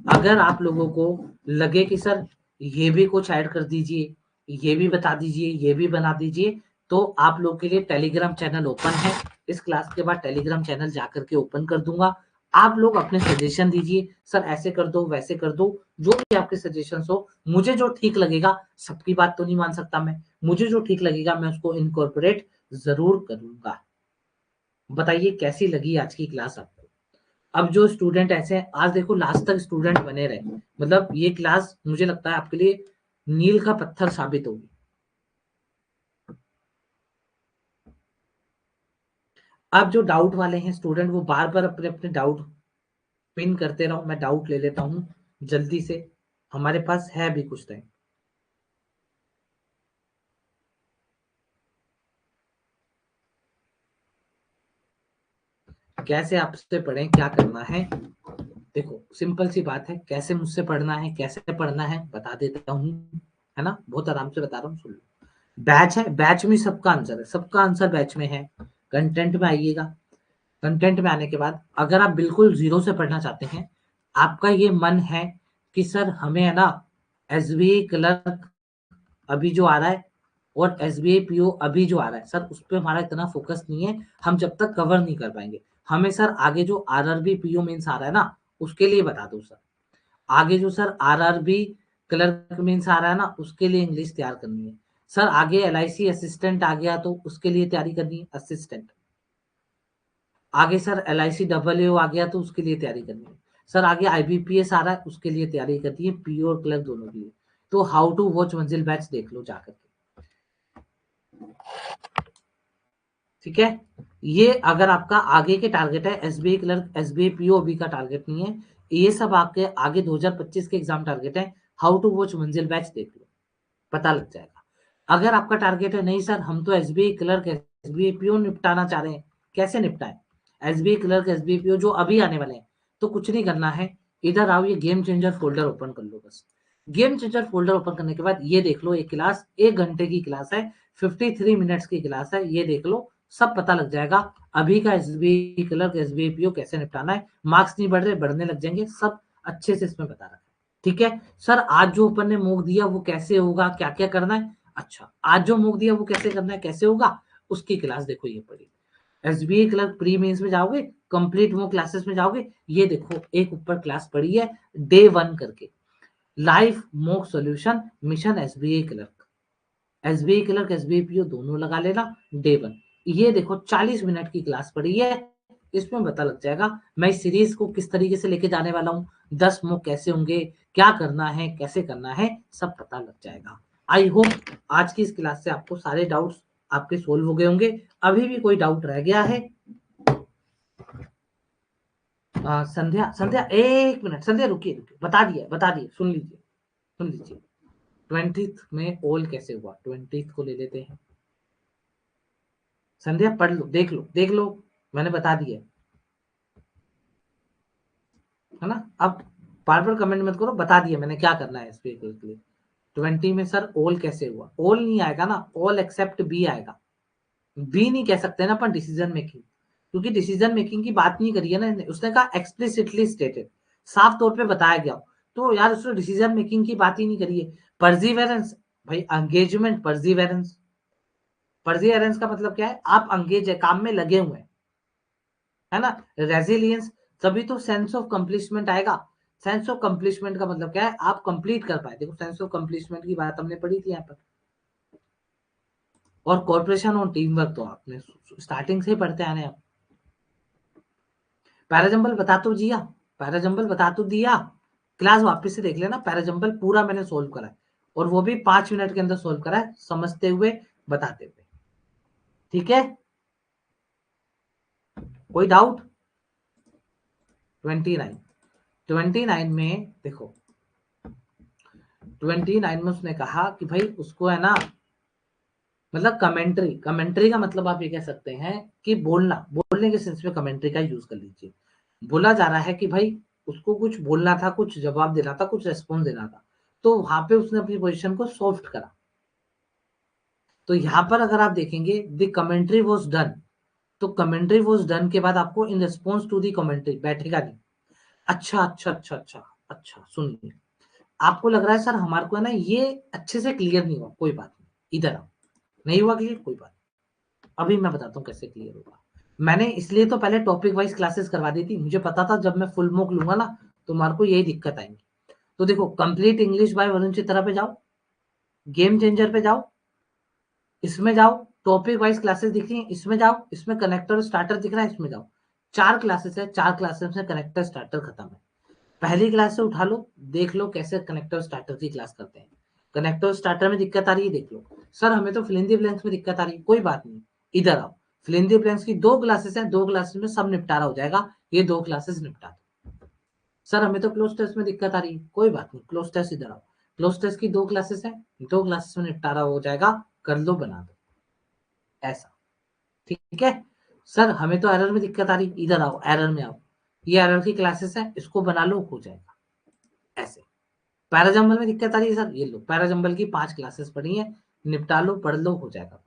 B: अगर आप लोगों को लगे कि सर ये भी कुछ ऐड कर दीजिए, ये भी बता दीजिए, ये भी बना दीजिए, तो आप लोग के लिए टेलीग्राम चैनल ओपन है। इस क्लास के बाद टेलीग्राम चैनल जाकर के ओपन कर दूंगा। आप लोग अपने सजेशन दीजिए, सर ऐसे कर दो, वैसे कर दो, जो भी आपके सजेशन हो। मुझे जो ठीक लगेगा, सबकी बात तो नहीं मान सकता मैं, मुझे जो ठीक लगेगा मैं उसको इनकॉर्पोरेट जरूर करूंगा। बताइए कैसी लगी आज की क्लास आपको? अब जो स्टूडेंट ऐसे हैं, आज देखो लास्ट तक स्टूडेंट बने रहे, मतलब ये क्लास मुझे लगता है आपके लिए मील का पत्थर साबित होगी। अब जो डाउट वाले हैं स्टूडेंट, वो बार बार अपने अपने डाउट पिन करते रहो, मैं डाउट ले लेता हूं जल्दी से, हमारे पास है भी कुछ टाइम। कैसे आपसे पढ़ें, क्या करना है? देखो सिंपल सी बात है, कैसे मुझसे पढ़ना है, कैसे पढ़ना है बता देता हूँ, है ना, बहुत आराम से बता रहा हूँ, सुन लो। बैच है, बैच में सबका आंसर है, सबका आंसर बैच में है। कंटेंट में आइएगा, कंटेंट में आने के बाद अगर आप बिल्कुल जीरो से पढ़ना चाहते हैं, आपका ये मन है कि सर हमें है ना एसबीआई क्लर्क अभी जो आ रहा है और एसबीआई पीओ अभी जो आ रहा है, सर उस पर हमारा इतना फोकस नहीं है, हम जब तक कवर नहीं कर पाएंगे। हमें सर आगे जो आरआरबी पीओ मेंस आ रहा है ना, उसके लिए बता दो सर। आगे जो सर आरआरबी क्लर्क मेंस आ रहा है ना, उसके लिए इंग्लिश तैयार करनी है। सर आगे एलआईसी असिस्टेंट आ गया तो उसके लिए तैयारी करनी है, असिस्टेंट। आगे सर एलआईसी डबल ए आ गया तो उसके लिए तैयारी करनी है। सर आगे आईबीपीएस आ रहा है, उसके लिए तैयारी करनी है, पीओ और क्लर्क दोनों के लिए। तो हाउ टू वॉच मंजिल बैच देख लो जाकर के, ठीक है। ये अगर आपका आगे के टारगेट है, एसबीआई क्लर्क, एसबीआई पीओ अभी का टारगेट नहीं है, ये सब आपके आगे 2025 के एग्जाम टारगेट है। हाउ टू वॉच मंजिल बैच देख लो, पता लग जाएगा। अगर आपका टारगेट है नहीं सर हम तो एसबीआई क्लर्क, एसबीआई पीओ निपटाना चाह रहे हैं, कैसे निपटाएं? एसबीआई क्लर्क, एसबीआई पीओ जो अभी आने वाले हैं, तो कुछ नहीं करना है, इधर आओ, ये गेम चेंजर फोल्डर ओपन कर लो बस। गेम चेंजर फोल्डर ओपन करने के बाद ये देख लो, एक क्लास 1 घंटे की क्लास है, 53 मिनट्स की क्लास है, ये देख लो, सब पता लग जाएगा। अभी का एसबीआई क्लर्क, एसबीआई पीओ कैसे निपटाना है, मार्क्स नहीं बढ़ रहे, बढ़ने लग जाएंगे, सब अच्छे से इसमें बता रखा है, ठीक है। सर आज जो अपन ने मॉक दिया वो कैसे होगा, क्या क्या करना है? अच्छा, आज जो मॉक दिया वो कैसे करना है, कैसे होगा, उसकी क्लास देखो, ये पड़ी। एसबीआई क्लर्क प्री मेंस में जाओगे, कंप्लीट मॉक क्लासेस में जाओगे, ये देखो एक ऊपर क्लास पड़ी है डे 1 करके, live mock solution mission SBI clerk, SBI clerk, SBI PO दोनों लगा लेना, डे 1। ये देखो 40 मिनट की क्लास पड़ी है, इसमें पता लग जाएगा मैं इस सीरीज को किस तरीके से लेके जाने वाला हूँ, 10 मॉक कैसे होंगे, क्या करना है, कैसे करना है, सब पता लग जाएगा। आई होप आज की इस क्लास से आपको सारे डाउट्स आपके सोल्व हो गए होंगे। अभी भी कोई डाउट रह गया है? संध्या, संध्या 1 मिनट, संध्या रुकिए रुकिए, बता दिए, सुन लीजिए, सुन लीजिए। 20th में ओल कैसे हुआ, 20th को ले लेते हैं। संध्या पढ़ लो, देख लो, मैंने बता दिया है ना। अब बार बार कमेंट मत करो, बता दिया मैंने क्या करना है इस पे के लिए। 20 में सर ओल कैसे हुआ, ओल नहीं आएगा ना, ऑल एक्सेप्ट बी आएगा। बी नहीं कह सकते ना अपन डिसीजन मेकिंग, क्योंकि डिसीजन मेकिंग की बात नहीं करी है ना उसने, कहा एक्सप्लिसिटली स्टेटेड, साफ तौर पे बताया गया। तो यार उसने डिसीजन मेकिंग की बात ही नहीं करी है। परजीवेरेंस, भाई एंगेजमेंट, परजीवेरेंस, परसिवरेंस का मतलब क्या है, आप अंगेज है, काम में लगे हुए हैं, है ना। रेजिलियंस, तभी तो सेंस ऑफ कंप्लीशमेंट आएगा। सेंस ऑफ कंप्लीशमेंट का मतलब क्या है, आप कंप्लीट कर पाए। देखो सेंस ऑफ कंप्लीशमेंट की बात हमने पढ़ी थी यहाँ पर। और कॉर्पोरेशन और टीम वर्क तो आपने स्टार्टिंग से ही पढ़ते आने आप। पैराजंबल बता तो दिया, पैराजंबल बता तो दिया, क्लास वापस से देख लेना। पैराजंबल पूरा मैंने सोल्व करा है, और वो भी 5 मिनट के अंदर सोल्व करा है, समझते हुए बताते हुए। ठीक है, कोई डाउट? 29 में देखो, 29 में उसने कहा कि भाई उसको है ना, मतलब कमेंट्री, कमेंट्री का मतलब आप ये कह सकते हैं कि बोलना, बोलने के सेंस में कमेंट्री का यूज कर लीजिए। बोला जा रहा है कि भाई उसको कुछ बोलना था, कुछ जवाब देना था, कुछ रेस्पॉन्स देना था, तो वहां पे उसने अपनी पोजीशन को सॉफ्ट करा। तो यहां पर अगर आप देखेंगे द कमेंट्री वॉज डन, तो कमेंट्री वॉज डन के बाद आपको in response to the commentary बैठेगा नहीं। अच्छा अच्छा अच्छा अच्छा अच्छा, सुनिए, आपको लग रहा है सर हमारे को है ना ये अच्छे से क्लियर नहीं हुआ, कोई बात नहीं, इधर आओ। नहीं हुआ क्लियर, कोई बात नहीं। अभी मैं बताता हूँ कैसे क्लियर होगा। मैंने इसलिए तो पहले टॉपिक वाइज क्लासेस करवा दी थी, मुझे पता था जब मैं फुल मॉक लूंगा ना तो हमारे को यही दिक्कत आएंगी। तो देखो, complete English by Varun Chitra पे जाओ, गेम चेंजर पे जाओ, इसमें जाओ, टॉपिक वाइज क्लासेस दिख रही है, इसमें जाओ, इसमें कनेक्टर स्टार्टर दिख रहा है, इसमें जाओ। 4 क्लासेस है, 4 क्लासेस में कनेक्टर स्टार्टर खत्म है। पहली क्लास से उठा लो, देख लो कैसे कनेक्टर स्टार्टर की क्लास करते हैं। कनेक्टर स्टार्टर में दिक्कत आ रही है, देख लो। सर हमें तो फिल इन द ब्लैंक्स में दिक्कत आ रही है, कोई बात नहीं, इधर आओ। फिल इन द ब्लैंक्स की 2 क्लासेस हैं, 2 क्लासेस में सब निपटारा हो जाएगा, ये 2 क्लासेस निपटा दो। सर हमें तो क्लोज टेस्ट में दिक्कत आ रही है, कोई बात नहीं, क्लोज टेस्ट इधर आओ। क्लोज टेस्ट की 2 क्लासेस हैं, 2 क्लासेस में निपटारा हो जाएगा, कर लो, बना दो, ऐसा। ठीक है। सर हमें तो एरर में दिक्कत आ रही, इधर आओ, एरर में आओ, ये एरर की क्लासेस है, इसको बना लो, हो जाएगा, ऐसे। पैराजंबल में दिक्कत आ रही है सर, ये लो, पैराजंबल की 5 क्लासेस पढ़ी है, निपटा लो, पढ़ लो, हो जाएगा।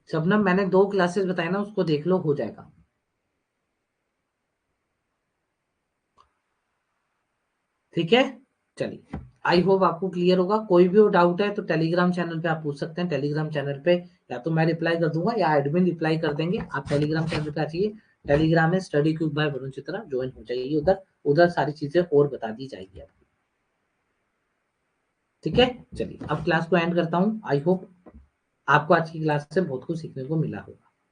B: शबनम मैंने 2 क्लासेस बताए ना, उसको देख लो, हो जाएगा। ठीक है, चलिए, आई होप आपको क्लियर होगा। कोई भी डाउट है तो टेलीग्राम चैनल पे आप पूछ सकते हैं। टेलीग्राम चैनल पे या तो मैं रिप्लाई कर दूंगा या एडमिन रिप्लाई कर देंगे। आप टेलीग्राम चैनल पे आ जाइए, टेलीग्राम में study cube by Varun Chitra, join हो जाइए, उधर उधर सारी चीजें और बता दी जाएगी आपको। ठीक है, चलिए अब क्लास को एंड करता हूँ। आई होप आपको आज की क्लास से बहुत कुछ सीखने को मिला होगा।